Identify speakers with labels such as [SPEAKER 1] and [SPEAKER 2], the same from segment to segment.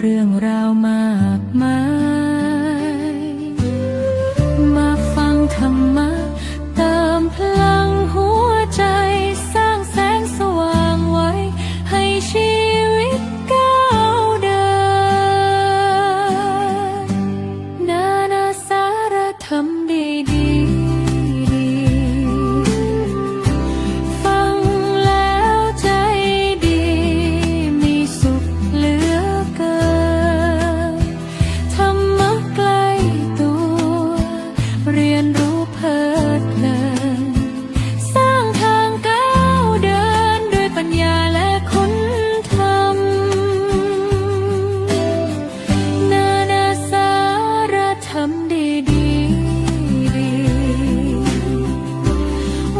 [SPEAKER 1] รื่องราวมากมายมาฟังธรรมะเติมพลังหัวใจสร้างแสงสว่างไว้ให้ชีวิตก้าวเดินนานาสารธรรมดีๆฟังแล้วใจดีมีสุขเหลือเกินธรรมะใกล้ตัวเรียนรู้เพลิดเพลินสร้างทางก้าวเดินด้วยปัญญาและคุณธรรมนานาสารธรรมดี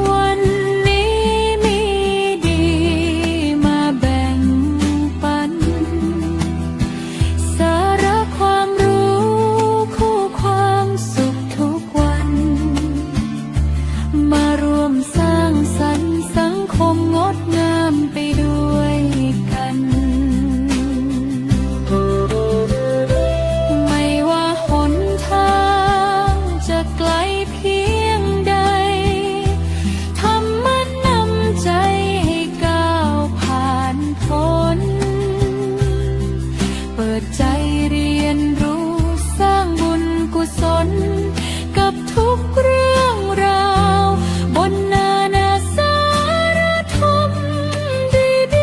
[SPEAKER 1] ๆวันนี้มีดีมาแบ่งปันสาระความรู้คู่ความสุขทุกวันมารวมสร้างสรรค์สังคมงดงามไปด้วยกัน ไม่ว่าหนทางจะไกลเพียงใดธรรมะนำใจให้ก้าวผ่านพ้นเปิดใจเรียนรู้สร้างบุญกุศลกับทุกเรื่องราวบนนานาสารธรรมดีๆ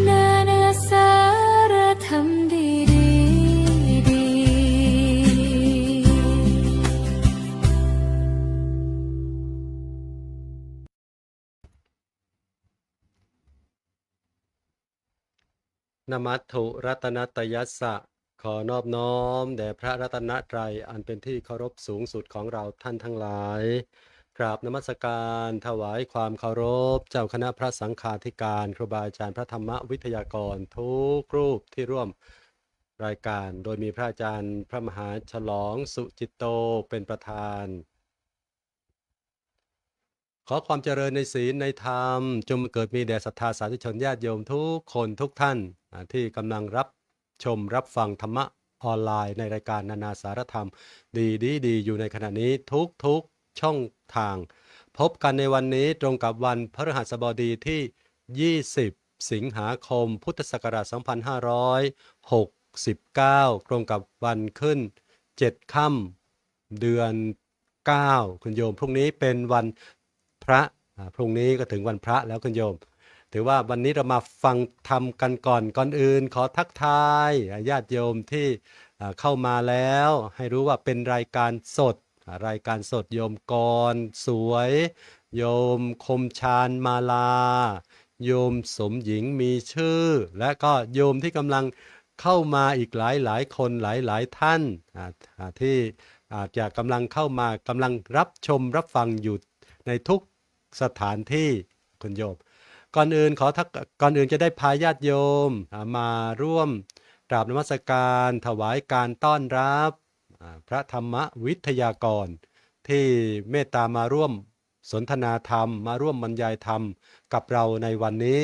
[SPEAKER 1] นานาสารธรรมดี
[SPEAKER 2] นมัตถุรัตนตยัสสะขอนอบน้อมแด่พระรัตนตรัยอันเป็นที่เคารพสูงสุดของเราท่านทั้งหลายกราบนมัสการถวายความเคารพเจ้าคณะพระสังฆาธิการครูบาอาจารย์พระธรรมวิทยากรทุกรูปที่ร่วมรายการโดยมีพระอาจารย์พระมหาฉลองสุจิตโตเป็นประธาน ขอความเจริญในศีลในธรรมจงเกิดมีแด่ศรัทธาสาธุชนญาติโยมทุกคนทุกท่านที่กำลังรับชมรับฟังธรรมะออนไลน์ในรายการนานาสารธรรมดีอยู่ในขณะนี้ทุกช่องทาง พบกันในวันนี้ตรงกับวันพฤหัสบดีที่ 20 สิงหาคม พุทธศักราช 2569 ตรงกับวันขึ้น 7 ค่ำเดือน 9 คุณโยมพรุ่งนี้เป็นวันพระพรุ่งนี้ก็ถึงวันพระแล้วคุณโยมถือว่าวันนี้เรามาฟังธรรมกันก่อนอื่นขอทักทายญาติโยมที่เข้ามาแล้วให้รู้ว่าเป็นรายการสดโยมกรสวยโยมคมชาญมาลาโยมสมหญิงมีชื่อและก็โยมที่กำลังเข้ามาอีกหลายคนหลายท่านที่อาจจะกำลังเข้ามากำลังรับชมรับฟังอยู่ในทุกสถานที่คุณโยมก่อนอื่นจะได้พาญาติโยมมาร่วมกราบนมัสการถวายการต้อนรับพระธรรมวิทยากรที่เมตตามาร่วมสนทนาธรรมมาร่วมบรรยายธรรมกับเราในวันนี้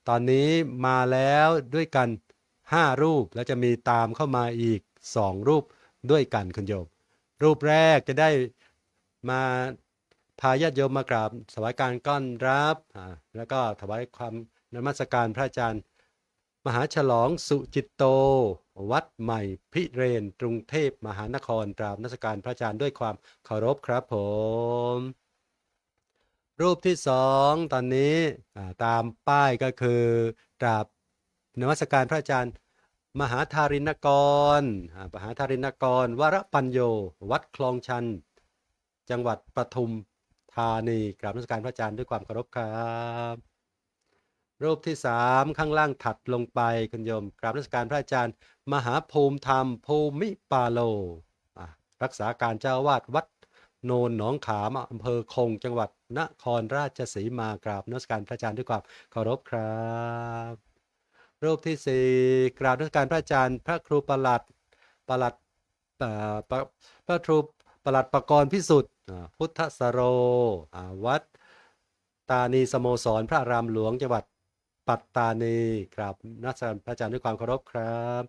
[SPEAKER 2] ตอนนี้มาแล้วด้วยกัน5รูปแล้วจะมีตามเข้ามาอีก2รูปด้วยกันคุณโยมรูปแรกจะได้มาพาญาติโยมมากราบถวายการต้อนรับแล้วก็ถวายความนมัสการพระอาจารย์มหาฉลองสุจิตโตวัดใหม่พิเรนกรุงเทพมหานครกราบนมัสการพระอาจารย์ด้วยความเคารพครับผมรูปที่2ตอนนี้ตามป้ายก็คือกราบนมัสการพระอาจารย์มหาธารินกรวรปัญโยวัดคลองชันจังหวัดปทุมธานีกราบนมัสการพระอาจารย์ด้วยความเคารพครับ รูปที่สามข้างล่างถัดลงไปคุณโยมกราบนมัสการพระอาจารย์มหาภูมิธรรมภูมิปาโลอ่ะรักษาการเจ้าอาวาสวัดโนนหนองขามอำเภอคงจังหวัดนครราชสีมากราบนมัสการพระอาจารย์ด้วยความเคารพครับรูปที่สี่กราบนมัสการพระอาจารย์พระครูประหลัดพระครูประหลัดประกรณ์พิสุทธิ์พุทธสโรวัดตานีสโมสรพระอารามหลวงจังหวัดปัตตานีกราบนมัสการพระอาจารย์ด้วยความเคารพครับ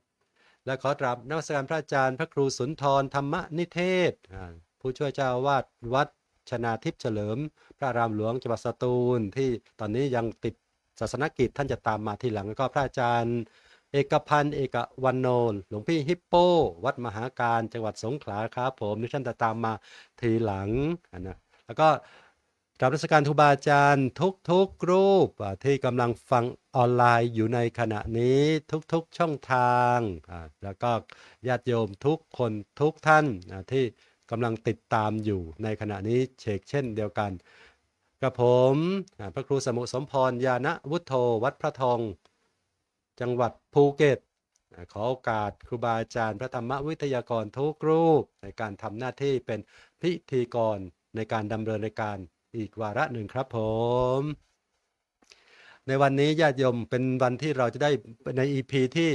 [SPEAKER 2] และขอกราบนมัสการพระอาจารย์พระครูสุนทรธรรมนิเทศผู้ช่วยเจ้าอาวาสวัดชนาทิพย์เฉลิมพระอารามหลวงจังหวัดสตูลที่ตอนนี้ยังติดศาสนกิจท่านจะตามมาทีหลังแล้วก็พระอาจารย์เอกพันธ์เอกวันโนหลวงพี่ฮิปโปวัดมหาการจังหวัดสงขลาครับผมนี่ท่านจะตามมาทีหลังนะแล้วก็กราบนมัสการครูบาอาจารย์ทุกรูปที่กำลังฟังออนไลน์อยู่ในขณะนี้ทุกช่องทางแล้วก็ญาติโยมทุกคนทุกท่านที่กำลังติดตามอยู่ในขณะนี้เช่นเดียวกันกระผมพระครูสมุสมพรญาณวุฒโธวัดพระทองจังหวัดภูเก็ตขอโอกาสครูบาอาจารย์พระธรรมวิทยากรทุกรูปในการทำหน้าที่เป็นพิธีกรในการดำเนินรายการอีกวาระหนึ่งครับผมในวันนี้ญาติโยมเป็นวันที่เราจะได้ใน EP ที่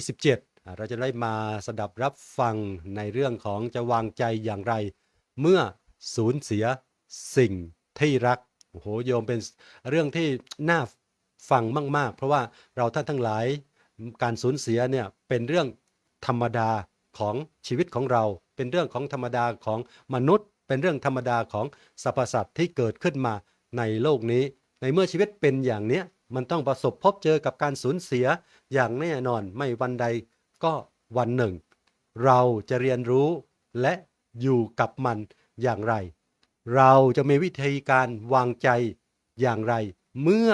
[SPEAKER 2] 227เราจะได้มาสดับรับฟังในเรื่องของจะวางใจอย่างไรเมื่อสูญเสียสิ่งที่รักโอ้โหโยมเป็นเรื่องที่น่าฟังมากๆเพราะว่าเราท่านทั้งหลายการสูญเสียเนี่ยเป็นเรื่องธรรมดาของชีวิตของเราเป็นเรื่องของธรรมดาของมนุษย์เป็นเรื่องธรรมดาของสรรพสัตว์ที่เกิดขึ้นมาในโลกนี้ในเมื่อชีวิตเป็นอย่างนี้มันต้องประสบพบเจอกับการสูญเสียอย่างแน่นอนไม่วันใดก็วันหนึ่งเราจะเรียนรู้และอยู่กับมันอย่างไรเราจะมีวิธีการวางใจอย่างไรเมื่อ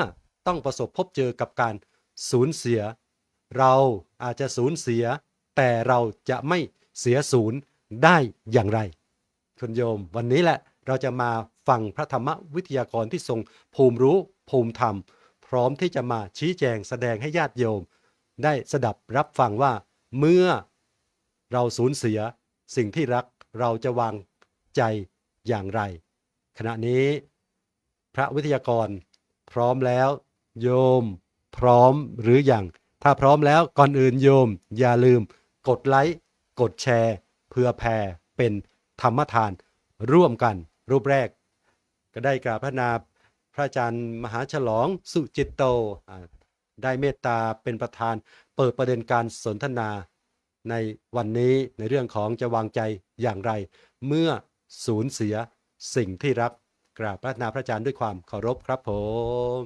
[SPEAKER 2] ต้องประสบพบเจอกับการสูญเสียเราอาจจะสูญเสียแต่เราจะไม่เสียศูนย์ได้อย่างไรคุณโยมวันนี้แหละเราจะมาฟังพระธรรมวิทยากรที่ทรงภูมิรู้ภูมิธรรมพร้อมที่จะมาชี้แจงแสดงให้ญาติโยมได้สดับรับฟังว่าเมื่อเราสูญเสียสิ่งที่รักเราจะวางใจอย่างไรขณะนี้พระวิทยากรพร้อมแล้วโยมพร้อมหรือยังถ้าพร้อมแล้วก่อนอื่นโยมอย่าลืมกดไลค์กดแชร์เพื่อแผ่เป็นธรรมทานร่วมกันรูปแรกก็ได้กราบพระนาพระอาจารย์มหาฉลองสุจิตโตได้เมตตาเป็นประธานเปิดประเด็นการสนทนาในวันนี้ในเรื่องของจะวางใจอย่างไรเมื่อสูญเสียสิ่งที่รักกราบพระนาพระอาจารย์ด้วยความเคารพครับผม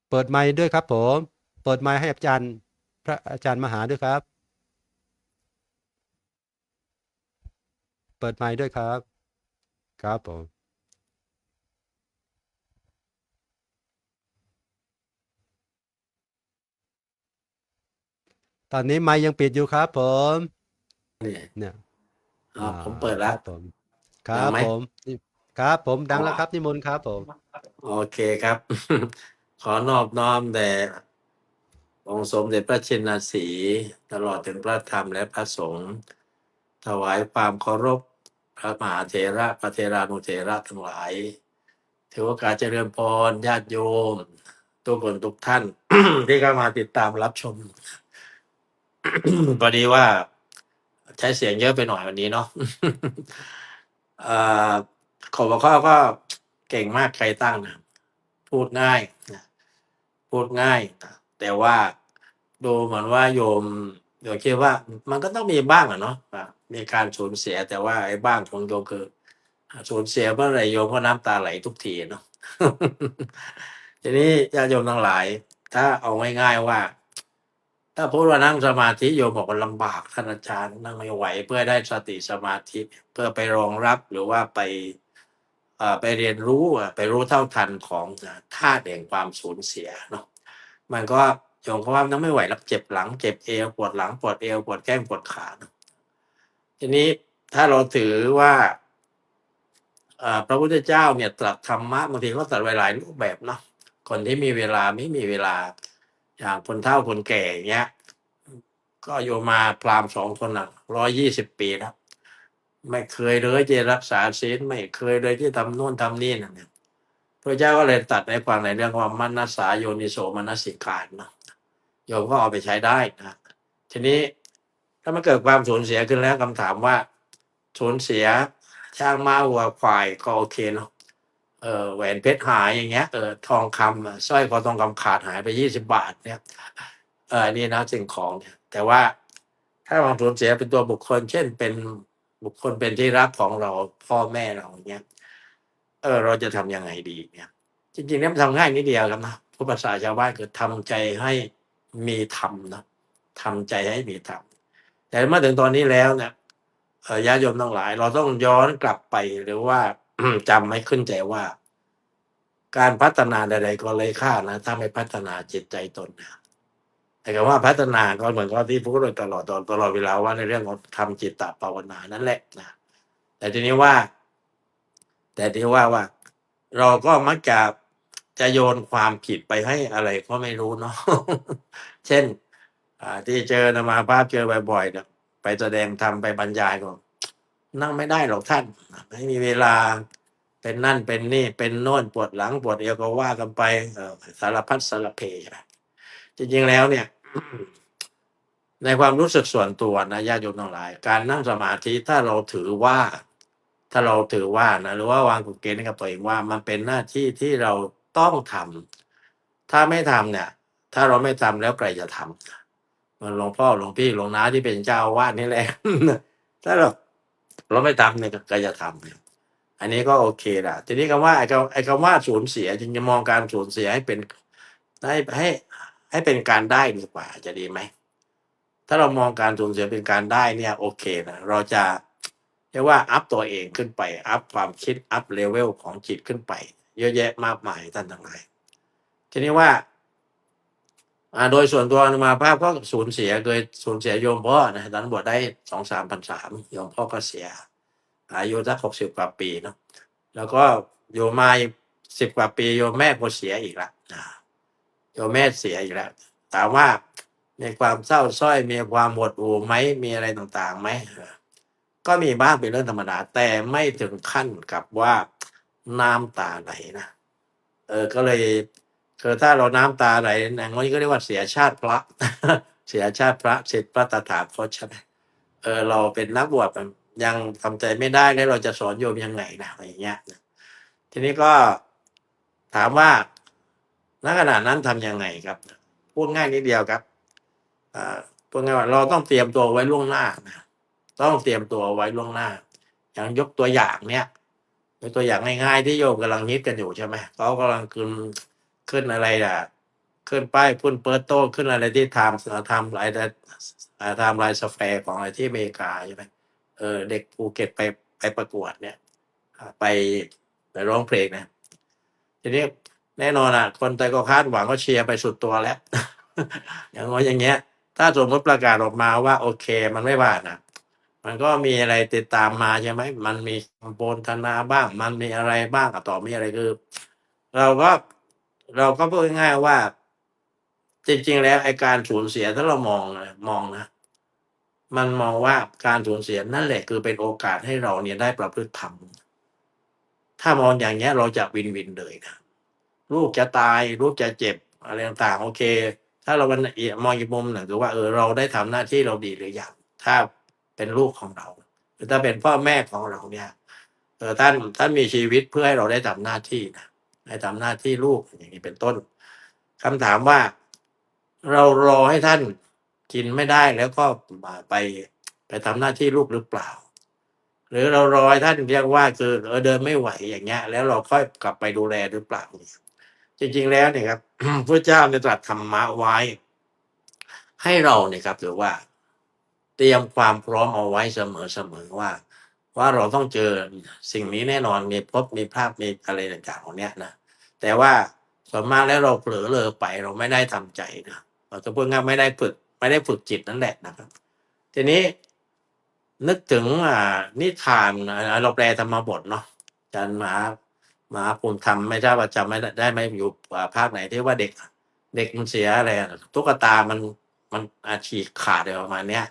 [SPEAKER 2] เปิดไมค์ด้วยครับผมเปิดไมค์ให้อาจารย์พระอาจารย์มหาด้วยครับเปิดไมค์ด้วยครับครับผมตอนนี้ไมค์ยังปิดอยู่ครับผม
[SPEAKER 3] นี่
[SPEAKER 2] เนี่ย
[SPEAKER 3] ผมเปิด
[SPEAKER 2] ค
[SPEAKER 3] แล้ว
[SPEAKER 2] รับผมค
[SPEAKER 3] ดั
[SPEAKER 2] รั
[SPEAKER 3] ง
[SPEAKER 2] บ
[SPEAKER 3] ไหม
[SPEAKER 2] ผมครับผมดังแล้วครับนิมนต์ครับผม
[SPEAKER 3] โอเคครับ ขอนอบน้อมแด่องค์สมเด็จพระชินสีห์ตลอดถึงพระธรรมและพระสงฆ์ถวายความเคารพพระมหาเถระพระเถรานุเถระทั้งหลายถือโอกาสเจริญพรญาติโยมทุกคนทุกท่าน ที่เข้ามาติดตามรับชม พอดีว่าใช้เสียงเยอะไปหน่อยวันนี้เนาะ เอ่อขอบอกก็เก่งมากใครตั้งนะพูดง่ายนะพูดง่ายนะแต่ว่าดูเหมือนว่าโยมคิดว่ามันก็ต้องมีบ้างอะเนาะมีการสูญเสียแต่ว่าไอ้บ้างของโยมคือสูญเสียเมื่อไหรโยมก็น้ำตาไหลทุกทีเนาะ ทีนี้ญาติโยมทั้งหลาย ถ้าเอาง่ายๆว่า ถ้าพูดว่านั่งสมาธิโยมบอกว่าลำบากท่านอาจารย์นั่งไม่ไหวเพื่อได้สติสมาธิเพื่อไปรองรับหรือว่าไปเรียนรู้ไปรู้เท่าทันของธาตุแห่งความสูญเสียเนาะมันก็ โยมเขาว่ายังไม่ไหวแล้วเจ็บหลังเจ็บเอวปวดหลังปวดเอวปวดแข้งปวดขานะทีนี้ถ้าเราถือว่าพระพุทธเจ้าเนี่ยตรัสธรรมะบางทีก็ตรัสไว้หลายรูปแบบเนาะคนที่มีเวลาไม่มีเวลาอย่างคนเฒ่าคนแก่อย่างเงี้ยก็โยมมาพราหมณ์2 คน120 ปีแล้วไม่เคยเลยที่รักษาศีลไม่เคยเลยที่ทำโน่นทำนี่นะเนี่ยพระเจ้าก็เลยตรัสในความในเรื่องความมนัสสาโยนิโสมนสิการเนาะโยมก็เอาไปใช้ได้นะทีนี้ถ้ามันเกิดความสูญเสียขึ้นแล้วคำถามว่าสูญเสียช้างม้าวัวควายก็โอเคเนาะแหวนเพชรหายอย่างเงี้ยทองคำสร้อยคอทองคำขาดหายไป20 บาทเนี่ยนี่นะสิ่งของเนี่ยแต่ว่าถ้าความสูญเสียเป็นตัวบุคคล เช่นเป็นบุคคลเป็นที่รักของเราพ่อแม่เราอย่างเงี้ยเราจะทำยังไงดีเนี่ยจริงๆแล้วมันทำง่ายนิดเดียวครับนะพูดภาษาชาวบ้านคือทำใจให้มีธรรมนะทำใจให้มีธรรมแต่เมื่อถึงตอนนี้แล้วเนี่ยญาติโยมทั้งหลาย เราต้องย้อนกลับไปหรือว่า จำให้ขึ้นใจว่า การพัฒนาใดๆก็ไร้ค่านะถ้าไม่พัฒนาจิตใจตนนะแต่คำว่าพัฒนาก็เหมือนกับที่พูดโดยตลอดเวลาว่าในเรื่องของทำจิตตภาวนานั่นแหละนะแต่ทีนี้ว่าเราก็มักจะโยนความผิดไปให้อะไรก็ไม่รู้เนาะ เช่นที่เจอนะมาภาพเจอบ่อยๆเนี่ยไปแสดงธรรมไปบรรยายก็นั่งไม่ได้หรอกท่านไม่มีเวลาเป็นนั่นเป็นนี่เป็นโน่นปวดหลังปวดเอวก็ว่ากันไปสารพัดสารเพใช่ไหมจริงๆแล้วเนี่ย ในความรู้สึกส่วนตัวนะญาติโยมทั้งหลาย การนั่งสมาธิถ้าเราถือว่านะหรือว่าวางกฎเกณฑ์ให้กับตัวเองว่ามันเป็นหน้าที่ที่เราต้องทำถ้าไม่ทำเนี่ย ถ้าเราไม่ทำแล้วใครจะทำเหมันหลวงพ่อหลวงพี่หลวงน้าที่เป็นเจ้าอาวาสนี่แหละ ถ้าเราไม่ทำเนี่ยใครจะทำเนี่ยอันนี้ก็โอเคละทีนี้คำว่าไอ้คำว่าสูญเสียจึงจะมองการสูญเสียให้เป็นให้เป็นการได้ดีกว่าจะดีไหม ถ้าเรามองการสูญเสียเป็นการได้เนี่ยโอเคนะเราจะเรียกว่าอัพตัวเองขึ้นไปอัพความคิดอัพเลเวลของจิตขึ้นไป เยอะแยะมากมายท่านทั้งหลายทีนี้ว่าโดยส่วนตัวอาตมาภาพก็สูญเสียโดยสูญเสียโยมพ่อนะตอนนั้นบวชได้2-3 พรรษาโยมพ่อก็เสีย อายุสัก60 กว่าปีเนาะแล้วก็โยมมาอีก10 กว่าปีโยมแม่ก็เสียอีกละโยมแม่เสียอีกแล้วถามว่ามีความเศร้าส้อยมีความหดหู่ไหมมีอะไรต่างๆไหมก็มีบ้างเป็นเรื่องธรรมดาแต่ไม่ถึงขั้นกับว่าน้ำตาไหลนะก็เลยคือถ้าเราน้ำตาไหลอย่างนี้ก็เรียกว่าเสียชาติพระ เสียชาติพระสิทธิพระตถาคตใช่ไหมเราเป็นนักบวชยังทำใจไม่ได้แล้วเราจะสอนโยมยังไงนะอะไรอย่างเงี้ยทีนี้ก็ถามว่าณขณะนั้นทำยังไงครับพูดง่ายนิดเดียวครับพูดง่ายว่าเราต้องเตรียมตัวไว้ล่วงหน้านะต้องเตรียมตัวไว้ล่วงหน้า อย่างยกตัวอย่างเนี่ยยกตัวอย่างง่ายๆที่โยมกำลังฮิตกันอยู่ใช่ไหมเขากำลังขึ้นอะไรอ่ะขึ้นป้ายพุ่นเปิดโต้ขึ้นอะไรที่ไทม์ไลน์สแฟร์ของอะไรที่อเมริกาใช่ไหมเด็กภูเก็ตไปประกวดเนี่ยไปร้องเพลงนะทีนี้แน่นอนอ่ะคนไทยก็คาดหวังก็เชียร์ไปสุดตัวแล้ว อย่างเงี้ย ถ้าสมมติประกาศออกมาว่าโอเคมันไม่ผ่านนะมันก็มีอะไรติดตามมาใช่ไหมมันมีโบนธนาบ้าง มันมีอะไรบ้างต่อมีอะไรคือ เราก็พูดง่ายๆว่า จริงๆแล้วไอ้การสูญเสียถ้าเรามองนะมันมองว่าการสูญเสียนั่นแหละคือเป็นโอกาสให้เราเนี่ยได้ประพฤติธรรมถ้ามองอย่างเงี้ยเราจะวินเลยนะลูกจะตายลูกจะเจ็บอะไรต่างๆโอเค ถ้าเรามองอีกมุมหนึ่งคือว่าเราได้ทำหน้าที่เราดีหรือยังถ้าเป็นลูกของเราหรือถ้าเป็นพ่อแม่ของเราเนี่ยท่านมีชีวิตเพื่อให้เราได้ทำหน้าที่นะได้ทำหน้าที่ลูกอย่างนี้เป็นต้นคำถามว่าเรารอให้ท่านกินไม่ได้แล้วก็ไปทำหน้าที่ลูกหรือเปล่า หรือเรารอให้ท่านเรียกว่าคือเดินไม่ไหวอย่างเงี้ย แล้วเราค่อยกลับไปดูแลหรือเปล่าจริงๆแล้วเนี่ยครับ พระเจ้าได้ตรัสธรรมะไว้ ให้เราเนี่ยครับหรือว่า เตรียมความพร้อมเอาไว้เสมอว่าเราต้องเจอสิ่งนี้แน่นอนมีพบมีภาพมีอะไรต่างๆของเนี้ยนะแต่ว่าส่วนมากแล้วเราเผลอเลยไปเราไม่ได้ทำใจนะ จะพูดง่ายไม่ได้ฝึกจิตนั่นแหละนะครับ ทีนี้นึกถึงนิทานเราแปลธรรมบทเนาะอาจารย์มหาภูมิธรรมไม่ทราบว่าจำไม่ได้ไหมอยู่ภาคไหนที่ว่าเด็กมันเสียอะไรตุ๊กตามันฉีกขาดอะไรประมาณเนี้ย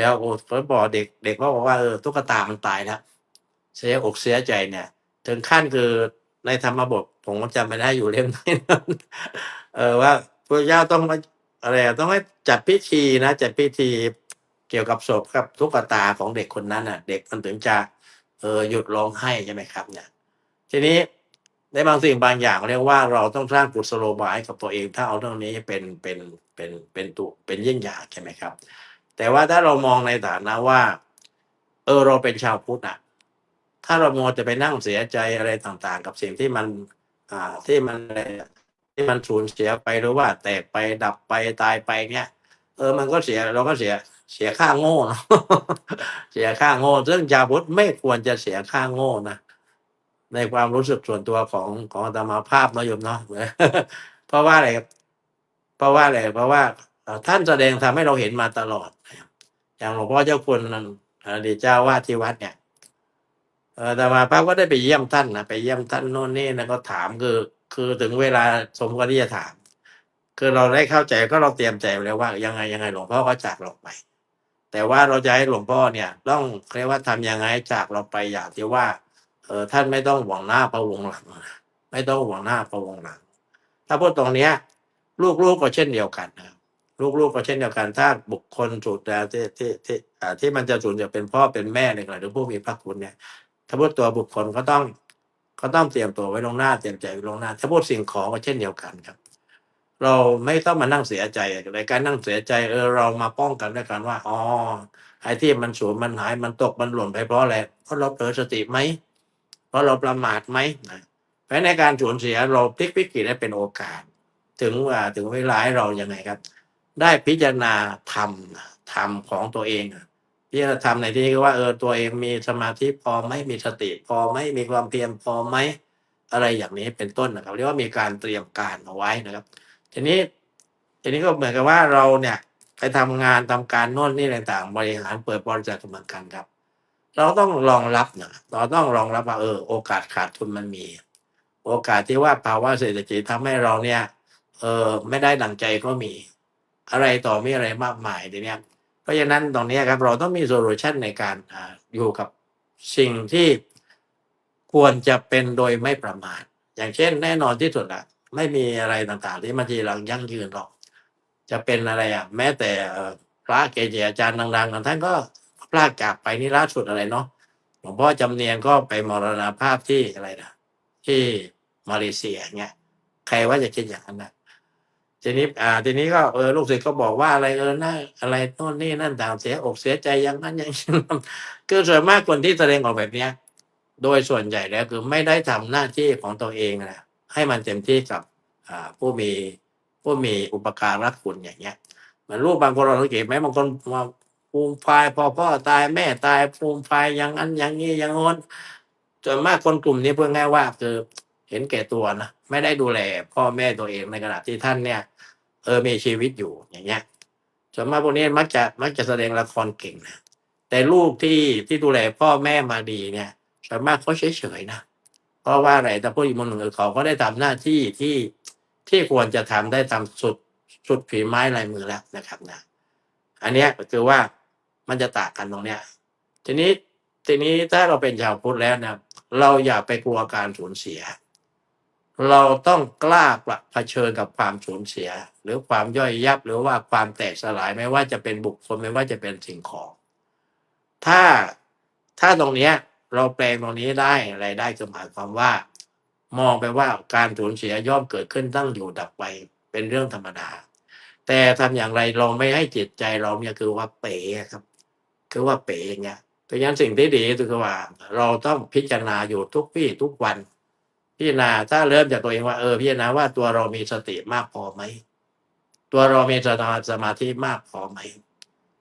[SPEAKER 3] แล้วโอ้เขาบอกเด็กก็บอกว่าตุ๊กตามันตายแล้วเสียอกเสียใจเนี่ย ถึงขั้นคือในธรรมบทผมก็จำไม่ได้อยู่เล่มไหนนะว่าพระเจ้าต้องมาอะไรต้องให้จัดพิธีนะจัดพิธีเกี่ยวกับศพกับตุ๊กตาของเด็กคนนั้นเด็กมันถึงจะหยุดร้องไห้ใช่ไหมครับเนี่ย ทีนี้ในบางสิ่งบางอย่างเรียกว่าเราต้องสร้างกุศโลบายกับตัวเองถ้าเอาเรื่องนี้เป็นยิ่งอย่างใช่ไหมครับ แต่ว่าถ้าเรามองในฐานะว่าเราเป็นชาวพุทธถ้าเรามัวจะไปนั่งเสียใจอะไรต่างๆ กับสิ่งที่มันที่มันสูญเสียไปหรือว่าแตกไปดับไปตายไปเนี่ยมันก็เราก็เสียค่าโง่เนาะ เสียค่าโง่ซึ่งชาวพุทธไม่ควรจะเสียค่าโง่นะในความรู้สึกส่วนตัวของอาตมาภาพเนาะโยมเนาะ เพราะว่าอะไรเพราะว่าท่านแสดงทำให้เราเห็นมาตลอดอย่างหลวงพ่อเจ้าคุณอดีตเจ้าวาดที่วัดเนี่ยอาตมาภาพก็ได้ไปเยี่ยมท่านนะไปเยี่ยมท่านโน่นนี่นะก็ถามคือถึงเวลาสมควรที่จะถาม คือเราได้เข้าใจก็เราเตรียมใจไว้แล้วว่ายังไงหลวงพ่อก็จากเราไป แต่ว่าเราจะให้หลวงพ่อเนี่ยต้องเรียกว่าทำยังไงจากเราไปอย่างที่ว่าท่านไม่ต้องห่วงหน้าพระวงหลังไม่ต้องห่วงหน้าพระวงหลังถ้าพูดตรงเนี้ยลูกก็เช่นเดียวกันนะลูกก็เช่นเดียวกันถ้าบุคคลสูญที่มันจะสูญจะเป็นพ่อเป็นแม่หรือผู้มีพระคุณเนี่ยถ้าพูดตัวบุคคลก็ต้องเตรียมตัวไว้ลงหน้าเตรียมใจไว้ลงหน้าถ้าพูดสิ่งของก็เช่นเดียวกันครับ เราไม่ต้องมานั่งเสียใจในการนั่งเสียใจเรามาป้องกันด้วยกันว่าไอ้ที่มันสูญมันหายมันตกมันหล่นไปเพราะอะไรเพราะเราเผลอสติไหมเพราะเราประมาทไหมเพราะในการสูญเสียเราพลิกวิกฤตให้เป็นโอกาส ถึงเวลาให้เรายังไงครับ ได้พิจารณาธรรมของตัวเองพิจารณาธรรมในที่นี้ก็ว่าตัวเองมีสมาธิพอไหมมีสติพอไหมมีความเพียรพอไหมอะไรอย่างนี้เป็นต้นนะครับเรียกว่ามีการเตรียมการเอาไว้นะครับทีนี้ก็เหมือนกับว่าเราเนี่ยไปทำงานทำการโน่นนี่ต่างๆบริหารเปิดบริษัทเหมือนกันครับ เราต้องรองรับนะเราต้องรองรับว่าโอกาสขาดทุนมันมี โอกาสที่ว่าภาวะเศรษฐกิจทำให้เราเนี่ยไม่ได้ดังใจก็มี อะไรต่อมีอะไรมากมายทีเนี้ยเพราะฉะนั้นตรงนี้ครับเราต้องมีโซลูชันในการอยู่กับสิ่งที่ควรจะเป็นโดยไม่ประมาทอย่างเช่นแน่นอนที่สุดไม่มีอะไรต่างๆที่มันจะลังยั่งยืนหรอก จะเป็นอะไรแม้แต่พระเกจิอาจารย์ดังๆท่านก็พลากจากไปนี่ล่าสุดอะไรเนาะหลวงพ่อจำเนียนก็ไปมรณภาพที่อะไรนะที่มาเลเซียเงี้ยใครว่าจะคิดอย่างนั้นนะทีนี้ก็ลูกศิษย์ก็บอกว่าอะไรนะอะไรโน่นนี่นั่นต่างเสียอกเสียใจอย่างนั้นอย่างนี้คือส่วนมากคนที่แสดงออกแบบเนี้ยโดยส่วนใหญ่แล้วคือไม่ได้ทำหน้าที่ของตัวเองนะให้มันเต็มที่กับผู้มีอุปการะคุณอย่างเงี้ยเหมือนลูกบางคนเราสังเกตไหมบางคนมาฟูมไฟายพ่อตายแม่ตายฟูมไฟายอย่างนั้นอย่างนี้อย่างโน้นส่วนมากคนกลุ่มนี้เพื่อง่ายว่าคือเห็นแก่ตัวนะไม่ได้ดูแลพ่อแม่ตัวเองในขณะที่ท่านเนี่ยมีชีวิตอยู่อย่างเงี้ยส่วนมากพวกนี้มักจะแสดงละครเก่งนะแต่ลูกที่ดูแลพ่อแม่มาดีเนี่ยส่วนมากเขาเฉยๆนะเพราะว่าอะไรแต่ผู้อีกมุมหนึ่งเขาก็ได้ทำหน้าที่ที่ควรจะทำได้ทำสุดฝีไม้ลายมือแล้วนะครับนะอันเนี้ยก็คือว่ามันจะต่างกันตรงเนี้ยทีนี้ถ้าเราเป็นชาวพุทธแล้วนะเราอย่าไปกลัวการสูญเสีย เราต้องกล้าเผชิญกับความสูญเสีย หรือความย่อยยับหรือว่าความแตกสลายไม่ว่าจะเป็นบุคคลไม่ว่าจะเป็นสิ่งของ ถ้าตรงเนี้ยเราแปลงตรงนี้ได้อะไรได้ก็หมายความว่า มองไปว่าการสูญเสียย่อมเกิดขึ้นตั้งอยู่ดับไปเป็นเรื่องธรรมดา แต่ทำอย่างไรเราไม่ให้จิตใจเราเนี่ยคือว่าเป๋ครับ คือว่าเป๋อย่างเงี้ยเพราะฉะนั้นสิ่งที่ดีคือว่า เราต้องพิจารณาอยู่ทุกวี่ทุกวันพิจารณาถ้าเริ่มจากตัวเองว่าพิจารณาว่าตัวเรามีสติมากพอไหมตัวเรามีสมาธิมากพอไหม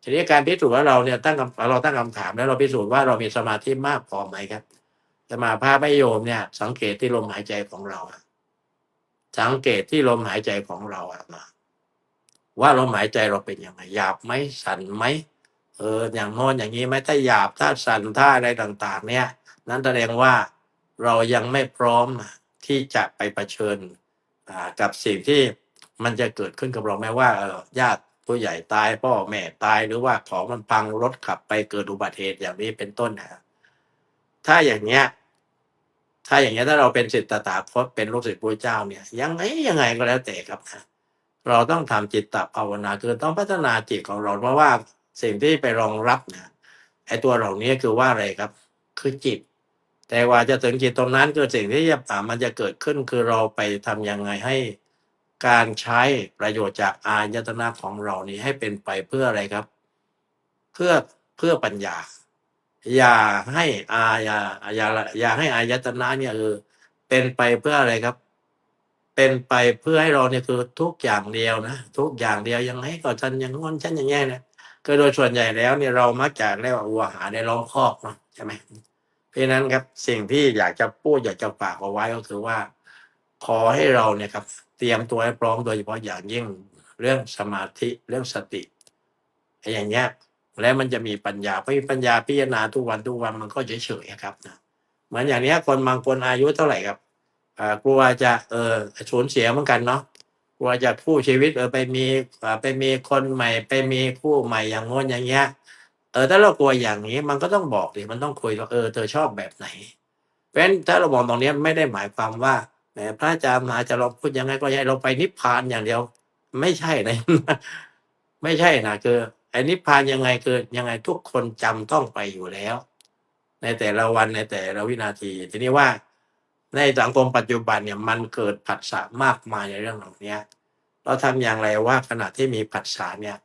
[SPEAKER 3] ทีนี้การพิสูจน์ว่าเราเนี่ยตั้งคำถามแล้วเราพิสูจน์ว่าเรามีสมาธิมากพอไหมครับสมาภาพไม่โยมเนี่ยสังเกตที่ลมหายใจของเราสังเกตที่ลมหายใจของเรา ว่าลมหายใจเราเป็นยังไงหยาบไหมสั่นไหมอย่างโน้นอย่างนี้ไหมถ้าหยาบถ้าสั่นถ้าอะไรต่างๆเนี่ยนั้นแสดงว่าเรายังไม่พร้อมที่จะไปเผชิญกับสิ่งที่มันจะเกิดขึ้นกับเราแม้ว่าญาติผู้ใหญ่ตายพ่อแม่ตายหรือว่าของมันพังรถขับไปเกิดอุบัติเหตุอย่างนี้เป็นต้นนะถ้าอย่างเงี้ยถ้าเราเป็นศิษย์ตถาคตเป็นลูกศิษย์พระเจ้าเนี่ยยังไงก็แล้วแต่ครับนะเราต้องทำจิตตภาวนาคือต้องพัฒนาจิตของเราเพราะว่าสิ่งที่ไปรองรับเนี่ยไอ้ตัวเหล่านี้คือว่าอะไรครับคือจิต แต่ว่าจะถึงจิตตรงนั้นคือสิ่งที่มันจะเกิดขึ้นคือเราไปทำยังไงให้การใช้ประโยชน์จากอายตนะของเรานี้ให้เป็นไปเพื่ออะไรครับ เพื่อปัญญา อย่าให้อย่าให้อายตนะเนี่ยเป็นไปเพื่ออะไรครับ เป็นไปเพื่อให้เราเนี่ยคือทุกอย่างเดียวนะทุกอย่างเดียวยังไงก็ฉันอย่างง้นฉันอย่างแง่เนี่ยก็โดยส่วนใหญ่แล้วเนี่ยเรามักจะเรียกว่าวัวหาในล้อมคอกเนาะใช่ไหมเพราะฉะนั้นครับสิ่งที่อยากจะพูดอยากจะฝากเอาไว้ก็คือว่า ขอให้เราเนี่ยครับเตรียมตัวให้พร้อมโดยเฉพาะอย่างยิ่งเรื่องสมาธิเรื่องสติไอ้อย่างเงี้ยแล้วมันจะมีปัญญาไม่มีปัญญาพิจารณาทุกวันมันก็เฉยๆครับนะเหมือนอย่างเนี้ยคนบางคนอายุเท่าไหร่ครับกลัวจะสูญเสียเหมือนกันเนาะกลัวจะคู่ชีวิตไปมีคนใหม่ไปมีคู่ใหม่อย่างงนอย่างเงี้ยถ้าเรากลัวอย่างนี้มันก็ต้องบอกดิมันต้องคุยว่าเธอชอบแบบไหนเพราะฉะนั้นถ้าเรามองตรงนี้ไม่ได้หมายความว่าแหมพระอาจารย์อาจจะเราพูดยังไงก็ให้เราไปนิพพานอย่างเดียวไม่ใช่นะ ไม่ใช่นะคือไอ้นิพพานยังไงคือยังไงทุกคนจำต้องไปอยู่แล้ว ในแต่ละวันในแต่ละวินาทีทีนี้ว่าในสังคมปัจจุบันเนี่ยมันเกิดผัสสะมากมายในเรื่องเหล่านี้เราทำอย่างไรว่าขณะที่มีผัสสะเนี่ย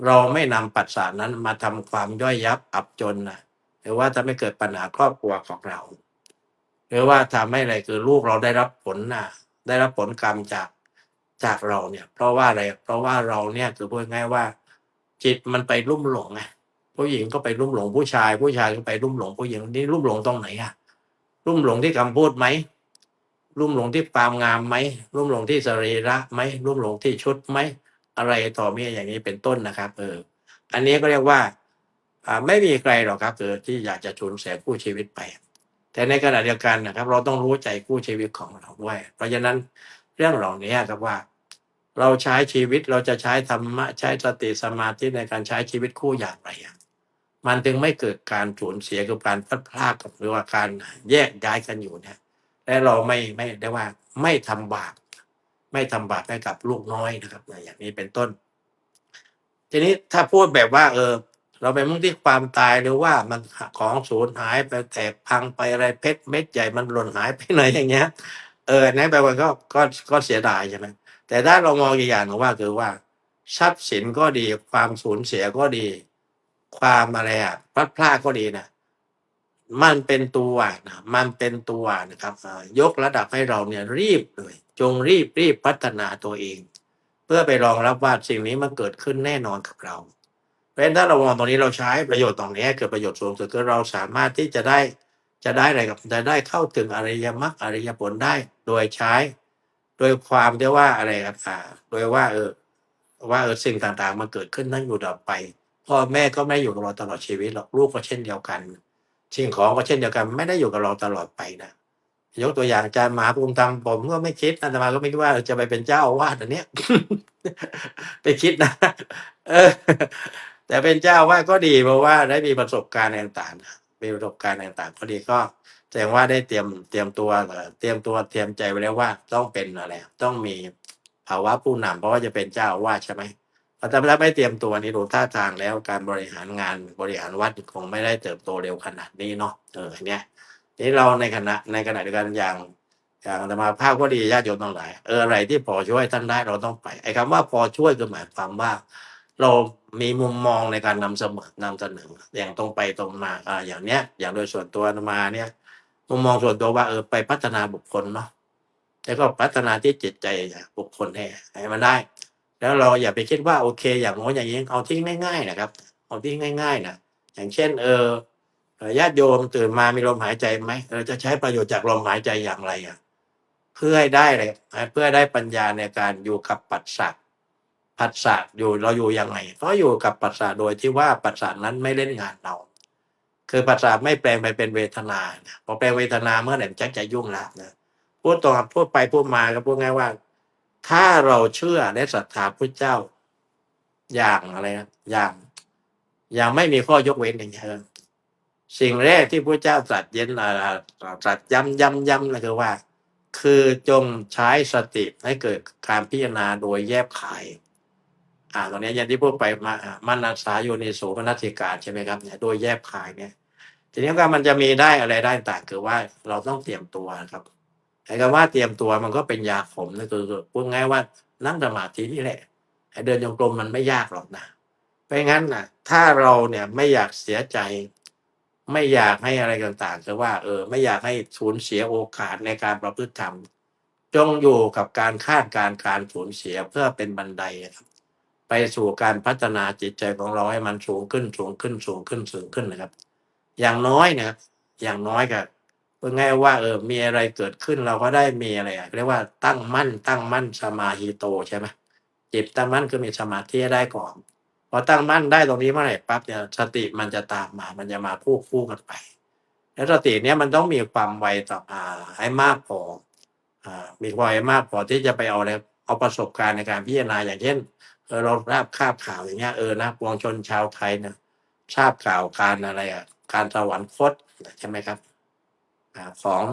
[SPEAKER 3] เราไม่นำผัสสะนั้นมาทำความย่อยยับอับจนนะหรือว่าทำให้เกิดปัญหาครอบครัวของเรา หรือว่าทำให้อะไรคือลูกเราได้รับผลได้รับผลกรรมจากเราเนี่ยเพราะว่าอะไรเพราะว่าเราเนี่ยคือพูดง่ายว่า จิตมันไปลุ่มหลงไงผู้หญิงก็ไปลุ่มหลงผู้ชายก็ไปลุ่มหลงผู้หญิงนี่ลุ่มหลงตรงไหนลุ่มหลงที่คำพูดไหมลุ่มหลงที่ความงามไหมลุ่มหลงที่สรีระไหมลุ่มหลงที่ชุดไหมอะไรต่อมีอย่างนี้เป็นต้นนะครับอันนี้ก็เรียกว่าไม่มีใครหรอกครับที่อยากจะสูญเสียคู่ชีวิตไป แต่ในขณะเดียวกันนะครับเราต้องรู้ใจคู่ชีวิตของเราด้วยเพราะฉะนั้นเรื่องเหล่านี้ครับว่า เราใช้ชีวิตเราจะใช้ธรรมะใช้สติสมาธิในการใช้ชีวิตคู่อย่างไรมันจึงไม่เกิดการสูญเสียกับการพลัดพรากหรือว่าการแยกย้ายกันอยู่เนี่ยและเราไม่ได้ว่าไม่ทำบาปให้กับลูกน้อยนะครับอย่างนี้เป็นต้น ทีนี้ถ้าพูดแบบว่าเราไปมุ่งที่ความตายหรือว่ามันของสูญหายไปแตกพังไปอะไรเพชรเม็ดใหญ่มันหล่นหายไปไหนอย่างเงี้ยนั่นแปลว่าก็เสียดายใช่ไหมแต่ถ้าเรามองอีกอย่างหนึ่งว่าคือว่าทรัพย์สินก็ดีความสูญเสียก็ดี ความอะไรพลัดพรากก็ดีนะมันเป็นตัวนะครับยกระดับให้เราเนี่ยรีบเลยจงรีบพัฒนาตัวเอง เพื่อไปรองรับว่าสิ่งนี้มันเกิดขึ้นแน่นอนกับเรา เพราะฉะนั้นถ้าเรามองตรงนี้เราใช้ประโยชน์ตรงนี้เกิดประโยชน์สูงสุดคือเราสามารถที่จะได้อะไรกับจะได้เข้าถึงอริยมรรคอริยผลได้โดยใช้ โดยความที่ว่าอะไรครับโดยว่าสิ่งต่างๆมันเกิดขึ้นนั่งอยู่ดับไปพ่อแม่ก็ไม่อยู่กับเราตลอดชีวิตหรอกลูกก็เช่นเดียวกันสิ่งของก็เช่นเดียวกันไม่ได้อยู่กับเราตลอดไปนะยกตัวอย่างอาจารย์มหาภูมิธรรมผมก็ไม่คิดอาตมาก็ไม่คิดว่าจะไปเป็นเจ้าอาวาสอันเนี้ย ไปคิดนะเออแต่เป็นเจ้าอาวาสก็ดีเพราะว่าได้มีประสบการณ์ต่างๆมีประสบการณ์ต่างๆก็ดีก็แสดงว่าได้เตรียมตัวเตรียมใจไว้แล้วว่าต้องเป็นอะไรต้องมีภาวะผู้นำเพราะว่าจะเป็นเจ้าอาวาสใช่ไหมแต่ถ้าไม่เตรียมตัวนี่ดูท่าทางแล้วการบริหารงานบริหารวัดคงไม่ได้เติบโตเร็วขนาดนี้เนาะอันเนี้ยนี่เราในขณะเดียวกันอย่างอาตมาภาพก็ดีญาติโยมทั้งหลายอะไรที่พอช่วยท่านได้เราต้องไปไอ้คำว่าพอช่วยคือหมายความว่า เรามีมุมมองในการนำเสนออย่างตรงไปตรงมาอย่างเนี้ยอย่างโดยส่วนตัวอาตมาเนี่ยมุมมองส่วนตัวว่าไปพัฒนาบุคคลเนาะแล้วก็พัฒนาที่จิตใจบุคคลให้มันได้ แล้วเราอย่าไปคิดว่าโอเคอย่างโน้นอย่างนี้เอาที่ง่ายๆนะครับเอาที่ง่ายๆนะอย่างเช่นญาติโยมตื่นมามีลมหายใจไหมจะใช้ประโยชน์จากลมหายใจอย่างไรเพื่อให้ได้เลยเพื่อได้ปัญญาในการอยู่กับปัจจัย ผัสสะอยู่เราอยู่ยังไงก็อยู่กับผัสสะโดยที่ว่าผัสสะนั้นไม่เล่นงานเรา คือผัสสะไม่แปลงไปเป็นเวทนานะพอแปลงเวทนาเมื่อไหร่ชักจะยุ่งแล้วนะพูดตรงพูดไปพูดมาก็พูดง่ายว่า ถ้าเราเชื่อและศรัทธาพระเจ้า อย่างอะไรนะอย่างไม่มีข้อยกเว้นอย่างเงี้ยสิ่งแรกที่พระเจ้าตรัสตรัสย้ำก็คือว่า คือจงใช้สติให้เกิดการพิจารณาโดยแยบขายตรงนี้อย่างที่พูดไปมานัสสาโยนิโสมนสิการใช่ไหมครับเนี่ยโดยแยบขายเนี่ยทีนี้ก็มันจะมีได้อะไรได้ต่างคือว่าเราต้องเตรียมตัวครับไอ้คำว่าเตรียมตัวมันก็เป็นยาขมนะคือพูดง่ายว่านั่งสมาธินี่แหละไอ้เดินจงกรมมันไม่ยากหรอกนะเพราะงั้นนะถ้าเราเนี่ยไม่อยากเสียใจ ไม่อยากให้อะไรต่างๆคือว่าไม่อยากให้สูญเสียโอกาสในการประพฤติธรรมจงอยู่กับการคาดการณ์การสูญเสียเพื่อเป็นบันไดครับไปสู่การพัฒนาจิตใจของเราให้มันสูงขึ้นนะครับ อย่างน้อยนะครับอย่างน้อยก็เพื่อง่ายว่ามีอะไรเกิดขึ้นเราก็ได้มีอะไรเรียกว่าตั้งมั่นสมาหิโตใช่ไหมจิตตั้งมั่นคือมีสมาธิได้ก่อนพอตั้งมั่นได้ตรงนี้เมื่อไหร่ปั๊บเนี่ยสติมันจะตามมามันจะมาคู่กันไป แล้วสติเนี้ยมันต้องมีความไวต่อให้มากพอมีความไวมากพอที่จะไปเอาอะไรเอาประสบการณ์ในการพิจารณาอย่างเช่นเราทราบข่าวอย่างเงี้ยนะปวงชนชาวไทยเนี่ยทราบข่าวการอะไรการสวรรคตใช่ไหมครับของ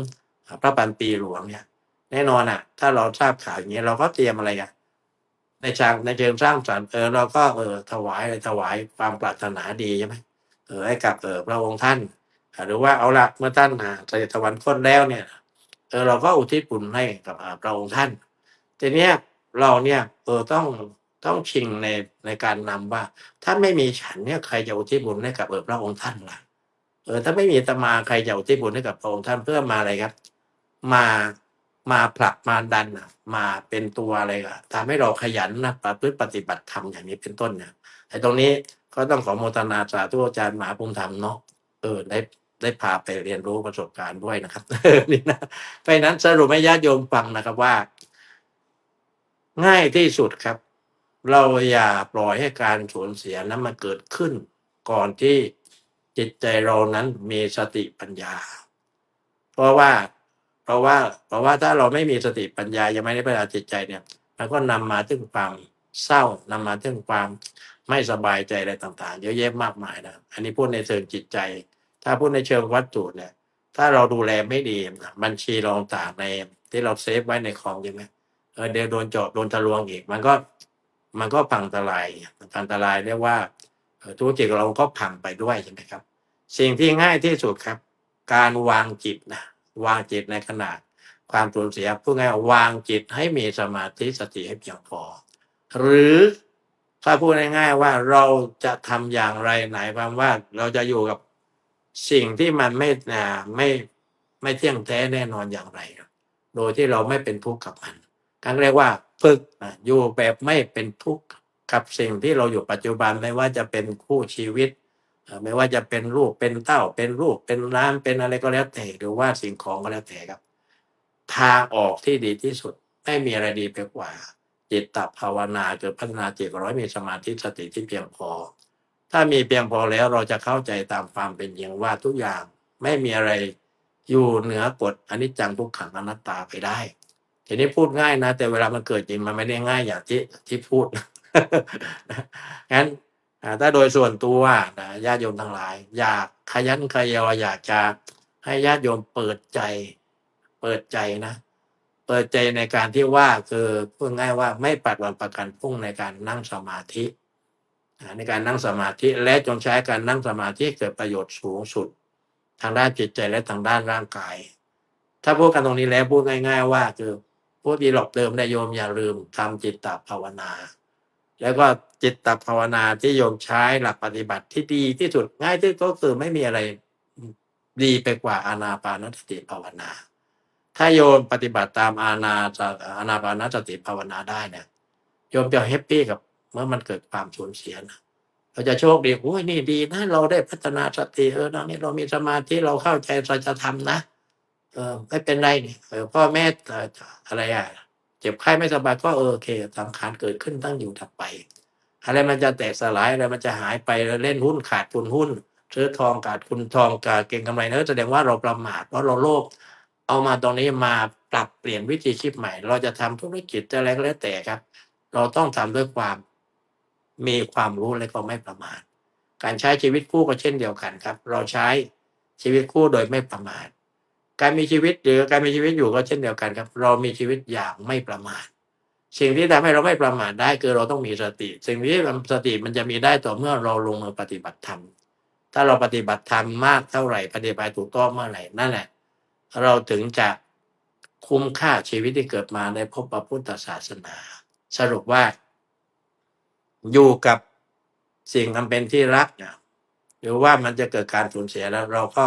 [SPEAKER 3] พระปันปีหลวงเนี่ยแน่นอนถ้าเราทราบข่าวอย่างเงี้ยเราก็เตรียมอะไรในเชิงสร้างสรรค์เราก็ถวายความปรารถนาดีใช่ไหมให้กับพระองค์ท่านหรือว่าเอาละเมื่อท่านเสด็จสวรรคตแล้วเนี่ยเราก็อุทิศบุญให้กับพระองค์ท่านทีเนี้ยเราเนี่ยต้องชิงในการนำว่าถ้าไม่มีฉันเนี่ยใครจะอุทิศบุญให้กับพระองค์ท่านล่ะถ้าไม่มีอาตมาใครจะอุทิศบุญให้กับพระองค์ท่านเพื่อมาอะไรครับ มาผลักมาดันมาเป็นตัวอะไรทำให้เราขยันประพฤติปฏิบัติธรรมอย่างนี้เป็นต้นเนี่ยไอ้ตรงนี้ก็ต้องขอโมทนาสาธุอาจารย์มหาภูมิธรรมเนาะได้พาไปเรียนรู้ประสบการณ์ด้วยนะครับ นี่นะเพราะฉะนั้นสรุปให้ญาติโยมฟังนะครับว่า ง่ายที่สุดครับ เราอย่าปล่อยให้การสูญเสียนั้นมันเกิดขึ้น ก่อนที่จิตใจเรานั้นมีสติปัญญา เพราะว่าถ้าเราไม่มีสติปัญญายังไม่ได้พัฒนาจิตใจเนี่ยมันก็นำมาถึงความเศร้านำมาถึงความไม่สบายใจอะไรต่างๆเยอะแยะมากมายนะอันนี้พูดในเชิงจิตใจ ถ้าพูดในเชิงวัตถุเนี่ย ถ้าเราดูแลไม่ดีบัญชีเราต่างในที่เราเซฟไว้ในคอมใช่ไหมเดี๋ยวโดนเจาะโดนทะลวงอีกมันก็พังทลายเรียกว่าธุรกิจเราก็พังไปด้วยใช่ไหมครับ สิ่งที่ง่ายที่สุดครับ การวางจิตวางจิตในขณะความสูญเสียพูดง่ายวางจิตให้มีสมาธิสติให้เพียงพอหรือถ้าพูดง่ายๆว่าเราจะทำอย่างไรไหนความว่าเราจะอยู่กับสิ่งที่มันไม่เที่ยงแท้แน่นอนอย่างไรโดยที่เราไม่เป็นทุกข์กับมันทั้งเรียกว่าฝึกอยู่แบบไม่เป็นทุกข์กับสิ่งที่เราอยู่ปัจจุบันไม่ว่าจะเป็นคู่ชีวิตไม่ว่าจะเป็นลูกเป็นเต้าเป็นลูกเป็นร้านเป็นอะไรก็แล้วแต่หรือว่าสิ่งของก็แล้วแต่ครับทางออกที่ดีที่สุดไม่มีอะไรดีไปกว่าจิตตภาวนาเกิดพัฒนาจิตร้อยมีสมาธิสติที่เพียงพอถ้ามีเพียงพอแล้วเราจะเข้าใจตามความเป็นจริงว่าทุกอย่างไม่มีอะไรอยู่เหนือกฎอนิจจังทุกขังอนัตตาไปได้ทีนี้พูดง่ายนะแต่เวลามันเกิดจริงมันไม่ได้ง่ายอย่างที่พูด งั้นถ้าโดยส่วนตัวญาติโยมทั้งหลายอยากขยันขยออยากจะให้ญาติโยมเปิดใจนะเปิดใจในการที่ว่าคือพูดง่ายว่าไม่ปัดวันประกันพรุ่งในการนั่งสมาธิในการนั่งสมาธิและจงใช้การนั่งสมาธิเกิดประโยชน์สูงสุดทางด้านจิตใจและทางด้านร่างกายถ้าพูดกันตรงนี้แล้วพูดง่ายๆว่าคือพูดดีหลอกเดิมได้โยมอย่าลืมทำจิตตภาวนาแล้วก็จิตตภาวนาที่โยมใช้หลักปฏิบัติที่ดีที่สุดง่ายที่สุดก็คือไม่มีอะไรดีไปกว่าอานาปานสติภาวนาถ้าโยมปฏิบัติตามอานาปานสติภาวนาได้เนี่ยโยมจะแฮปปี้กับเมื่อมันเกิดความสูญเสียนะเราจะโชคดีโอ้ยนี่ดีนะเราได้พัฒนาสตินี่เรามีสมาธิเราเข้าใจสัจธรรมนะไม่เป็นไรนี่พ่อแม่อะไร เจ็บไข้ไม่สบายก็โอเคสังขารเกิดขึ้นตั้งอยู่ดับไปอะไรมันจะแตกสลายอะไรมันจะหายไปเล่นหุ้นขาดทุนหุ้นซื้อทองขาดทุนทองขาดเก็งกำไรนั่นแสดงว่าเราประมาทเพราะเราโลภเอามาตรงนี้มาปรับเปลี่ยนวิธีคิดใหม่ เราจะทำธุรกิจจะอะไรก็แล้วแต่ครับ เราต้องทำด้วยความมีความรู้และก็ไม่ประมาทการใช้ชีวิตคู่ก็เช่นเดียวกันครับ เราใช้ชีวิตคู่โดยไม่ประมาทการมีชีวิตหรือการมีชีวิตอยู่ก็เช่นเดียวกันครับ เรามีชีวิตอย่างไม่ประมาทสิ่งที่ทำให้เราไม่ประมาทได้คือเราต้องมีสติสิ่งที่สติมันจะมีได้ต่อเมื่อเราลงมือปฏิบัติธรรมถ้าเราปฏิบัติธรรมมากเท่าไหร่ปฏิบัติถูกต้องเมื่อไหร่นั่นแหละเราถึงจะคุ้มค่าชีวิตที่เกิดมาในพบพระพุทธศาสนาสรุปว่าอยู่กับสิ่งอันเป็นที่รักเนี่ยหรือว่ามันจะเกิดการสูญเสียแล้วเราก็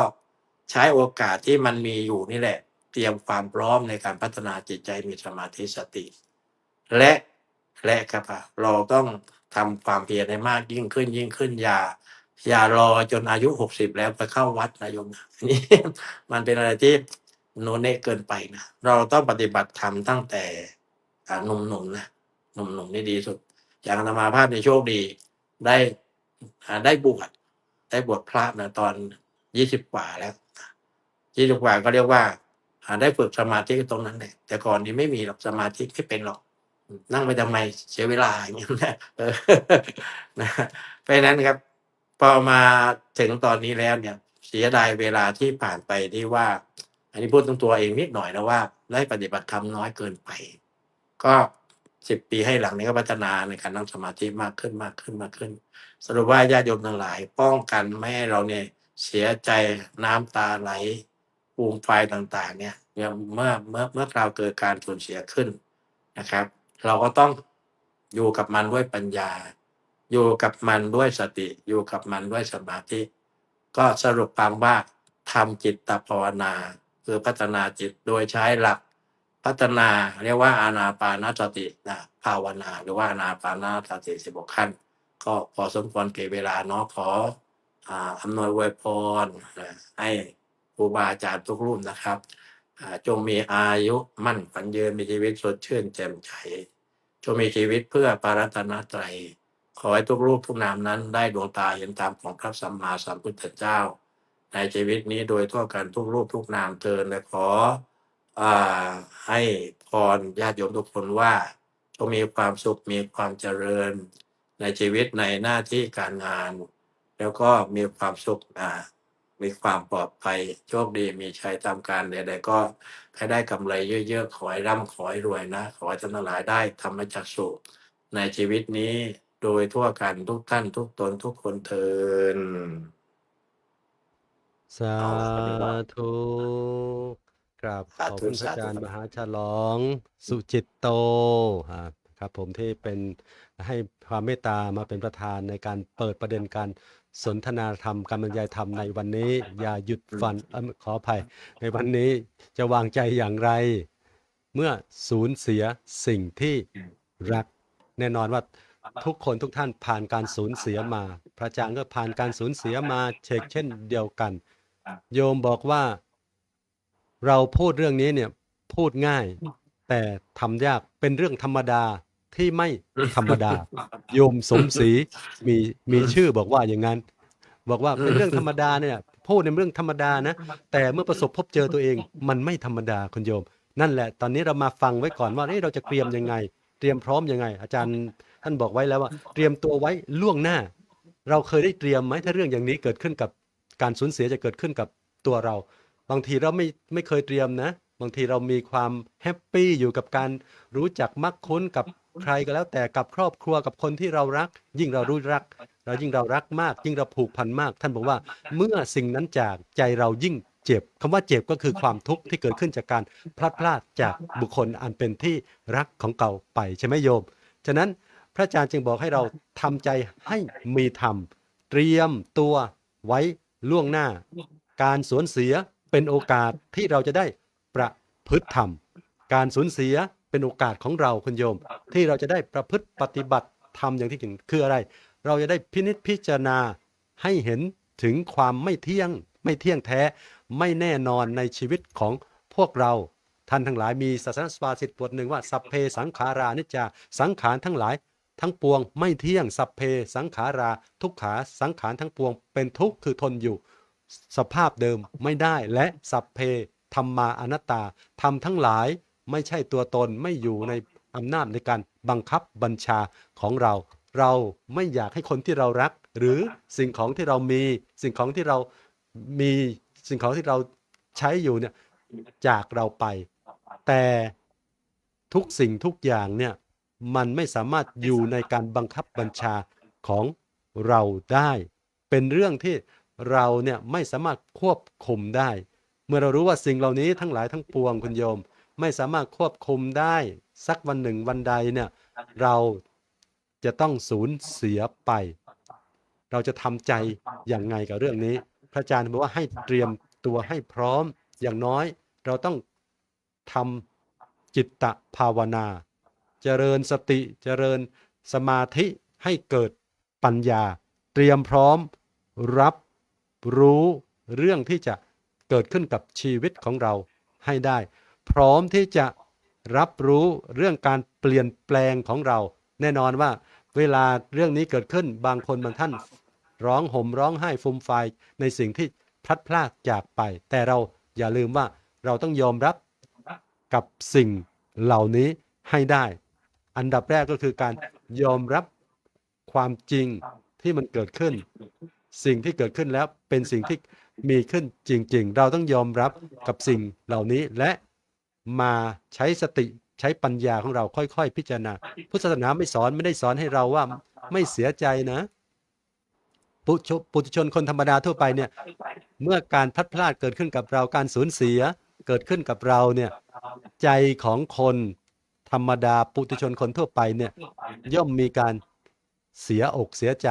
[SPEAKER 3] ใช้โอกาสที่มันมีอยู่นี่แหละเตรียมความพร้อมในการพัฒนาจิตใจมีสมาธิสติและครับเราต้องทำความเพียรให้มากยิ่งขึ้นอย่ารอจนอายุ60แล้วไปเข้าวัดนะโยมนะนี่มันเป็นอะไรที่โนเนเกินไปนะเราต้องปฏิบัติธรรมตั้งแต่หนุ่มๆนะหนุ่มๆนี่ดีสุดอย่างอาตมาภาพในโชคดีได้บวชพระนะตอน20 กว่าแล้ว20 กว่าก็เรียกว่าได้ฝึกสมาธิตรงนั้นเลยแต่ก่อนนี้ไม่มีหรอกสมาธิไม่เป็นหรอกนั่งไปทำไมเสียเวลาอย่างเงี้ยนะนะเพราะฉะนั้นครับพอมาถึงตอนนี้แล้วเนี่ยเสียดายเวลาที่ผ่านไปที่ว่า อันนี้พูดตรงตัวเองนิดหน่อยนะว่าได้ปฏิบัติธรรมน้อยเกินไปก็10 ปีให้หลังนี้ก็พัฒนาในการนั่งสมาธิมากขึ้นสรุปว่าญาติโยมทั้งหลายป้องกันไม่ให้เราเนี่ยเสียใจน้ำตาไหลฟูมไฟต่างๆเนี่ยเมื่อคราวเกิดการสูญเสียขึ้นนะครับ เราก็ต้องอยู่กับมันด้วยปัญญา อยู่กับมันด้วยสติอยู่กับมันด้วยสมาธิก็สรุปความว่าทำจิตตภาวนาคือพัฒนาจิตโดยใช้หลักพัฒนาเรียกว่าอานาปานสติภาวนาหรือว่าอานาปานสติ16 ขั้นก็พอสมควรเก็บเวลาเนาะขออำนวยอวยพรให้ครูบาอาจารย์ทุกรูปนะครับจงมีอายุมั่นขวัญยืนมีชีวิตสดชื่นแจ่มใสจงมีชีวิตเพื่อปรารถนาไตรขอให้ทุกรูปทุกนามนั้นได้ดวงตาเห็นตามของพระสัมมาสัมพุทธเจ้าในชีวิตนี้โดยทั่วกันทุกรูปทุกนามเทินและขอให้พรญาติโยมทุกคนว่าจงมีความสุขมีความเจริญในชีวิตในหน้าที่การงานแล้วก็มีความสุขมีความปลอดภัยโชคดีมีชัยตามการใดๆก็ให้ได้กำไรเยอะๆขอให้ร่ำขอให้รวยนะขอให้ท่านทั้งหลายได้ธรรมจักสุในชีวิตนี้โดยทั่วกันทุกท่านทุกตนทุกคนเทิน
[SPEAKER 2] สาธุกราบขอบคุณพระอาจารย์มหาฉลองสุจิตโตครับผมที่เป็นให้ความเมตตามาเป็นประธานในการเปิดประเด็นการสนทนาธรรมการบรรยายธรรมในวันนี้อย่าหยุดฝันขออภัยในวันนี้จะวางใจอย่างไร เมื่อสูญเสียสิ่งที่รักแน่นอนว่าทุกคนทุกท่านผ่านการสูญเสียมาพระอาจารย์ก็ผ่านการสูญเสียมาเช่นเดียวกันโยมบอกว่าเราพูดเรื่องนี้เนี่ยพูดง่ายแต่ทำยากเป็นเรื่องธรรมดาที่ไม่ธรรมดาโยมสมศรีมีชื่อบอกว่าอย่างนั้นบอกว่าเป็นเรื่องธรรมดาเนี่ยพูดในเรื่องธรรมดานะแต่เมื่อประสบพบเจอตัวเองมันไม่ธรรมดาคุณโยมนั่นแหละตอนนี้เรามาฟังไว้ก่อนว่าเราจะเตรียมยังไงเตรียมพร้อมยังไงอาจารย์ท่านบอกไว้แล้วว่าเตรียมตัวไว้ล่วงหน้าเราเคยได้เตรียมไหมถ้าเรื่องอย่างนี้เกิดขึ้นกับการสูญเสียจะเกิดขึ้นกับตัวเราบางทีเราไม่เคยเตรียมนะบางทีเรามีความแฮปปี้อยู่กับการรู้จักมักคุ้นกับใครก็แล้วแต่กับครอบครัวกับคนที่เรารักยิ่งเรารู้รักยิ่งเรารักมากยิ่งเราผูกพันมากท่านบอกว่าเมื่อสิ่งนั้นจากใจเรายิ่งเจ็บคำว่าเจ็บก็คือความทุกข์ที่เกิดขึ้นจากการพลัดพรากจากบุคคลอันเป็นที่รักของเก่าไปใช่ไหมโยมฉะนั้นพระอาจารย์จึงบอกให้เราทำใจให้มีธรรมเตรียมตัวไว้ล่วงหน้าการสูญเสียเป็นโอกาสที่เราจะได้ประพฤติธรรมการสูญเสียเป็นโอกาสของเราคุณโยมที่เราจะได้ประพฤติปฏิบัติธรรมอย่างที่ถึงคืออะไรเราจะได้พินิจพิจารณาให้เห็นถึงความไม่เที่ยงแท้ไม่แน่นอนในชีวิตของพวกเรา ท่านทั้งหลายมีศาสนสุภาษิตบทหนึ่งว่าสัพเพสังขารานิจจาสังขารทั้งหลายทั้งปวงไม่เที่ยงสัพเพสังขาราทุกขาสังขารทั้งปวงเป็นทุกข์คือทนอยู่สภาพเดิมไม่ได้และสัพเพธรรมาอนัตตาธรรมทั้งหลายไม่ใช่ตัวตนไม่อยู่ในอำนาจในการบังคับบัญชาของเราเราไม่อยากให้คนที่เรารักหรือสิ่งของที่เรามีสิ่งของที่เรามีสิ่งของที่เราใช้อยู่เนี่ยจากเราไปแต่ทุกสิ่งทุกอย่างเนี่ยมันไม่สามารถอยู่ในการบังคับบัญชาของเราได้เป็นเรื่องที่เราเนี่ยไม่สามารถควบคุมได้เมื่อเรารู้ว่าสิ่งเหล่านี้ทั้งหลายทั้งปวงคุณโยมไม่สามารถควบคุมได้สักวันหนึ่งวันใดเนี่ยเราจะต้องสูญเสียไปเราจะทำใจอย่างไงกับเรื่องนี้พระอาจารย์บอกว่าให้เตรียมตัวให้พร้อมอย่างน้อยเราต้องทำจิตตภาวนาเจริญสติเจริญสมาธิให้เกิดปัญญาเตรียมพร้อมรับรู้เรื่องที่จะเกิดขึ้นกับชีวิตของเราให้ได้พร้อมที่จะรับรู้เรื่องการเปลี่ยนแปลงของเราแน่นอนว่าเวลาเรื่องนี้เกิดขึ้นบางคนบางท่านร้องห่มร้องไห้ฟูมฟายในสิ่งที่พลัดพรากจากไปแต่เราอย่าลืมว่าเราต้องยอมรับกับสิ่งเหล่านี้ให้ได้อันดับแรกก็คือการยอมรับความจริงที่มันเกิดขึ้นสิ่งที่เกิดขึ้นแล้วเป็นสิ่งที่มีขึ้นจริงๆเราต้องยอมรับกับสิ่งเหล่านี้และมาใช้สติใช้ปัญญาของเราค่อยๆพิจารณาพุทธศาสนาไม่ได้สอนให้เราว่าไม่เสียใจนะปุถุชนคนธรรมดาทั่วไปเนี่ยเมื่อการพลัดพรากเกิดขึ้นกับเราการสูญเสียเกิดขึ้นกับเราเนี่ยใจของคนธรรมดาปุถุชนคนทั่วไปเนี่ยย่อมมีการเสียอกเสียใจ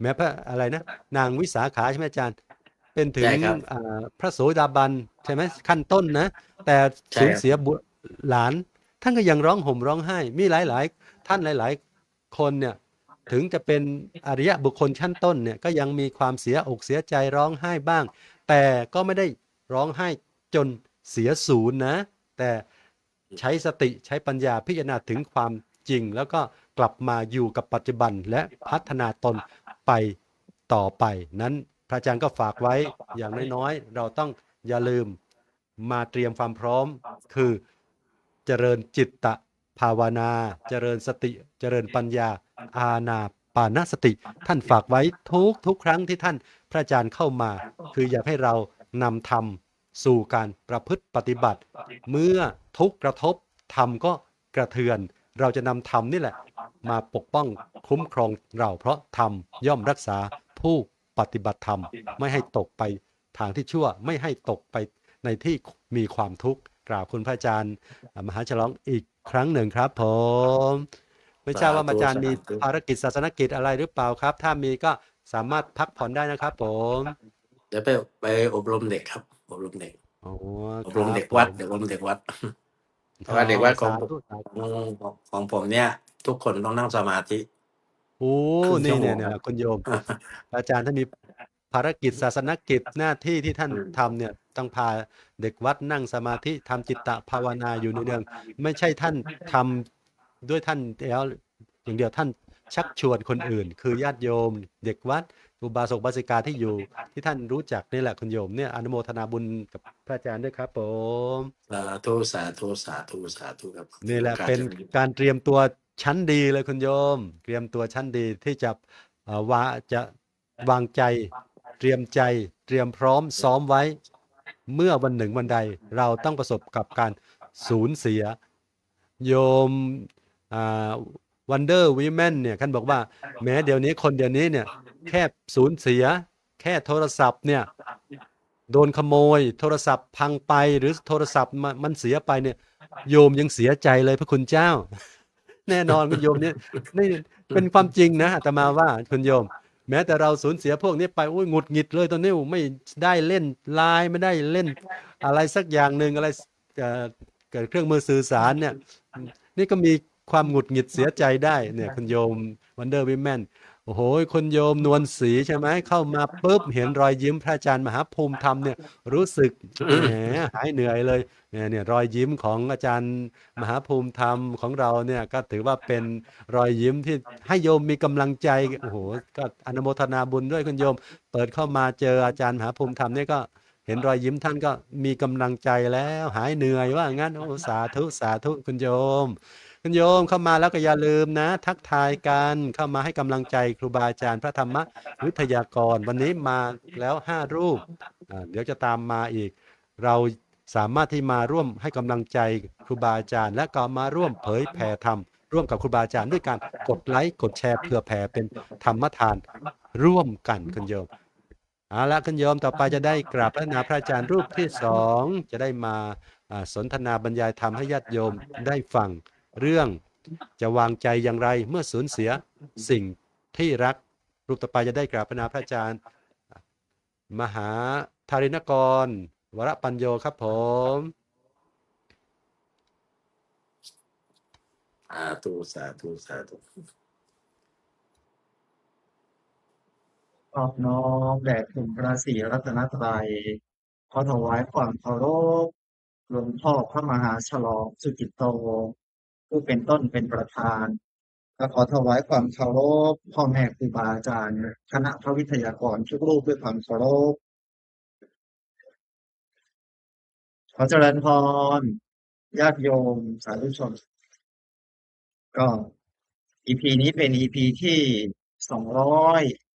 [SPEAKER 2] แม้พระอะไรนะนางวิสาขาใช่ไหมอาจารย์เป็นถึงพระโสดาบันใช่ไหมขั้นต้นนะแต่สูญเสียบุตรหลานท่านก็ยังร้องห่มร้องไห้มีหลายๆท่านหลายๆคนเนี่ยถึงจะเป็นอริยบุคคลชั้นต้นเนี่ยก็ยังมีความเสียอกเสียใจร้องไห้บ้างแต่ก็ไม่ได้ร้องไห้จนเสียศูนย์นะแต่ใช้สติใช้ปัญญาพิจารณาถึงความจริงแล้วก็กลับมาอยู่กับปัจจุบันและพัฒนาตนไปต่อไปนั้นพระอาจารย์ก็ฝากไว้อย่างน้อยๆเราต้องอย่าลืมมาเตรียมความพร้อมคือเจริญจิตตภาวนาเจริญสติเจริญปัญญาอานาปานสติท่านฝากไว้ทุกครั้งที่ท่านพระอาจารย์เข้ามาคืออยากให้เรานำธรรมสู่การประพฤติปฏิบัติเมื่อทุกข์กระทบธรรมก็กระเทือนเราจะนำธรรมนี่แหละมาปกป้องคุ้มครองเราเพราะธรรมย่อมรักษาผู้ปฏิบัติธรรมไม่ให้ตกไปทางที่ชั่วไม่ให้ตกไปในที่มีความทุกข์กราบคุณพระอาจารย์มหาฉลองอีกครั้งหนึ่งครับผมไม่ทราบว่าอาจารย์มีภารกิจศาสนกิจอะไรหรือเปล่าครับถ้ามีก็สามารถพักผ่อนได้นะครับผม
[SPEAKER 3] เดี๋ยวไปอบรมเด็กครับอบรมเด็ก
[SPEAKER 2] อบ
[SPEAKER 3] รมเด็กวัดอบรมเด็กวัดเพราะว่าเด็กวัดของผมเนี่ยทุกคนต้องนั่งสมาธิ
[SPEAKER 2] โอ้นี่เนี่ยคุณโยมอาจารย์ท่านมีภารกิจศาสนกิจหน้าที่ที่ท่านทำเนี่ยต้องพาเด็กวัดนั่งสมาธิทำจิตตภาวนาอยู่ในเดือนไม่ใช่ท่านทำด้วยท่านแล้วอย่างเดียวท่านชักชวนคนอื่นคือญาติโยมเด็กวัดอุบาสกอุบาสิกาที่อยู่ที่ท่านรู้จักนี่แหละคุณโยมเนี่ยอนุโมทนาบุญกับพระอาจารย์ด้วยครับผม
[SPEAKER 3] สาธุสาธุสาธุสาธุครับ
[SPEAKER 2] นี่แหละเป็นการเตรียมตัวชั้นดีเลยคุณโยมเตรียมตัวชั้นดีที่จะวางใจเตรียมใจเตรียมพร้อมซ้อมไว้เมื่อวันหนึ่งวันใดเราต้องประสบกับการสูญเสียโยมWonder Women เนี่ยท่านบอกว่าแม้เดี๋ยวนี้คนเดี๋ยวนี้เนี่ยแค่สูญเสียแค่โทรศัพท์เนี่ยโดนขโมยโทรศัพท์พังไปหรือโทรศัพท์มันเสียไปเนี่ยโยมยังเสียใจเลยพระคุณเจ้าแน่นอนคุณโยมเนี่ยนี่เป็นความจริงนะอาตมาว่าคุณโยมแม้แต่เราสูญเสียพวกนี้ไปโอ้ยหงุดหงิดเลยตอนนี้ไม่ได้เล่นไลน์ไม่ได้เล่นอะไรสักอย่างหนึ่งอะไรเกิดเครื่องมือสื่อสารเนี่ยนี่ก็มีความหงุดหงิดเสียใจได้เนี่ยคุณโยม Wonder Women โอ้โหคุณโยมนวลศรีใช่ไหมเข้ามาปุ๊บเห็นรอยยิ้มพระอาจารย์มหาภูมิธรรมเนี่ยรู้สึกแหมหายเหนื่อยเลยเนี่ยรอยยิ้มของอาจารย์มหาภูมิธรรมของเราเนี่ยก็ถือว่าเป็นรอยยิ้มที่ให้โยมมีกำลังใจโอ้โหก็อนุโมทนาบุญด้วยคุณโยมเปิดเข้ามาเจออาจารย์มหาภูมิธรรมเนี่ยก็เห็นรอยยิ้มท่านก็มีกำลังใจแล้วหายเหนื่อยว่างั้นโอ้สาธุสาธุคุณโยม คุณโยมเข้ามาแล้วก็อย่าลืมนะทักทายกันเข้ามาให้กำลังใจครูบาอาจารย์พระธรรมวิทยากรวันนี้มาแล้ว5 รูปเดี๋ยวจะตามมาอีกเราสามารถที่มาร่วมให้กำลังใจครูบาอาจารย์และก็มาร่วมเผยแผ่ธรรมร่วมกับครูบาอาจารย์ด้วยการกดไลค์กดแชร์เพื่อแผ่เป็นธรรมทานร่วมกันคุณโยมเอาละคุณโยมต่อไปจะได้กราบพระนาพระอาจารย์รูปที่2จะได้มาสนทนาบรรยายธรรมให้ญาติโยมได้ฟังเรื่องจะวางใจอย่างไรเมื่อสูญเสียสิ่งที่รักรูปต่อไปจะได้กราบพระนาพระอาจารย์มหาธารินกรวรปัญโยครับผม
[SPEAKER 3] สาธุสาธุสาธุ
[SPEAKER 4] ขอบน้อมแด่คุณพระศรีรัตนตรัยขอถวายความเคารพหลวงพ่อพระมหาฉลองสุจิตโตผู้เป็นต้นเป็นประธานและขอถวายความเคารพพ่อแม่ครูบาอาจารย์คณะพระวิทยากรทุกรูปด้วยความเคารพขอเจริญพรญาติโยมสาธุชนก็ EP นี้เป็น EP ที่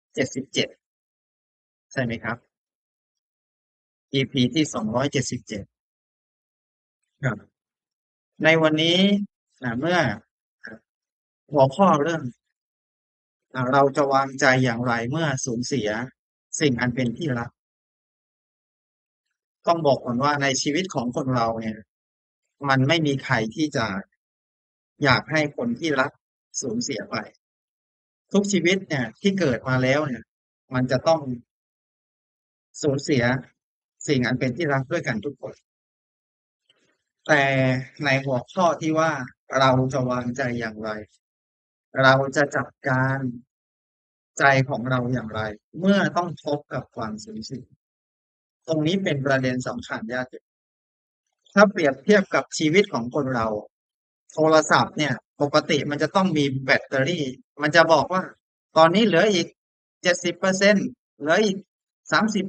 [SPEAKER 4] 277ใช่ไหมครับ EP ที่277ครับ ในวันนี้เมื่อหัวข้อเรื่องเราจะวางใจอย่างไรเมื่อสูญเสียสิ่งอันเป็นที่รักต้องบอกก่อนว่าในชีวิตของคนเราเนี่ยมันไม่มีใครที่จะอยากให้คนที่รักสูญเสียไปทุกชีวิตเนี่ยที่เกิดมาแล้วเนี่ยมันจะต้องสูญเสียสิ่งอันเป็นที่รักด้วยกันทุกคนแต่ในหัวข้อที่ว่าเราจะวางใจอย่างไรเราจะจัดการใจของเราอย่างไรเมื่อต้องพบกับความสูญเสียตรงนี้เป็นประเด็นสำคัญญาติถ้าเปรียบเทียบกับชีวิตของคนเราโทรศัพท์เนี่ยปกติมันจะต้องมีแบตเตอรี่มันจะบอกว่าตอนนี้เหลืออีก70%เหลืออีก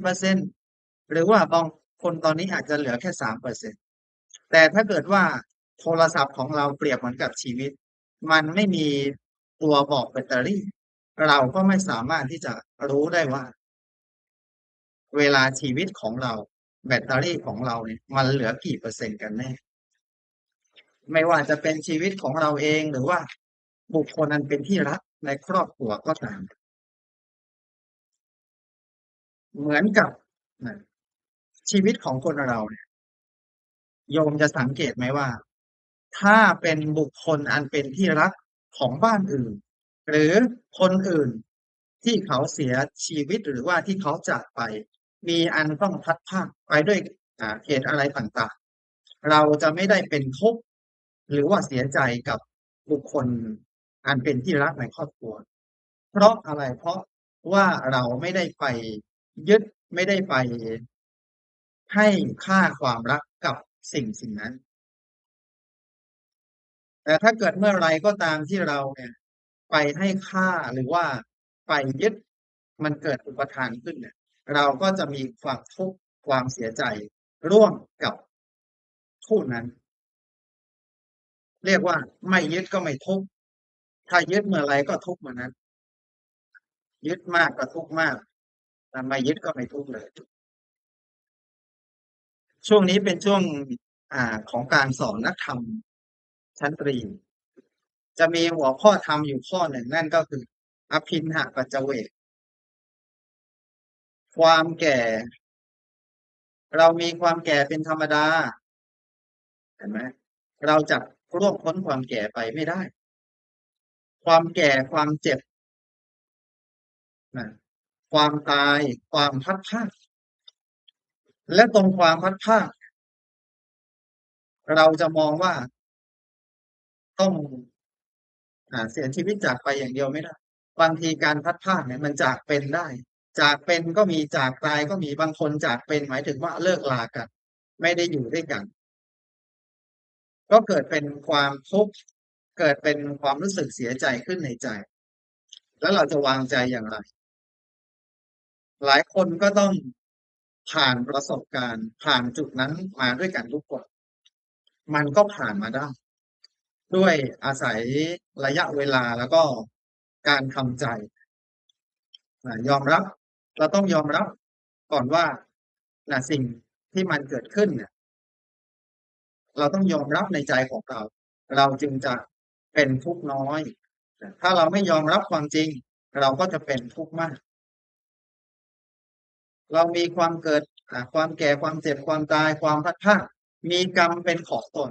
[SPEAKER 4] 30%หรือว่าบางคนตอนนี้อาจจะเหลือแค่3%แต่ถ้าเกิดว่าโทรศัพท์ของเราเปรียบเหมือนกับชีวิตมันไม่มีตัวบอกแบตเตอรี่เราก็ไม่สามารถที่จะรู้ได้ว่าเวลาชีวิตของเราแบตเตอรี่ของเราเนี่ยมันเหลือกี่เปอร์เซ็นต์กันแน่ไม่ว่าจะเป็นชีวิตของเราเองหรือว่าบุคคลอันเป็นที่รักในครอบครัวก็ตามเหมือนกับชีวิตของคนเราเนี่ยโยมจะสังเกตไหมว่าถ้าเป็นบุคคลอันเป็นที่รักของบ้านอื่นหรือคนอื่นที่เขาเสียชีวิตหรือว่าที่เขาจากไปมีอันต้องพัดพรากไปด้วยเหตุอะไรต่างๆเราจะไม่ได้เป็นทุกข์หรือว่าเสียใจกับบุคคลอันเป็นที่รักในครอบครัวเพราะอะไรเพราะว่าเราไม่ได้ไปยึดไม่ได้ไปให้ค่าความรักกับสิ่งนั้นแต่ถ้าเกิดเมื่อไรก็ตามที่เราเนี่ยไปให้ค่าหรือว่าไปยึดมันเกิดอุปทานขึ้นเนี่ยเราก็จะมีความทุกข์ความเสียใจร่วมกับผู้นั้นเรียกว่าไม่ยึดก็ไม่ทุกข์ถ้ายึดเมื่อไรก็ทุกข์เมื่อนั้นยึดมากก็ทุกข์มากแต่ไม่ยึดก็ไม่ทุกข์เลยช่วงนี้เป็นช่วงของการสอนนักธรรมชั้นตรีจะมีหัวข้อธรรมอยู่ข้อหนึ่งนั่นก็คืออภินหปัจจเวกความแก่เรามีความแก่เป็นธรรมดาเห็นไหมเราจะร่วงพ้นความแก่ไปไม่ได้ความแก่ความเจ็บความตายความพัดพรากและตรงความพัดพรากเราจะมองว่าต้องเสียชีวิตจากไปอย่างเดียวไม่ได้ บางทีการพัดพรากเนี่ยมันจากเป็นได้ จากเป็นก็มีจากตายก็มีบางคนจากเป็นหมายถึงว่าเลิกลากัน ไม่ได้อยู่ด้วยกัน ก็เกิดเป็นความทุกข์เกิดเป็นความรู้สึกเสียใจขึ้นในใจ แล้วเราจะวางใจอย่างไร หลายคนก็ต้องผ่านประสบการณ์ผ่านจุดนั้นมาด้วยกันทุกคน มันก็ผ่านมาได้ ด้วยอาศัยระยะเวลาแล้วก็การทำใจยอมรับ เราต้องยอมรับก่อนว่าสิ่งที่มันเกิดขึ้นเนี่ยเราต้องยอมรับในใจของเรา เราจึงจะเป็นทุกข์น้อย ถ้าเราไม่ยอมรับความจริง เราก็จะเป็นทุกข์มาก เรามีความเกิดความแก่ความเจ็บความตายความพัดพรากมีกรรมเป็นของตน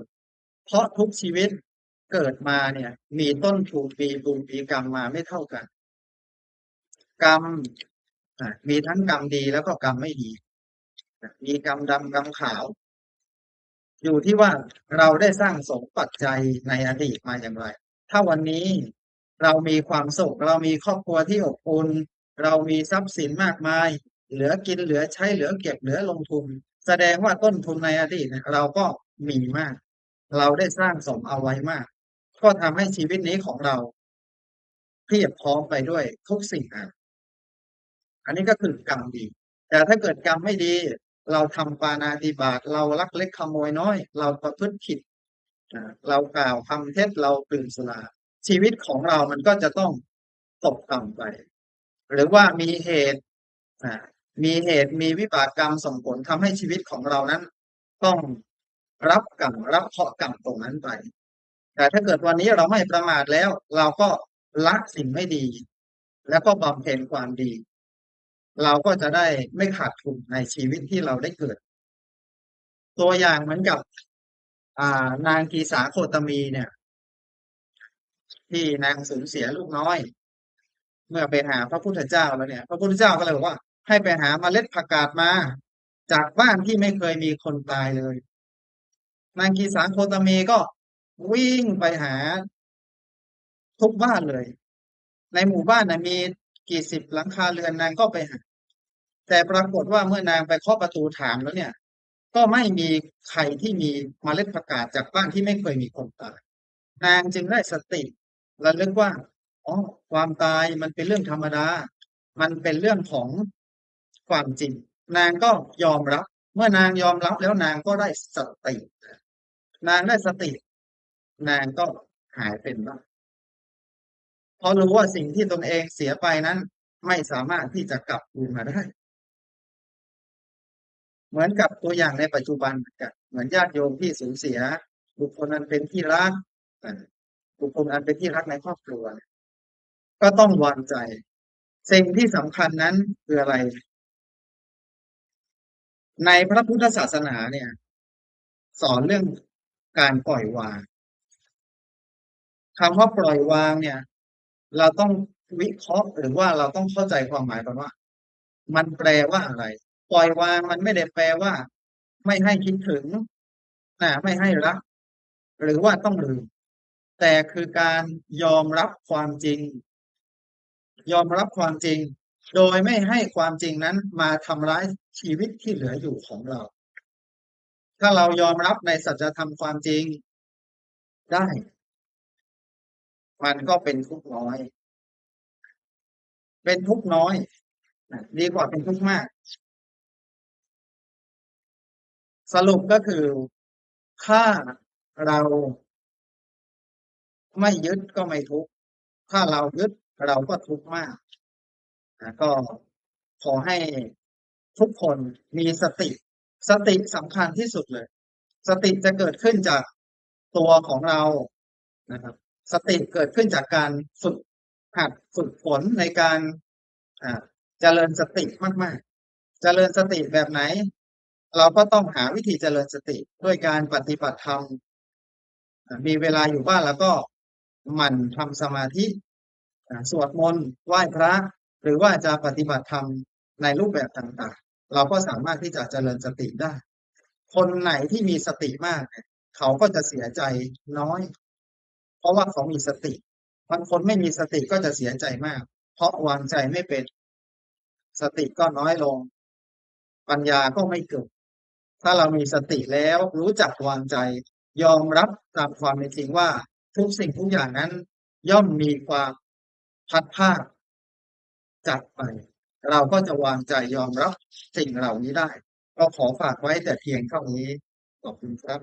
[SPEAKER 4] เพราะทุกชีวิตเกิดมาเนี่ยมีต้นทุนมีบุญมีกรรมมาไม่เท่ากัน กรรมมีทั้งกรรมดีแล้วก็กรรมไม่ดี มีกรรมดำกรรมขาว อยู่ที่ว่าเราได้สร้างสมปัจจัยในอดีตมาอย่างไร ถ้าวันนี้เรามีความสุขเรามีครอบครัวที่อบอุ่นเรามีทรัพย์สินมากมายเหลือกินเหลือใช้เหลือเก็บเหลือลงทุนแสดงว่าต้นทุนในอดีตเราก็มีมากเราได้สร้างสมเอาไว้มากก็ทำให้ชีวิตนี้ของเราเพียบพร้อมไปด้วยทุกสิ่งอันนี้ก็คือกรรมดีแต่ถ้าเกิดกรรมไม่ดีเราทำปาณาติบาตเราลักเล็กขโมยน้อยเราประพฤติผิดเรากล่าวคำเท็จเราดื่มสุราชีวิตของเรามันก็จะต้องตกต่ำไปหรือว่ามีเหตุมีวิบากกรรมส่งผลทำให้ชีวิตของเรานั้นต้องรับกรรมรับเคราะห์กรรมตรงนั้นไปแต่ถ้าเกิดวันนี้เราไม่ประมาทแล้วเราก็ละสิ่งไม่ดีแล้วก็บำเพ็ญความดีเราก็จะได้ไม่ขาดทุนในชีวิตที่เราได้เกิดตัวอย่างเหมือนกับนางกีสาโคตมีเนี่ยที่นางสูญเสียลูกน้อยเมื่อไปหาพระพุทธเจ้าแล้วเนี่ยพระพุทธเจ้าก็เลยบอกว่าให้ไปหาเมล็ดผักกาดมาจากบ้านที่ไม่เคยมีคนตายเลยนางกีสาโคตมีก็วิ่งไปหาทุกบ้านเลยในหมู่บ้านมีกี่สิบหลังคาเรือนนางก็ไปหาแต่ปรากฏว่าเมื่อนางไปเคาะประตูถามแล้วเนี่ยก็ไม่มีใครที่มีเมล็ดผักกาดจากบ้านที่ไม่เคยมีคนตายนางจึงได้สติระลึกว่าความตายมันเป็นเรื่องธรรมดามันเป็นเรื่องของความจริงนางก็ยอมรับเมื่อนางยอมรับแล้วนางก็ได้สตินางได้สตินางก็หายเป็นบ้าเพราะรู้ว่าสิ่งที่ตนเองเสียไปนั้นไม่สามารถที่จะกลับคืนมาได้เหมือนกับตัวอย่างในปัจจุบันเหมือนญาติโยมที่สูญเสียบุคคลอันเป็นที่รักบุคคลอันเป็นที่รักในครอบครัวก็ต้องวางใจสิ่งที่สำคัญนั้นคืออะไรในพระพุทธศาสนาเนี่ยสอนเรื่องการปล่อยวางคำว่าปล่อยวางเนี่ยเราต้องวิเคราะห์หรือว่าเราต้องเข้าใจความหมายก่อนว่ามันแปลว่าอะไรปล่อยวางมันไม่ได้แปลว่าไม่ให้คิดถึงไม่ให้รักหรือว่าต้องลืมแต่คือการยอมรับความจริงยอมรับความจริงโดยไม่ให้ความจริงนั้นมาทำร้ายชีวิตที่เหลืออยู่ของเราถ้าเรายอมรับในสัจธรรมความจริงได้มันก็เป็นทุกข์น้อยเป็นทุกข์น้อยดีกว่าเป็นทุกข์มากสรุปก็คือถ้าเราไม่ยึดก็ไม่ทุกข์ถ้าเรายึดเราก็ทุกข์มากก็ขอให้ทุกคนมีสติสำคัญที่สุดเลยสติจะเกิดขึ้นจากตัวของเรานะครับสติเกิดขึ้นจากการฝึกหัดฝึกฝนในการเจริญสติมากๆเจริญสติแบบไหนเราก็ต้องหาวิธีเจริญสติด้วยการปฏิบัติธรรมมีเวลาอยู่บ้านแล้วก็หมั่นทำสมาธิสวดมนต์ไหว้พระหรือว่าจะปฏิบัติธรรมในรูปแบบต่างๆเราก็สามารถที่จะเจริญสติได้คนไหนที่มีสติมากเขาก็จะเสียใจน้อยเพราะว่าเขามีสติบางคนไม่มีสติก็จะเสียใจมาก เพราะวางใจไม่เป็นสติก็น้อยลงปัญญาก็ไม่เกิดถ้าเรามีสติแล้วรู้จักวางใจยอมรับตามความเป็นจริงว่าทุกสิ่งทุกอย่างนั้นย่อมมีความพัดพรากจากไปเราก็จะวางใจยอมรับสิ่งเหล่านี้ได้ก็ขอฝากไว้แต่เพียงเท่านี้ขอบคุณครับ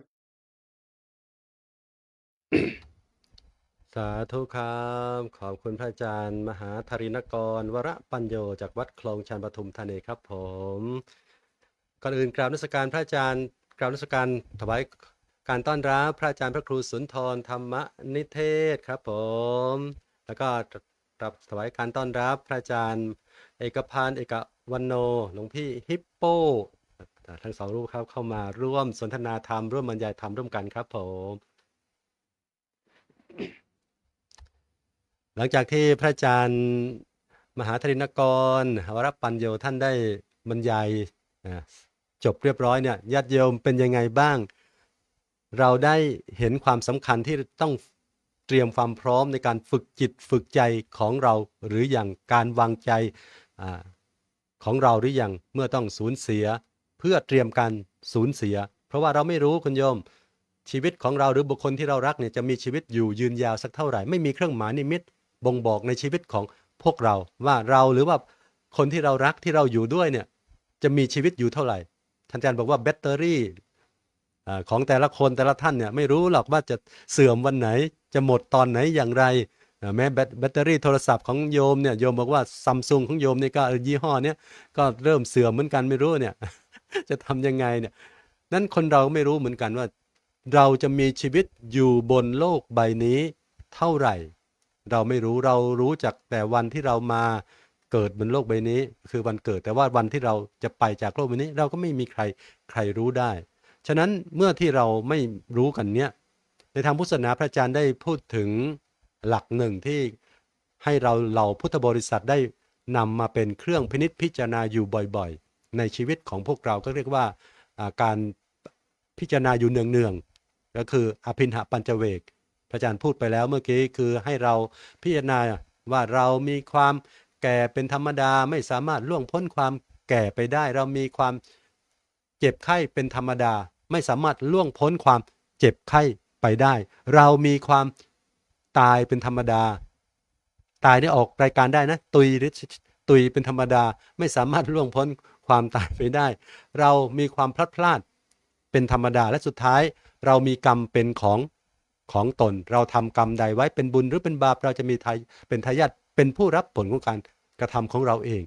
[SPEAKER 2] สาธุครับขอบคุณพระอาจารย์มหาธรินกรวรปัญโยจากวัดคลองชันปทุมธานีครับผมก่อนอื่นกราบนมัสการพระอาจารย์กราบนมัสการถวายการต้อนรับพระอาจารย์พระครูสุนทรธรรมนิเทศครับผมแล้วก็กราบถวายการต้อนรับพระอาจารย์เอกพันธ์เอกวันโนหลวงพี่ฮิปโปทั้งสองรูปครับเข้ามาร่วมสนทนาธรรมร่วมบรรยายธรรมร่วมกันครับผมหลังจากที่พระอาจารย์มหาธรินกรวรปัญโยท่านได้บรรยายจบเรียบร้อยเนี่ยญาติโยมเป็นยังไงบ้าง เราได้เห็นความสำคัญที่ต้องเตรียมความพร้อมในการฝึกจิตฝึกใจของเราหรืออย่างการวางใจของเราหรืออย่างเมื่อต้องสูญเสียเพื่อเตรียมการสูญเสียเพราะว่าเราไม่รู้คุณโยมชีวิตของเราหรือบุคคลที่เรารักเนี่ยจะมีชีวิตอยู่ยืนยาวสักเท่าไหร่ไม่มีเครื่องหมายนิมิตบ่งบอกในชีวิตของพวกเราว่าเราหรือว่าคนที่เรารักที่เราอยู่ด้วยเนี่ยจะมีชีวิตอยู่เท่าไหร่ท่านอาจารย์บอกว่าแบตเตอรี่ของแต่ละคนแต่ละท่านเนี่ยไม่รู้หรอกว่าจะเสื่อมวันไหนจะหมดตอนไหนอย่างไรแม้แบตเตอรี่โทรศัพท์ของโยมเนี่ยโยมบอกว่าซัมซุงของโยมนี่ก็ยี่ห้อเนี้ยก็เริ่มเสื่อมเหมือนกันไม่รู้เนี่ย จะทำยังไงเนี่ยนั้นคนเราไม่รู้เหมือนกันว่าเราจะมีชีวิตอยู่บนโลกใบนี้เท่าไหร่เราไม่รู้เรารู้จักแต่วันที่เรามาเกิดบนโลกใบนี้คือวันเกิดแต่ว่าวันที่เราจะไปจากโลกใบนี้เราก็ไม่มีใครรู้ได้ฉะนั้นเมื่อที่เราไม่รู้กันเนี้ยในทางพุทธศาสนาพระอาจารย์ได้พูดถึงหลักหนึ่งที่ให้เราพุทธบริษัทได้นำมาเป็นเครื่องพินิจพิจารณาอยู่บ่อยๆในชีวิตของพวกเราก็เรียกว่าการพิจารณาอยู่เนืองๆก็คืออภินหปัญจเวกพระอาจารย์พูดไปแล้วเมื่อกี้คือให้เราพิจารณาว่าเรามีความแก่เป็นธรรมดาไม่สามารถล่วงพ้นความแก่ไปได้เรามีความเจ็บไข้เป็นธรรมดาไม่สามารถล่วงพ้นความเจ็บไข้ไปได้เรามีความตายเป็นธรรมดาตายได้ออกรายการได้นะตุยเป็นธรรมดาไม่สามารถล่วงพ้นความตายไปได้เรามีความพลัดพราก เป็นธรรมดาและสุดท้ายเรามีกรรมเป็นของตนเราทำกรรมใดไว้เป็นบุญหรือเป็นบาปเราจะมีเป็นทายาทเป็นผู้รับผลของการกระทำของเราเอง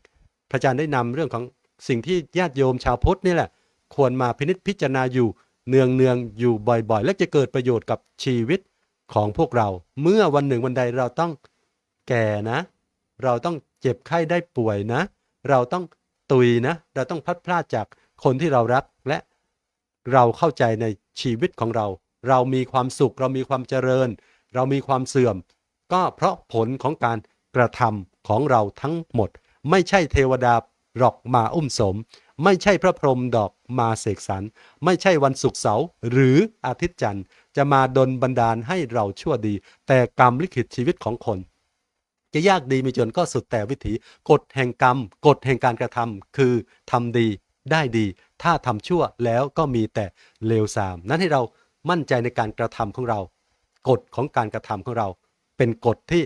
[SPEAKER 2] พระอาจารย์ได้นำเรื่องของสิ่งที่ญาติโยมชาวพุทธนี่แหละควรมาพิจารณาอยู่เนืองอยู่บ่อยๆและจะเกิดประโยชน์กับชีวิตของพวกเราเมื่อวันหนึ่งวันใดเราต้องแก่นะเราต้องเจ็บไข้ได้ป่วยนะเราต้องตุยนะเราต้องพลัดพรากจากคนที่เรารักและเราเข้าใจในชีวิตของเราเรามีความสุขเรามีความเจริญเรามีความเสื่อมก็เพราะผลของการกระทำของเราทั้งหมดไม่ใช่เทวดาหรอกมาอุ้มสมไม่ใช่พระพรหมดอกมาเสกสรรไม่ใช่วันศุกร์เสาร์หรืออาทิตย์จันทร์จะมาดลบันดาลให้เราชั่วดีแต่กรรมลิขิตชีวิตของคนจะยากดีมีจนก็สุดแต่วิถีกฎแห่งกรรมกฎแห่งการกระทำคือทำดีได้ดีถ้าทำชั่วแล้วก็มีแต่เลวทรามนั้นให้เรามั่นใจในการกระทำของเรากฎของการกระทำของเราเป็นกฎที่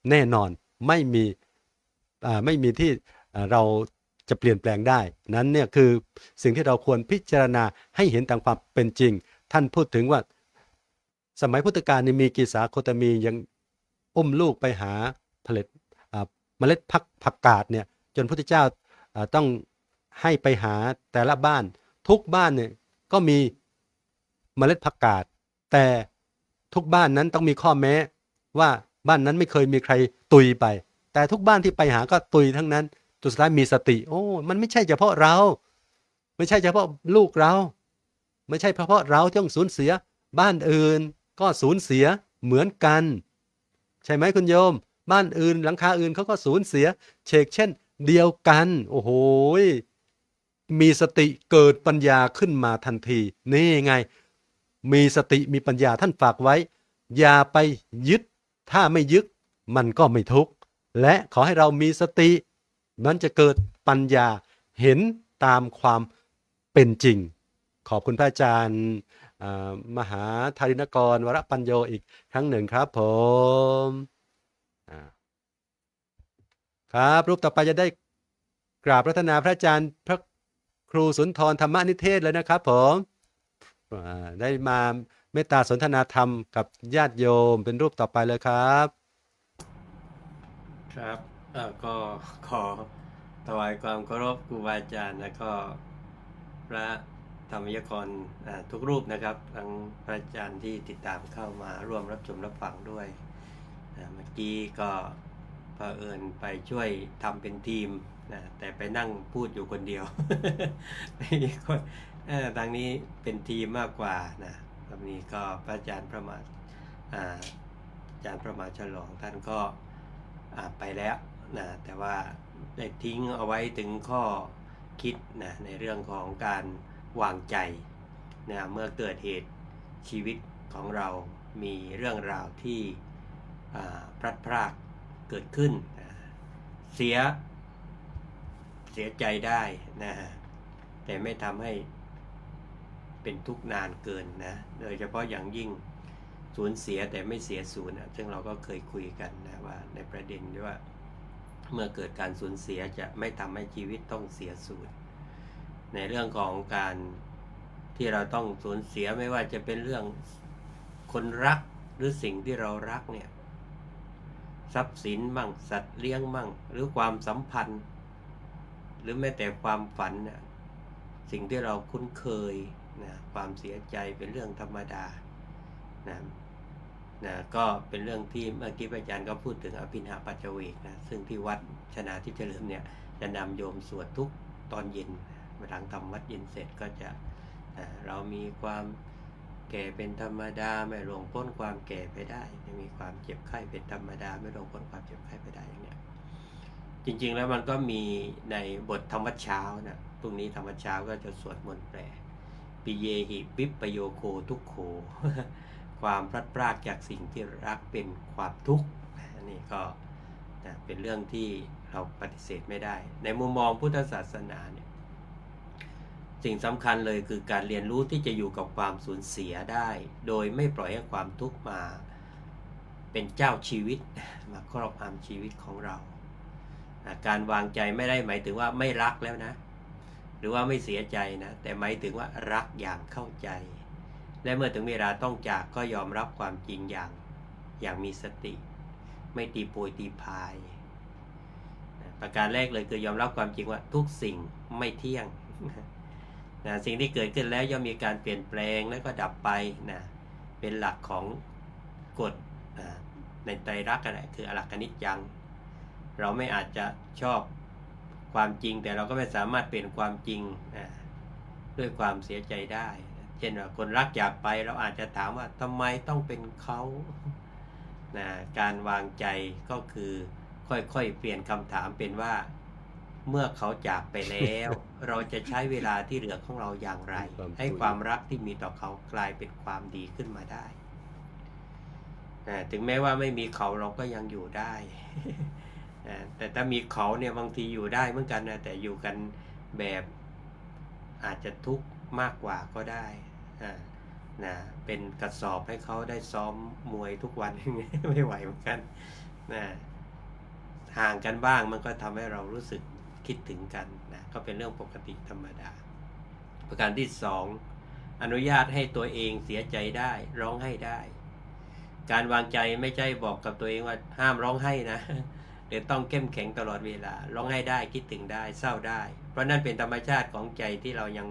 [SPEAKER 2] แน่นอนไม่มีที่เราจะเปลี่ยนแปลงได้นั้นเนี่ยคือสิ่งที่เราควรพิจารณาให้เห็นตามความเป็นจริงท่านพูดถึงว่าสมัยพุทธกาลมีกีสาโคตมียังอุ้มลูกไปหาเมล็ดผักกาดเนี่ยจนพระพุทธเจ้าต้องให้ไปหาแต่ละบ้านทุกบ้านเนี่ยก็มีเมล็ดผักกาดแต่ทุกบ้านนั้นต้องมีข้อแม้ว่าบ้านนั้นไม่เคยมีใครตุยไปแต่ทุกบ้านที่ไปหาก็ตุยทั้งนั้นสุดท้ายมีสติโอ้มันไม่ใช่เฉพาะเราไม่ใช่เฉพาะลูกเราไม่ใช่เฉพาะเราที่ต้องสูญเสียบ้านอื่นก็สูญเสียเหมือนกันใช่ไหมคุณโยมบ้านอื่นหลังคาอื่นเขาก็สูญเสียเช่นเดียวกันโอ้โหมีสติเกิดปัญญาขึ้นมาทันทีนี่ไงมีสติมีปัญญาท่านฝากไว้อย่าไปยึดถ้าไม่ยึดมันก็ไม่ทุกข์ และขอให้เรามีสติมันจะเกิดปัญญาเห็นตามความเป็นจริงขอบคุณพระอาจารย์มหาธารินกรวรปัญโยอีกครั้งหนึ่งครับผมครับรูปต่อไปจะได้กราบรัตนาพระอาจารย์พระครูสุนทรธรรมนิเทศเลยนะครับผมได้มาเมตตาสนทนาธรรมกับญาติโยมเป็นรูปต่อไปเลยครับ
[SPEAKER 5] ครับก็ขอถวายความเคารพครูบาอาจารย์และก็พระธรรมยกรทุกรูปนะครับทั้งพระอาจารย์ที่ติดตามเข้ามาร่วมรับชมรับฟังด้วยเมื่อกี้ก็เผอิญไปช่วยทำเป็นทีมนะแต่ไปนั่งพูดอยู่คนเดียว ไม่มีคนทางนี้เป็นทีมมากกว่านะแบบนี้ก็พระอาจารย์พระมาอาจารย์พระมาฉลองท่านก็ไปแล้วนะแต่ว่าได้ทิ้งเอาไว้ถึงข้อคิดนะในเรื่องของการวางใจนะเมื่อเกิดเหตุชีวิตของเรามีเรื่องราวที่พลัดพรากเกิดขึ้นเสียใจได้นะแต่ไม่ทำให้เป็นทุกข์นานเกินนะโดยเฉพาะอย่างยิ่งสูญเสียแต่ไม่เสียสูญซึ่งเราก็เคยคุยกันนะว่าในประเด็นที่ว่าเมื่อเกิดการสูญเสียจะไม่ทำให้ชีวิตต้องเสียสูญในเรื่องของการที่เราต้องสูญเสียไม่ว่าจะเป็นเรื่องคนรักหรือสิ่งที่เรารักเนี่ยทรัพย์สินมั่งสัตว์เลี้ยงมั่งหรือความสัมพันธ์หรือแม้แต่ความฝันเนี่ยสิ่งที่เราคุ้นเคยนะความเสียใจเป็นเรื่องธรรมดานะก็เป็นเรื่องที่เมื่อกี้อาจารย์ก็พูดถึงอภินหาปัจจเวกนะซึ่งที่วัดชนาทิพย์เฉลิมเนี่ยจะนำโยมสวดทุกตอนเย็นหลังทำวัดเย็นเสร็จก็จะเรามีความแก่เป็นธรรมดาไม่ล่วงพ้นความแก่ไปได้มีความเจ็บไข้เป็นธรรมดาไม่ล่วงพ้นความเจ็บไข้ไปได้อย่างเนี้ยจริงๆแล้วมันก็มีในบทธรรมวัดเช้านะพรุ่งนี้ธรรมวัดเช้าก็จะสวดมนต์แปลปิเยหิวิปปโยโคทุกโข ความพลัดพรากจากสิ่งที่รักเป็นความทุกข์นี่ก็เป็นเรื่องที่เราปฏิเสธไม่ได้ในมุมมองพุทธศาสนาเนี่ยสิ่งสำคัญเลยคือการเรียนรู้ที่จะอยู่กับความสูญเสียได้โดยไม่ปล่อยให้ความทุกข์มาเป็นเจ้าชีวิตมาครอบงำชีวิตของเราการวางใจไม่ได้หมายถึงว่าไม่รักแล้วนะหรือว่าไม่เสียใจนะแต่หมายถึงว่ารักอย่างเข้าใจและเมื่อถึงเวลาต้องจากก็ยอมรับความจริงอย่างมีสติไม่ตีโพยตีพายประการแรกเลยคือยอมรับความจริงว่าทุกสิ่งไม่เที่ยงนะสิ่งที่เกิดขึ้นแล้วย่อมมีการเปลี่ยนแปลงแล้วก็ดับไปนะเป็นหลักของกฎในไตรลักษณ์นะคืออลักขณิจจังเราไม่อาจจะชอบความจริงแต่เราก็ไม่สามารถเปลี่ยนความจริงด้วยความเสียใจได้เช่นว่าคนรักจากไปเราอาจจะถามว่าทำไมต้องเป็นเขานะการวางใจก็คือค่อยๆเปลี่ยนคำถามเป็นว่าเมื่อเขาจากไปแล้ว เราจะใช้เวลาที่เหลือของเราอย่างไรให้ความรักที่มีต่อเขากลายเป็นความดีขึ้นมาได้ถึงแม้ว่าไม่มีเขาเราก็ยังอยู่ได้ แต่ถ้ามีเขาเนี่ยบางทีอยู่ได้เหมือนกันนะแต่อยู่กันแบบอาจจะทุกข์มากกว่าก็ได้นะเป็นกระสอบให้เขาได้ซ้อมมวยทุกวัน ไม่ไหวเหมือนกันนะห่างกันบ้างมันก็ทำให้เรารู้สึกคิดถึงกันนะก็เป็นเรื่องปกติธรรมดาประการที่2อนุญาตให้ตัวเองเสียใจได้ร้องไห้ได้การวางใจไม่ใช่บอกกับตัวเองว่าห้ามร้องไห้นะหรือต้องเข้มแข็งตลอดเวลาร้องไห้ได้คิดถึงได้เศร้าได้เพราะนั่นเป็นธรรมชาติของใจที่เรายัง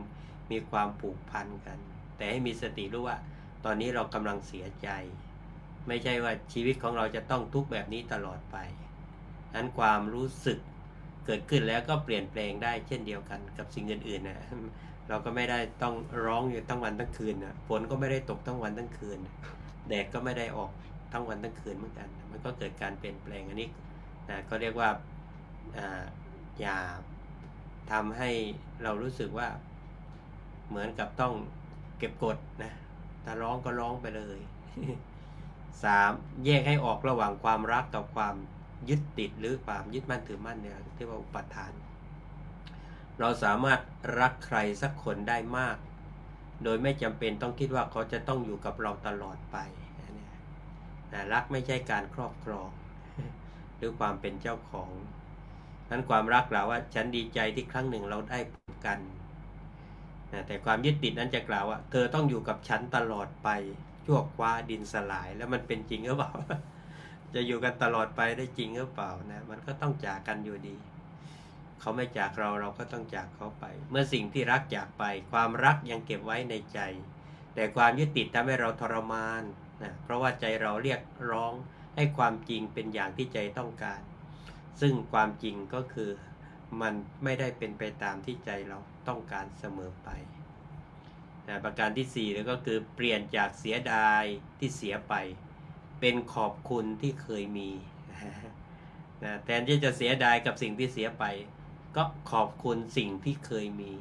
[SPEAKER 5] มีความผูกพันกันแต่ให้มีสติรู้ว่าตอนนี้เรากำลังเสียใจไม่ใช่ว่าชีวิตของเราจะต้องทุกข์แบบนี้ตลอดไปนั้นความรู้สึกเกิดขึ้นแล้วก็เปลี่ยนแปลงได้เช่นเดียวกันกับสิ่งอื่นๆนะเราก็ไม่ได้ต้องร้องอยู่ทั้งวันทั้งคืนนะฝนก็ไม่ได้ตกทั้งวันทั้งคืนแดดก็ไม่ได้ออกทั้งวันทั้งคืนเหมือนกันมันก็เกิดการเปลี่ยนแปลงอันนี้ก็เรียกว่าอย่าทำให้เรารู้สึกว่าเหมือนกับต้องเก็บกดนะถ้าร้องก็ร้องไปเลย 3. แยกให้ออกระหว่างความรักกับความ ยึดติดหรือความยึดมั่นถือมั่นเนี่ยที่ว่าอุปาทาน เราสามารถรักใครสักคนได้มาก โดยไม่จำเป็นต้องคิดว่าเขาจะต้องอยู่กับเราตลอดไปรักไม่ใช่การครอบครองหรือความเป็นเจ้าของนั้นความรักกล่าวว่าฉันดีใจที่ครั้งหนึ่งเราได้พบกันแต่ความยึดติดนั้นจะกล่าวว่าเธอต้องอยู่กับฉันตลอดไปชั่วคว้าดินสลายแล้วมันเป็นจริงหรือเปล่า จะอยู่กันตลอดไปได้จริงหรือเปล่านะมันก็ต้องจากกันอยู่ดีเขาไม่จากเราเราก็ต้องจากเขาไปเมื่อสิ่งที่รักจากไปความรักยังเก็บไว้ในใจแต่ความยึดติดทำให้เราทรมานนะเพราะว่าใจเราเรียกร้องให้ความจริงเป็นอย่างที่ใจต้องการซึ่งความจริงก็คือมันไม่ได้เป็นไปตามที่ใจเราต้องการเสมอไปนะประการที่4ก็คือเปลี่ยนจากเสียดายที่เสียไปเป็นขอบคุณที่เคยมีนะแทนที่จะเสียดายกับสิ่งที่เสียไปก็ขอบคุณสิ่งที่เคยมี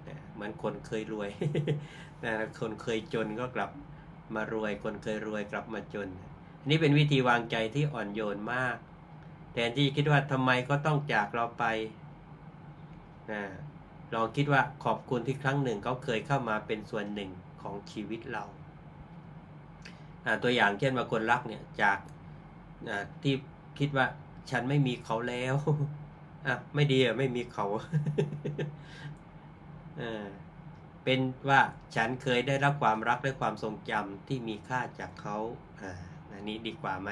[SPEAKER 5] นะเหมือนคนเคยรวย นะคนเคยจนก็กลับมารวยคนเคยรวยกลับมาจนอันนี้เป็นวิธีวางใจที่อ่อนโยนมากแทนที่คิดว่าทำไมก็ต้องจากเราไปนะลองคิดว่าขอบคุณที่ครั้งหนึ่งเขาเคยเข้ามาเป็นส่วนหนึ่งของชีวิตเราตัวอย่างเช่นว่าคนรักเนี่ยจากที่คิดว่าฉันไม่มีเขาแล้วไม่ดีไม่มีเขา เป็นว่าฉันเคยได้รับความรักและความทรงจำที่มีค่าจากเขาอันนี้ดีกว่าไหม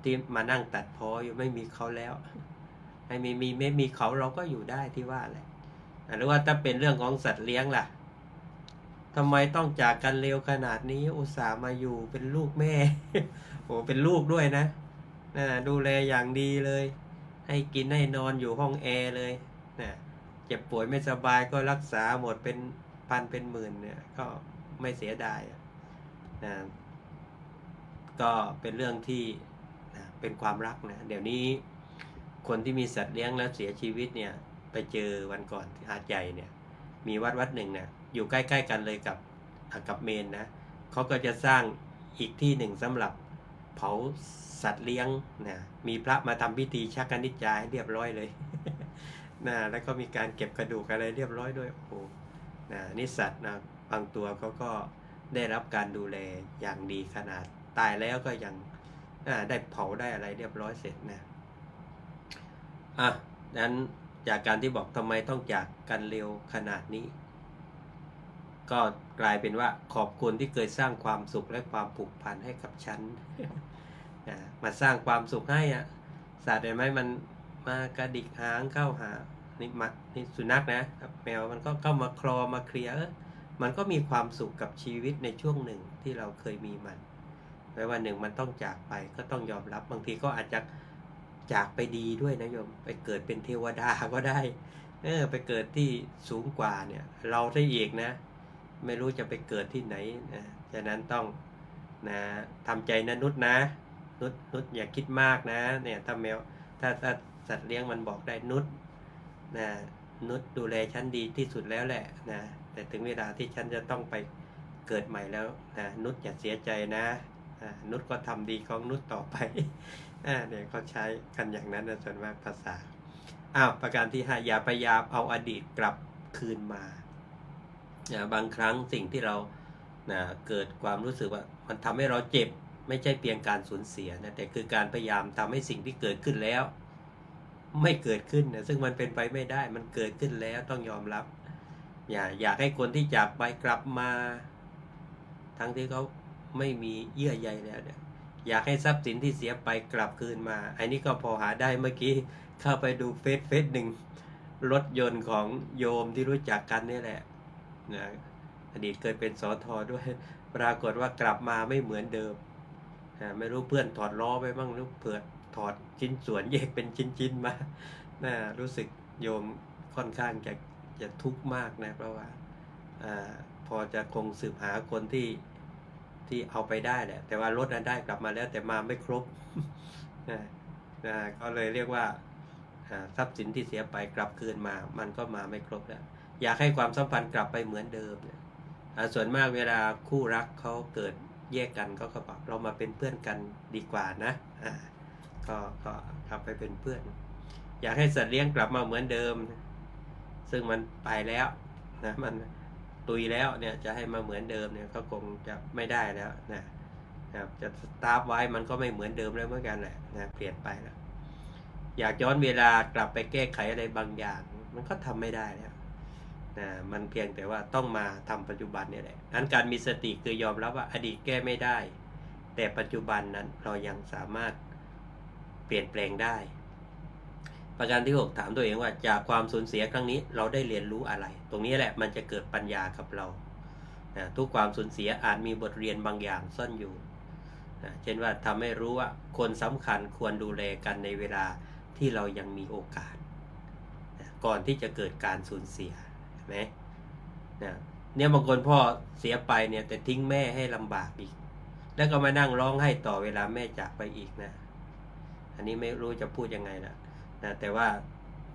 [SPEAKER 5] ที่มานั่งตัดพ้ออยู่ไม่มีเขาแล้วให้ไม่มีเขาเราก็อยู่ได้ที่ว่าแหละหรือว่าถ้าเป็นเรื่องของสัตว์เลี้ยงล่ะทำไมต้องจากกันเร็วขนาดนี้อุตส่าห์มาอยู่เป็นลูกแม่ โอ้เป็นลูกด้วยนะดูแลอย่างดีเลยให้กินให้นอนอยู่ห้องแอร์เลยเจ็บป่วยไม่สบายก็รักษาหมดเป็นพันเป็นหมื่นเนี่ยก็ไม่เสียดายก็เป็นเรื่องที่เป็นความรักนะเดี๋ยวนี้คนที่มีสัตว์เลี้ยงแล้วเสียชีวิตเนี่ยไปเจอวันก่อนที่หาดใหญ่เนี่ยมีวัดหนึ่งเนี่ยอยู่ใกล้ๆกันเลยกับเมนนะเขาก็จะสร้างอีกที่หนึ่งสำหรับเผาสัตว์เลี้ยงนะมีพระมาทำพิธีชักนิจจาให้เรียบร้อยเลย แล้วก็มีการเก็บกระดูกอะไรเรียบร้อยด้วยโอ้โหนี่สัตว์นะบางตัวเขาก็ได้รับการดูแลอย่างดีขนาดตายแล้วก็ยังได้เผาได้อะไรเรียบร้อยเสร็จนะนั้นจากการที่บอกทำไมต้องจากกันเร็วขนาดนี้ก็กลายเป็นว่าขอบคุณที่เคยสร้างความสุขและความผูกพันให้กับฉัน มาสร้างความสุขให้สัตว์เห็นไหมมันมากระดิกหางเข้าหานี่สุนัขนะครับแมวมันก็เข้ามาคลอมาเคลียร์มันก็มีความสุขกับชีวิตในช่วงหนึ่งที่เราเคยมีมันแม้ว่าหนึ่งมันต้องจากไปก็ต้องยอมรับบางทีก็อาจจะจากไปดีด้วยนะโยมไปเกิดเป็นเทวดาก็ได้ไปเกิดที่สูงกว่าเนี่ยเราได้อีกนะไม่รู้จะไปเกิดที่ไหนนะฉะนั้นต้องทำใจนะนุชนะนุชอย่าคิดมากนะเนี่ยถ้าแมวถ้าสัตว์เลี้ยงมันบอกได้นุชดูแลฉันดีที่สุดแล้วแหละนะแต่ถึงเวลาที่ฉันจะต้องไปเกิดใหม่แล้วนะนุชอย่าเสียใจนะนุชก็ทำดีของนุชต่อไปเนี่ยเขาใช้กันอย่างนั้นนะส่วนมากภาษาประการที่5อย่าพยายามเอาอดีตกลับคืนมาบางครั้งสิ่งที่เราเกิดความรู้สึกว่ามันทำให้เราเจ็บไม่ใช่เพียงการสูญเสียนะแต่คือการพยายามทำให้สิ่งที่เกิดขึ้นแล้วไม่เกิดขึ้นนะซึ่งมันเป็นไปไม่ได้มันเกิดขึ้นแล้วต้องยอมรับอยากให้คนที่จากไปกลับมาทั้งที่เขาไม่มีเยื่อใยแล้วเนี่ยอยากให้ทรัพย์สินที่เสียไปกลับคืนมาอันนี้ก็พอหาได้เมื่อกี้เข้าไปดูเฟซหนึ่งรถยนต์ของโยมที่รู้จักกันนี่แหละนะอดีตเคยเป็นสท.ด้วยปรากฏว่ากลับมาไม่เหมือนเดิมไม่รู้เพื่อนถอดล้อไปบ้างหรือเผื่อถอดชิ้นส่วนแยกเป็นชิ้นๆมารู้สึกโยมค่อนข้างจะทุกข์มากนะเพราะว่าพอจะคงสืบหาคนที่เอาไปได้แหละแต่ว่ารถนั้นได้กลับมาแล้วแต่มาไม่ครบ ก็เลยเรียกว่าทรัพย์สินที่เสียไปกลับคืนมามันก็มาไม่ครบแล้วอยากให้ความสัมพันธ์กลับไปเหมือนเดิมส่วนมากเวลาคู่รักเขาเกิดแยกกันก็บอกเรามาเป็นเพื่อนกันดีกว่านะ ก็กลับไปเป็นเพื่อน อยากให้สัตว์เลี้ยงกลับมาเหมือนเดิม ซึ่งมันไปแล้วนะมันตุยแล้วเนี่ยจะให้มาเหมือนเดิมเนี่ยก็คงจะไม่ได้แล้วนะครับจะสตาร์ฟไว้มันก็ไม่เหมือนเดิมแล้วเหมือนกันแหละนะเปลี่ยนไปแล้วอยากย้อนเวลากลับไปแก้ไขอะไรบางอย่างมันก็ทำไม่ได้แล้วนะมันเพียงแต่ว่าต้องมาทำปัจจุบันเนี่ยแหละอันการมีสติคือยอมรับว่าอดีตแก้ไม่ได้แต่ปัจจุบันนั้นเรายังสามารถเปลี่ยนแปลงได้ประการที่ 6ถามตัวเองว่าจากความสูญเสียครั้งนี้เราได้เรียนรู้อะไรตรงนี้แหละมันจะเกิดปัญญากับเรานะทุกความสูญเสียอาจมีบทเรียนบางอย่างซ่อนอยู่นะเช่นว่าทำให้รู้ว่าคนสำคัญควรดูแลกันในเวลาที่เรายังมีโอกาสนะก่อนที่จะเกิดการสูญเสียเห็นไหมนะเนี่ยบางคนพ่อเสียไปเนี่ยแต่ทิ้งแม่ให้ลำบากอีกแล้วก็มานั่งร้องไห้ต่อเวลาแม่จากไปอีกนะอันนี้ไม่รู้จะพูดยังไงนะแต่ว่า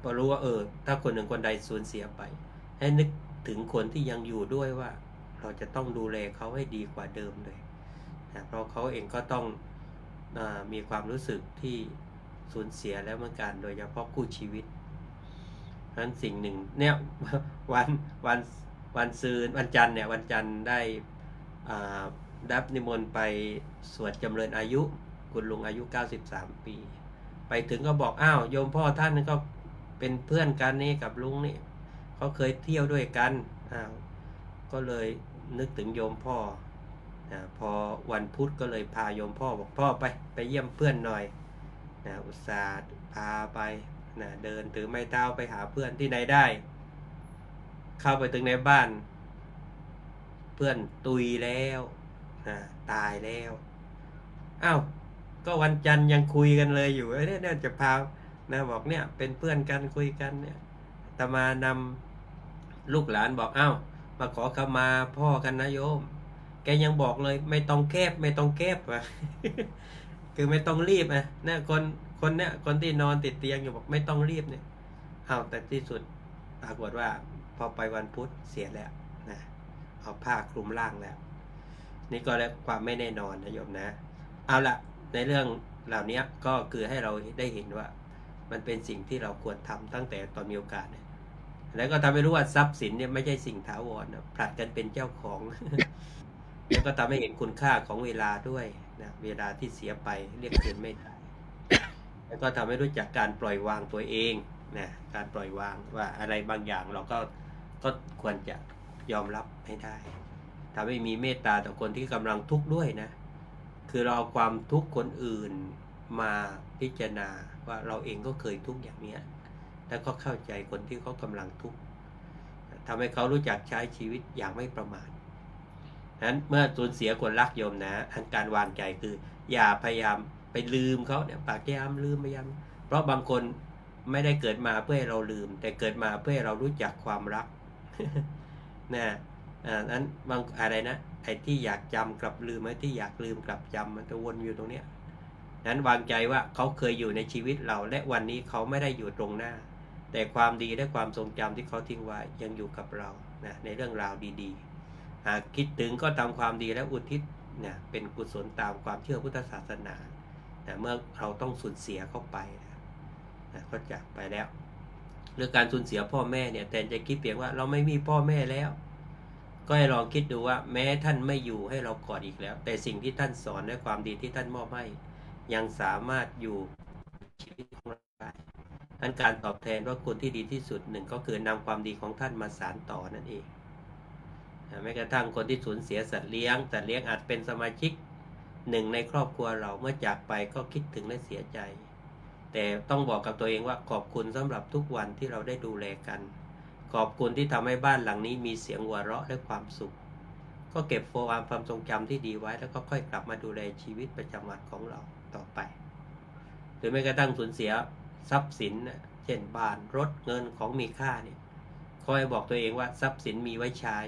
[SPEAKER 5] พอรู้ว่าถ้าคนหนึ่งคนใดสูญเสียไปให้นึกถึงคนที่ยังอยู่ด้วยว่าเราจะต้องดูแลเขาให้ดีกว่าเดิมเลยนะเพราะเขาเองก็ต้องมีความรู้สึกที่สูญเสียแล้วเหมือนกันโดยเฉพาะคู่ชีวิตนั้นสิ่งหนึ่งเนี่ยวันซืนวันจันทร์เนี่ยวันจันทร์ได้รับนิมนต์ไปสวดจำเริญอายุคุณลุงอายุ93 ปีไปถึงก็บอกอ้าวโยมพ่อท่านก็เป็นเพื่อนกันนี่กับลุงนี่เขาเคยเที่ยวด้วยกันก็เลยนึกถึงโยมพ่อพอวันพุธก็เลยพาโยมพ่อบอกพ่อไปเยี่ยมเพื่อนหน่อยอุตส่าห์พาไปเดินถือไม้เท้าไปหาเพื่อนที่ไหนได้เข้าไปถึงในบ้านเพื่อนตุยแล้วตายแล้วอ้าวก็วันจันทร์ยังคุยกันเลยอยู่เนี่ยจะพาบอกเนี่ยเป็นเพื่อนกันคุยกันเนี่ยแต่มานำลูกหลานบอกอ้าวมาขอขมาพ่อกันนะโยมแกยังบอกเลยไม่ต้องแคบว่ะ คือไม่ต้องรีบเนี่ยคนเนี่ยคนที่นอนติดเตียงอยู่บอกไม่ต้องรีบเนี่ยแต่ที่สุดปรากฏว่าพอไปวันพุธเสียแล้วนะเอาผ้าคลุมร่างแล้วนี่ก็แล้วความไม่แน่นอนนะโยมนะเอาละในเรื่องเหล่านี้ก็คือให้เราได้เห็นว่ามันเป็นสิ่งที่เราควรทำตั้งแต่ตอนมีโอกาสแล้วก็ทำให้รู้ว่าทรัพย์สินเนี่ยไม่ใช่สิ่งถาวรผลัดกันเป็นเจ้าของ แล้วก็ทำให้เห็นคุณค่าของเวลาด้วยนะเวลาที่เสียไปเรียกคืนไม่ได้แล้วก็ทำให้รู้จักการปล่อยวางตัวเองนะการปล่อยวางว่าอะไรบางอย่างเราก็ควรจะยอมรับให้ได้ทำให้มีเมตตาต่อคนที่กำลังทุกข์ด้วยนะคือเราเอาความทุกข์คนอื่นมาพิจารณาว่าเราเองก็เคยทุกข์อย่างนี้แล้วก็เข้าใจคนที่เขากำลังทุกข์ทำให้เขารู้จักใช้ชีวิตอย่างไม่ประมาทนั้นเมื่อสูญเสียคนรักโยมนะการวางใจคืออย่าพยายามไปลืมเขาเนี่ยพยายามลืมพยายามเพราะบางคนไม่ได้เกิดมาเพื่อให้เราลืมแต่เกิดมาเพื่อให้เรารู้จักความรัก นั้นบางอะไรนะไอ้ที่อยากจำกลับลืมไอ้ที่อยากลืมกลับจำมันจะวนอยู่ตรงเนี้ยนั้นวางใจว่าเขาเคยอยู่ในชีวิตเราและวันนี้เขาไม่ได้อยู่ตรงหน้าแต่ความดีและความทรงจำที่เขาทิ้งไว้ยังอยู่กับเราในเรื่องราวดีๆหากคิดถึงก็ทำความดีและอุทิศเป็นกุศลตามความเชื่อพุทธศาสนาเมื่อเราต้องสูญเสียเข้าไปก็จากไปแล้วเรื่องการสูญเสียพ่อแม่เนี่ยแต่จะคิดเพียงว่าเราไม่มีพ่อแม่แล้วก็ให้ลองคิดดูว่าแม้ท่านไม่อยู่ให้เรากอดอีกแล้วแต่สิ่งที่ท่านสอนและความดีที่ท่านมอบให้ยังสามารถอยู่ชีวิตของเราได้การตอบแทนว่าคนที่ดีที่สุดหนึ่งก็คือนำความดีของท่านมาสานต่อนั่นเองแม้กระทั่งคนที่สูญเสียสัตว์เลี้ยงอาจเป็นสมาชิกหนึ่งในครอบครัวเราเมื่อจากไปก็คิดถึงและเสียใจแต่ต้องบอกกับตัวเองว่าขอบคุณสำหรับทุกวันที่เราได้ดูแลกันขอบคุณที่ทำให้บ้านหลังนี้มีเสียงหัวเราะและความสุขก็เก็บความทรงจำที่ดีไว้แล้วก็ค่อยกลับมาดูแลชีวิตประจำวันของเราต่อไปหรือแม้กระทั่งสูญเสียทรัพย์สินเช่นบ้านรถเงินของมีค่าเนี่ยคอยบอกตัวเองว่าทรัพย์สินมีไว้ใช้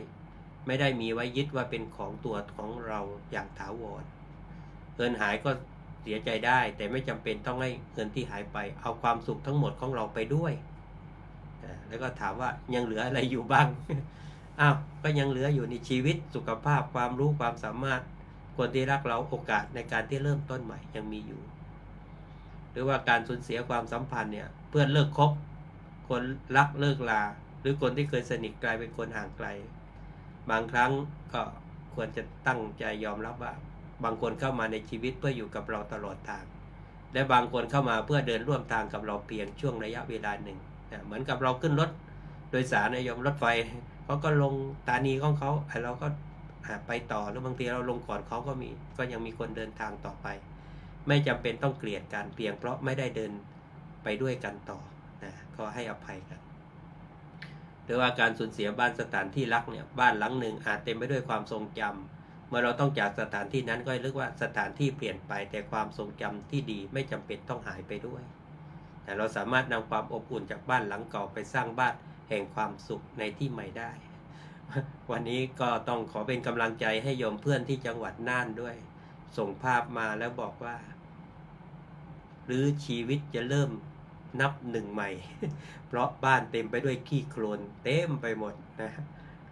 [SPEAKER 5] ไม่ได้มีไว้ยึดว่าเป็นของตัวของเราอย่างถาวรเงินหายก็เสียใจได้แต่ไม่จำเป็นต้องให้เงินที่หายไปเอาความสุขทั้งหมดของเราไปด้วยแล้วก็ถามว่ายังเหลืออะไรอยู่บ้าง ก็ยังเหลืออยู่ในชีวิตสุขภาพความรู้ความสามารถคนที่รักเราโอกาสในการที่เริ่มต้นใหม่ยังมีอยู่ห รือว่าการสูญเสียความสัมพันธ์เนี่ยเพื่อนเลิกคบคนรักเลิกลาหรือคนที่เคยสนิทกลายเป็นคนห่างไกลบางครั้งก็ควรจะตั้งใจยอมรับว่าบางคนเข้ามาในชีวิตเพื่ออยู่กับเราตลอดทางและบางคนเข้ามาเพื่อเดินร่วมทางกับเราเพียงช่วงระยะเวลาหนึ่งเหมือนกับเราขึ้นรถโดยสารยมรถไฟเขาก็ลงตานีของเขาเราก็ไปต่อหรือบางทีเราลงก่อนเขาก็มีก็ยังมีคนเดินทางต่อไปไม่จำเป็นต้องเกลียดกันเพียงเพราะไม่ได้เดินไปด้วยกันต่อนะก็ให้อภัยกันหรือว่าการสูญเสียบ้านสถานที่รักเนี่ยบ้านหลังหนึ่งอาจเต็มไปด้วยความทรงจำเมื่อเราต้องจากสถานที่นั้นก็เรียกว่าสถานที่เปลี่ยนไปแต่ความทรงจำที่ดีไม่จำเป็นต้องหายไปด้วยแต่เราสามารถนำความอบอุ่นจากบ้านหลังเก่าไปสร้างบ้านแห่งความสุขในที่ใหม่ได้วันนี้ก็ต้องขอเป็นกำลังใจให้โยมเพื่อนที่จังหวัดน่านด้วยส่งภาพมาแล้วบอกว่าหรือชีวิตจะเริ่มนับหนึ่งใหม่ เพราะบ้านเต็มไปด้วยขี้โคลนเต็มไปหมดนะ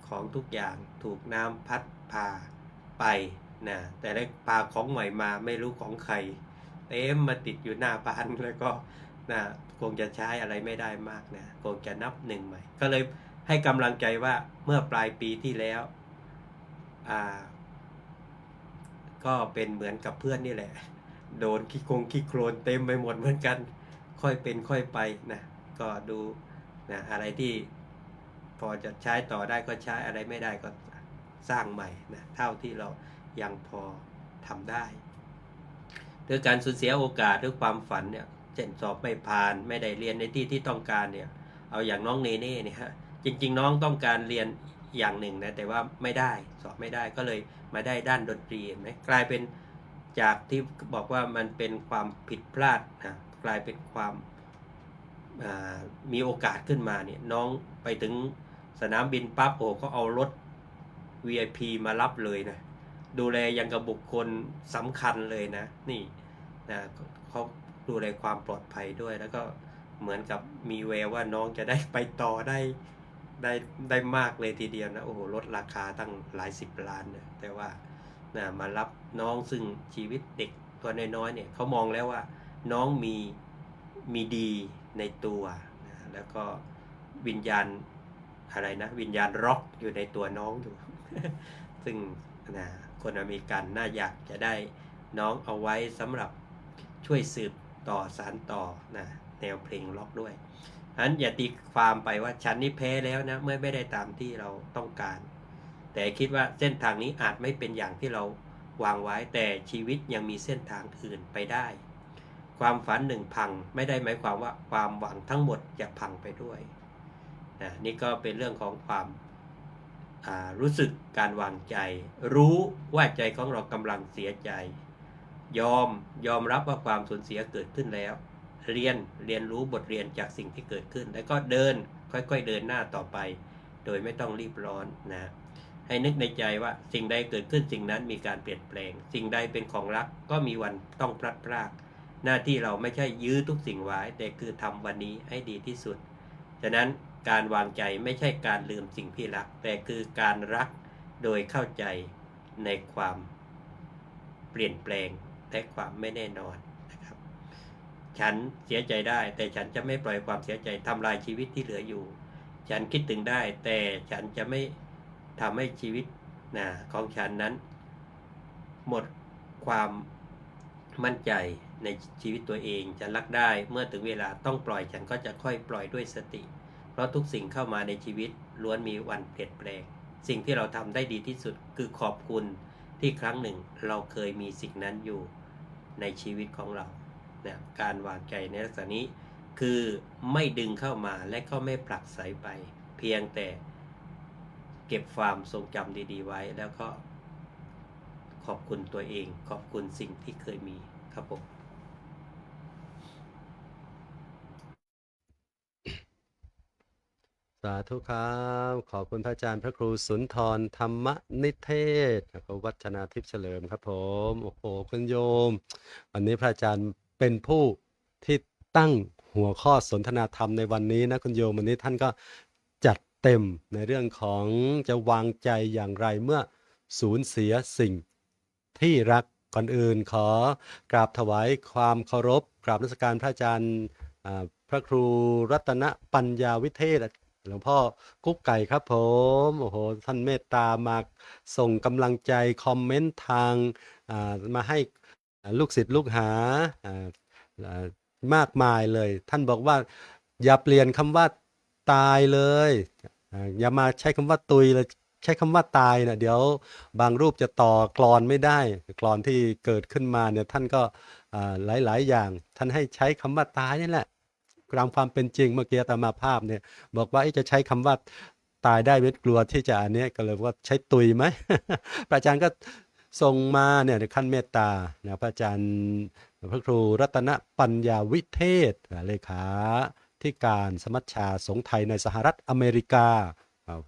[SPEAKER 5] ของทุกอย่างถูกน้ำพัดพาไปนะแต่ได้พาของใหม่มาไม่รู้ของใครเต็มมาติดอยู่หน้าบ้านแล้วก็นะคงจะใช้อะไรไม่ได้มากนะคงจะนับหนึ่งใหม่ก็เลยให้กำลังใจว่าเมื่อปลายปีที่แล้วก็เป็นเหมือนกับเพื่อนนี่แหละโดนขี้โคลนเต็มไปหมดเหมือนกันค่อยเป็นค่อยไปนะก็ดูนะอะไรที่พอจะใช้ต่อได้ก็ใช้อะไรไม่ได้ก็สร้างใหม่นะเท่าที่เรายังพอทำได้ด้วยการสูญเสียโอกาสด้วยความฝันเนี่ยเช่นสอบไม่ผ่านไม่ได้เรียนในที่ต้องการเนี่ยเอาอย่างน้องเนเน่เนี่ยฮะจริงๆน้องต้องการเรียนอย่างหนึ่งนะแต่ว่าไม่ได้สอบไม่ได้ก็เลยมาได้ด้านดนตรีเห็นไหมกลายเป็นจากที่บอกว่ามันเป็นความผิดพลาดนะกลายเป็นความมีโอกาสขึ้นมาเนี่ยน้องไปถึงสนามบินปั๊บโอ้ก็เอารถ VIP มารับเลยนะดูแลยังกับบุคคลสำคัญเลยนะนี่นะเขาดูแลความปลอดภัยด้วยแล้วก็เหมือนกับมีแววว่าน้องจะได้ไปต่อได้มากเลยทีเดียวนะโอ้โหลดราคาตั้งหลาย10 ล้านนะแต่ว่านะมารับน้องซึ่งชีวิตเด็กตัวน้อยๆเนี่ยเขามองแล้วว่าน้องมีดีในตัวนะแล้วก็วิญญาณอะไรนะวิญญาณร็อกอยู่ในตัวน้องอยู่ ซึ่งนะคนอเมริกันน่าอยากจะได้น้องเอาไว้สำหรับช่วยสืบต่อสานต่อนะแนวเพลงร็อกด้วยฉะนั้นอย่าตีความไปว่าฉันนี่แพ้แล้วนะเมื่อไม่ได้ตามที่เราต้องการแต่คิดว่าเส้นทางนี้อาจไม่เป็นอย่างที่เราวางไว้แต่ชีวิตยังมีเส้นทางอื่นไปได้ความฝันหนึ่งพังไม่ได้หมายความว่าความหวังทั้งหมดจะพังไปด้วยนะนี่ก็เป็นเรื่องของความรู้สึกการวางใจรู้ว่าใจของเรากำลังเสียใจยอมรับว่าความสูญเสียเกิดขึ้นแล้วเรียนรู้บทเรียนจากสิ่งที่เกิดขึ้นแล้วก็ค่อยๆเดินหน้าต่อไปโดยไม่ต้องรีบร้อนนะให้นึกในใจว่าสิ่งใดเกิดขึ้นสิ่งนั้นมีการเปลี่ยนแปลงสิ่งใดเป็นของรักก็มีวันต้องพลัดพรากหน้าที่เราไม่ใช่ยื้อทุกสิ่งไว้แต่คือทำวันนี้ให้ดีที่สุดฉะนั้นการวางใจไม่ใช่การลืมสิ่งที่รักแต่คือการรักโดยเข้าใจในความเปลี่ยนแปลงและความไม่แน่นอนนะครับฉันเสียใจได้แต่ฉันจะไม่ปล่อยความเสียใจทำลายชีวิตที่เหลืออยู่ฉันคิดถึงได้แต่ฉันจะไม่ทำให้ชีวิตของฉันนั้นหมดความมั่นใจในชีวิตตัวเองฉันรักได้เมื่อถึงเวลาต้องปล่อยฉันก็จะค่อยปล่อยด้วยสติเพราะทุกสิ่งเข้ามาในชีวิตล้วนมีวันเปลี่ยนแปลงสิ่งที่เราทำได้ดีที่สุดคือขอบคุณที่ครั้งหนึ่งเราเคยมีสิ่งนั้นอยู่ในชีวิตของเรานะการวางใจในลักษณะนี้คือไม่ดึงเข้ามาและก็ไม่ผลักไสไปเพียงแต่เก็บความทรงจำดีๆไว้แล้วก็ขอบคุณตัวเองขอบคุณสิ่งที่เคยมีครับผม
[SPEAKER 2] สาธุครับขอบคุณพระอาจารย์พระครูสุนทรธรรมนิเทศแล้วก็วัฒนาทิพย์เฉลิมครับผมโอ้โหคุณโยมวันนี้พระอาจารย์เป็นผู้ที่ตั้งหัวข้อสนทนาธรรมในวันนี้นะคุณโยมวันนี้ท่านก็จัดเต็มในเรื่องของจะวางใจอย่างไรเมื่อสูญเสียสิ่งที่รัก ก่อนอื่นขอกราบถวายความเคารพกราบนมัสการพระอาจารย์พระครูรัตนปัญญาวิเทศหลวงพ่อกุ๊กไก่ครับผมโอ้โหท่านเมตตามาส่งกำลังใจคอมเมนต์ทางมาให้ลูกศิษย์ลูกหา มากมายเลยท่านบอกว่าอย่าเปลี่ยนคำว่าตายเลยอย่ามาใช้คำว่าตุยเลยใช้คำว่าตายนะเดี๋ยวบางรูปจะต่อกลอนไม่ได้กลอนที่เกิดขึ้นมาเนี่ยท่านก็หลายอย่างท่านให้ใช้คำว่าตายนี่แหละตามความเป็นจริงเมื่อกี้อาตมาภาพเนี่ยบอกว่าจะใช้คำว่าตายได้เวทกลัวที่จะอันนี้ก็เลยว่าใช้ตุยไหม พระอาจารย์ก็ส่งมาเนี่ยขั้นเมตตานะพระอาจารย์พระครูรัตนปัญญาวิเทศเลขาธิการสมัชชาสงฆ์ไทยในสหรัฐอเมริกา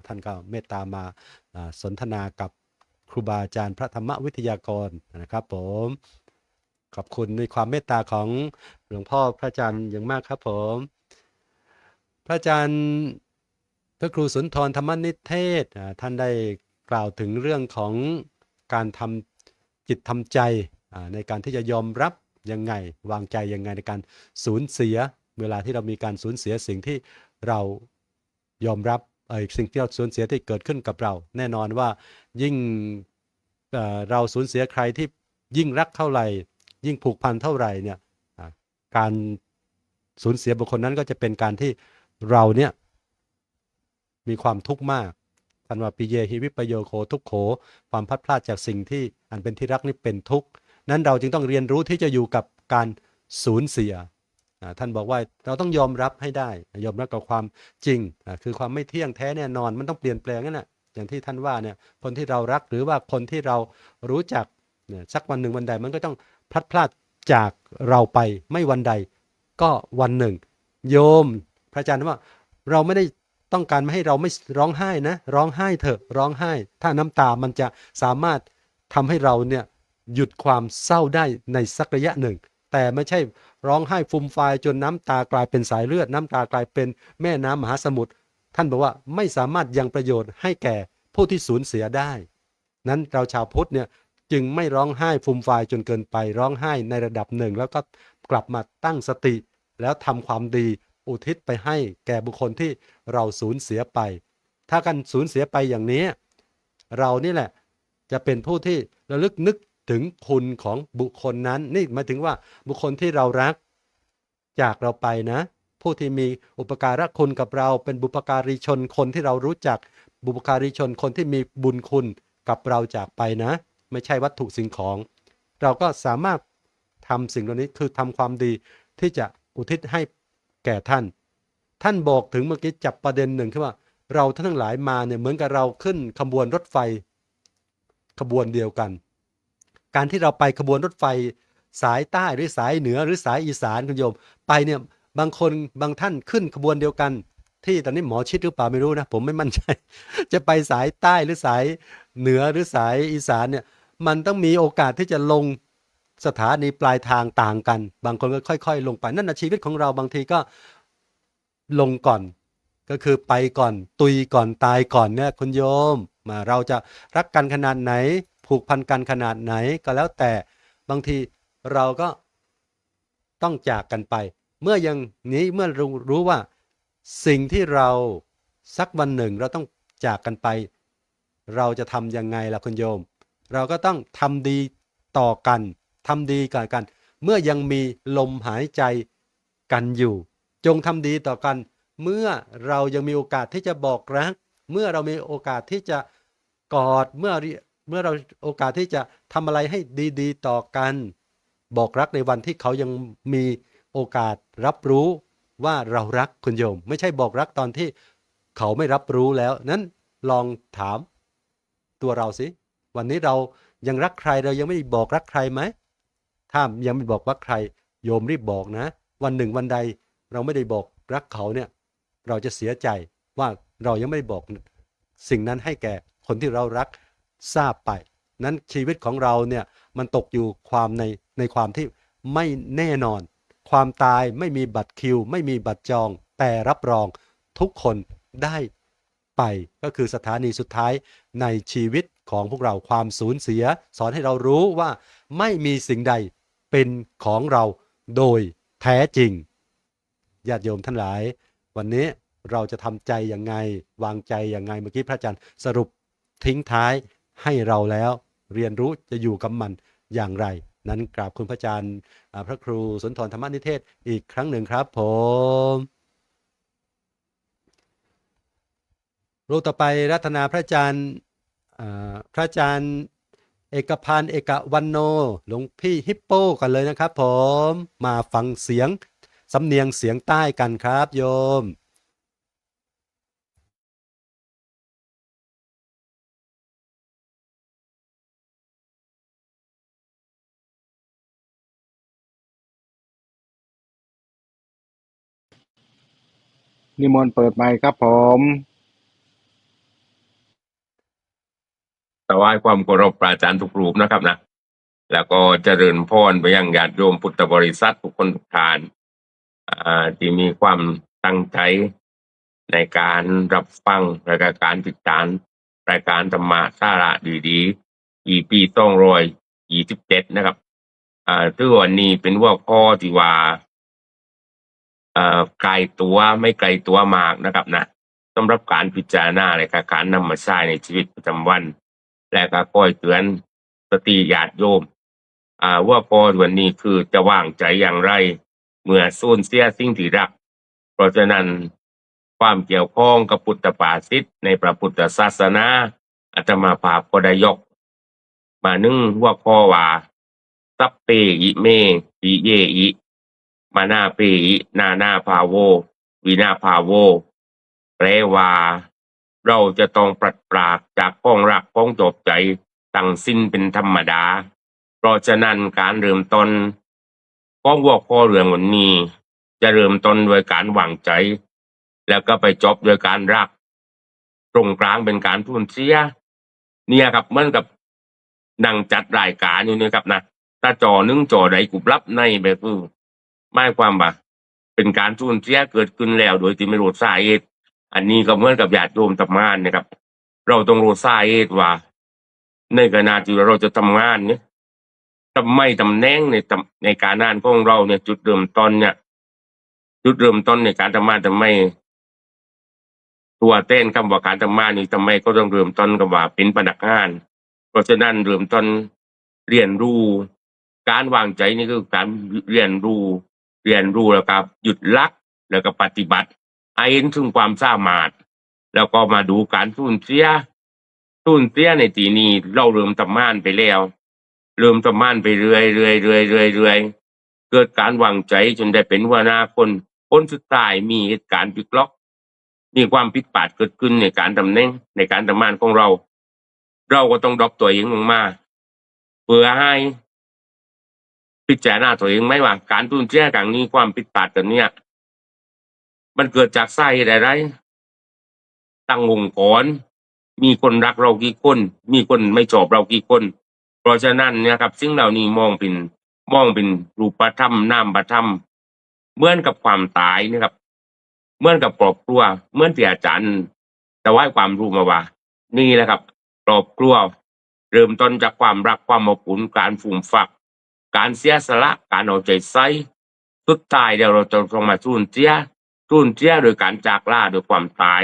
[SPEAKER 2] ท่านก็เมตตามาสนทนากับครูบาอาจารย์พระธรรมวิทยากรนะครับผมขอบคุณในความเมตตาของหลวงพ่อพระอาจารย์อย่างมากครับผมพระอาจารย์พระครูสุนทรธรรมนิเทศท่านได้กล่าวถึงเรื่องของการทำจิตทำใจในการที่จะยอมรับยังไงวางใจยังไงในการสูญเสียเวลาที่เรามีการสูญเสียสิ่งที่เรายอมรับสิ่งที่เราสูญเสียที่เกิดขึ้นกับเราแน่นอนว่ายิ่งเราสูญเสียใครที่ยิ่งรักเท่าไหร่ยิ่งผูกพันเท่าไหร่เนี่ยการสูญเสียบุคคลนั้นก็จะเป็นการที่เราเนี่ยมีความทุกข์มากท่านว่าปิเยหิวิปโยโคทุกโขความพลัดพรากจากสิ่งที่อันเป็นที่รักนี่เป็นทุกข์นั้นเราจึงต้องเรียนรู้ที่จะอยู่กับการสูญเสียท่านบอกว่าเราต้องยอมรับให้ได้ยอมรับกับความจริงคือความไม่เที่ยงแท้แน่นอนมันต้องเปลี่ยนแปลงนั่นแหละอย่างที่ท่านว่าเนี่ยคนที่เรารักหรือว่าคนที่เรารู้จักเนี่ยสักวันหนึ่งวันใดมันก็ต้องพลัดพรากจากเราไปไม่วันใดก็วันหนึ่งโยมพระอาจารย์ว่าเราไม่ได้ต้องการไม่ให้เราไม่ร้องไห้นะร้องไห้เถอะร้องไห้ถ้าน้ำตามันจะสามารถทำให้เราเนี่ยหยุดความเศร้าได้ในสักระยะหนึ่งแต่ไม่ใช่ร้องไห้ฟูมฟายจนน้ำตากลายเป็นสายเลือดน้ำตากลายเป็นแม่น้ำมหาสมุทรท่านบอกว่าไม่สามารถยังประโยชน์ให้แก่ผู้ที่สูญเสียได้นั้นเราชาวพุทธเนี่ยจึงไม่ร้องไห้ฟูมฟายจนเกินไปร้องไห้ในระดับหนึ่งแล้วก็กลับมาตั้งสติแล้วทำความดีอุทิศไปให้แก่บุคคลที่เราสูญเสียไปถ้ากันสูญเสียไปอย่างนี้เรานี่แหละจะเป็นผู้ที่ระลึกนึกถึงคุณของบุคคลนั้นนี่หมายถึงว่าบุคคลที่เรารักจากเราไปนะผู้ที่มีอุปการะคุณกับเราเป็นบุพการีชนคนที่เรารู้จักบุพการีชนคนที่มีบุญคุณกับเราจากไปนะไม่ใช่วัตถุสิ่งของเราก็สามารถทำสิ่งเหล่านี้คือทำความดีที่จะอุทิศให้แก่ท่านบอกถึงเมื่อกี้จับประเด็นหนึ่งคือว่าเราทั้งหลายมาเนี่ยเหมือนกับเราขึ้นขบวนรถไฟขบวนเดียวกันการที่เราไปขบวนรถไฟสายใต้หรือสายเหนือหรือสายอีสานคุณโยมไปเนี่ยบางคนบางท่านขึ้นขบวนเดียวกันที่ตอนนี้หมอชิดหรือเปล่าไม่รู้นะผมไม่มั่นใจ จะไปสายใต้หรือสายเหนือหรือสายอีสานเนี่ยมันต้องมีโอกาสที่จะลงสถานีปลายทางต่างกันบางคนก็ค่อยๆลงไปนั่นนะชีวิตของเราบางทีก็ลงก่อนก็คือไปก่อนตุยก่อนตายก่อนเนี่ยคุณโยมมาเราจะรักกันขนาดไหนผูกพันกันขนาดไหนก็แล้วแต่บางทีเราก็ต้องจากกันไปเมื่ออย่างนี้เมื่อรู้ว่าสิ่งที่เราสักวันหนึ่งเราต้องจากกันไปเราจะทำยังไงล่ะคุณโยมเราก็ต้องทำดีต่อกันทำดีกันเมื่อยังมีลมหายใจกันอยู่จงทำดีต่อกันเมื่อเรายังมีโอกาสที่จะบอกรักเมื่อเรามีโอกาสที่จะกอดเมื่อเราโอกาสที่จะทำอะไรให้ดีๆต่อกันบอกรักในวันที่เขายังมีโอกาสรับรู้ว่าเรารักคุณโยมไม่ใช่บอกรักตอนที่เขาไม่รับรู้แล้วนั้นลองถามตัวเราสิวันนี้เรายังรักใครเรายังไม่ได้บอกรักใครไหมถ้ายังไม่บอกรักใครโยมรีบบอกนะวันหนึ่งวันใดเราไม่ได้บอกรักเขาเนี่ยเราจะเสียใจว่าเรายังไม่ได้บอกสิ่งนั้นให้แก่คนที่เรารักทราบไปนั้นชีวิตของเราเนี่ยมันตกอยู่ความในความที่ไม่แน่นอนความตายไม่มีบัตรคิวไม่มีบัตรจองแต่รับรองทุกคนได้ไปก็คือสถานีสุดท้ายในชีวิตของพวกเราความสูญเสียสอนให้เรารู้ว่า ไม่มีสิ่งใดเป็นของเราโดยแท้จริงญาติโยมท่านหลายวันนี้เราจะทำใจยังไงวางใจยังไงเมื่อกี้พระอาจารย์สรุปทิ้งท้ายให้เราแล้วเรียนรู้จะอยู่กับมันอย่างไรนั้นกราบคุณพระอาจารย์พระครูสุนทรธรรมนิเทศอีกครั้งหนึ่งครับผมรูปต่อไปรัตนาพระอาจารย์พระอาจารย์เอกพันธ์เอกวันโนหลวงพี่ฮิปโปกันเลยนะครับผมมาฟังเสียงสำเนียงเสียงใต้กันครับโยม
[SPEAKER 6] นิมนต์เปิดไมค์ครับผม
[SPEAKER 7] ถวายความเคารพพระอาจารย์ทุกรูปนะครับนะแล้วก็เจริญพรไปยังญาติโยมพุทธบริษัททุกคนทุกท่านที่มีความตั้งใจในการรับฟังและก็การติดตามรายการธรรมะสาระดีๆ EP 227นะครับซึ่งวันนี้เป็นหัวข้อที่ว่าไกลตัวไม่ไกลตัวมากนะครับนะสำหรับการพิจารณาและการนำมาใช้ในชีวิตประจำวันและก็คอยเตือนสติญาติโยมว่าพอวันนี้คือจะวางใจอย่างไรเมื่อสูญเสียสิ่งที่รักเพราะฉะนั้นความเกี่ยวข้องกับพุทธภาษิตในพระพุทธศาสนาอาตมาภาพก็ได้ยกมานึ่งว่าข้อว่าสัพเพอิเมปิเยอิมานาเปอินานาภาโววินาภาโวแปลว่าเราจะต้องปราศปรากจากพ้องรักพ้องจบใจตั้งสิ้นเป็นธรรมดาเพราะฉะนั้นการเริ่มต้นของหัวข้อเรื่องวันนี้จะเริ่มต้นด้วยการวางใจแล้วก็ไปจบด้วยการรักตรงกลางเป็นการสูญเสียเนี่ยครับเหมือนกับนั่งจัดรายการอยู่เนี่ยครับนะถ้าจอนึงจอใดกุบลับในแบบหมายความว่าเป็นการสูญเสียเกิดขึ้นแล้วโดยที่ไม่รู้สาเหตุอันนี้ก็เหมือนกับญาติโยมทำงานนะครับเราต้องรู้สาเหตุว่าในขณะที่เราจะทำงานเนี่ยทำไมตำแหน่งในการงานของเราเนี่ยจุดเริ่มต้นในการทำงานทำไมตัวเต้นคำว่าการทำงานนี่ทำไมก็ต้องเริ่มต้นกับว่าเป็นพนักงานเพราะฉะนั้นเริ่มต้นเรียนรู้การวางใจนี่คือการเรียนรู้แล้วก็หยุดลักแล้วก็ปฏิบัติให้เห็นถึงความสามารถแล้วก็มาดูการสูญเสียในทีนี้เราเริ่มทำงานไปแล้วเริ่มทำงานไปเรื่อยเกิดการวางใจจนได้เป็นหัวหน้าคนสุดท้ายมีเหตุการณ์พลิกล็อกมีความผิดพลาดเกิดขึ้นในการตำแหน่งในการทำงานของเราก็ต้องดรอปตัวเองลงมาเพื่อให้พิจารณาตัวเองไม่ว่าการสูญเสียครั้งนี้ความผิดพลาดกันเนี่ยมันเกิดจากสาเหตุอะไรตั้งองค์กรมีคนรักเรากี่คนมีคนไม่ชอบเรากี่คนเพราะฉะนั้นเนี่ยครับสิ่งเหล่านี้มองเป็นรูปธรรมนามธรรมเหมือนกับความตายนะครับเหมือนกับครอบครัวเหมือนที่อาจารย์แต่ว่าความรู้มาว่านี่แหละครับครอบครัวเริ่มต้นจากความรักความอบอุ่นการฟูมฝักการเสียสละการเอาใจใส่สุดท้ายเดี๋ยวเราจะต้องมาสูญเสียโดยการจากลาโดยความตาย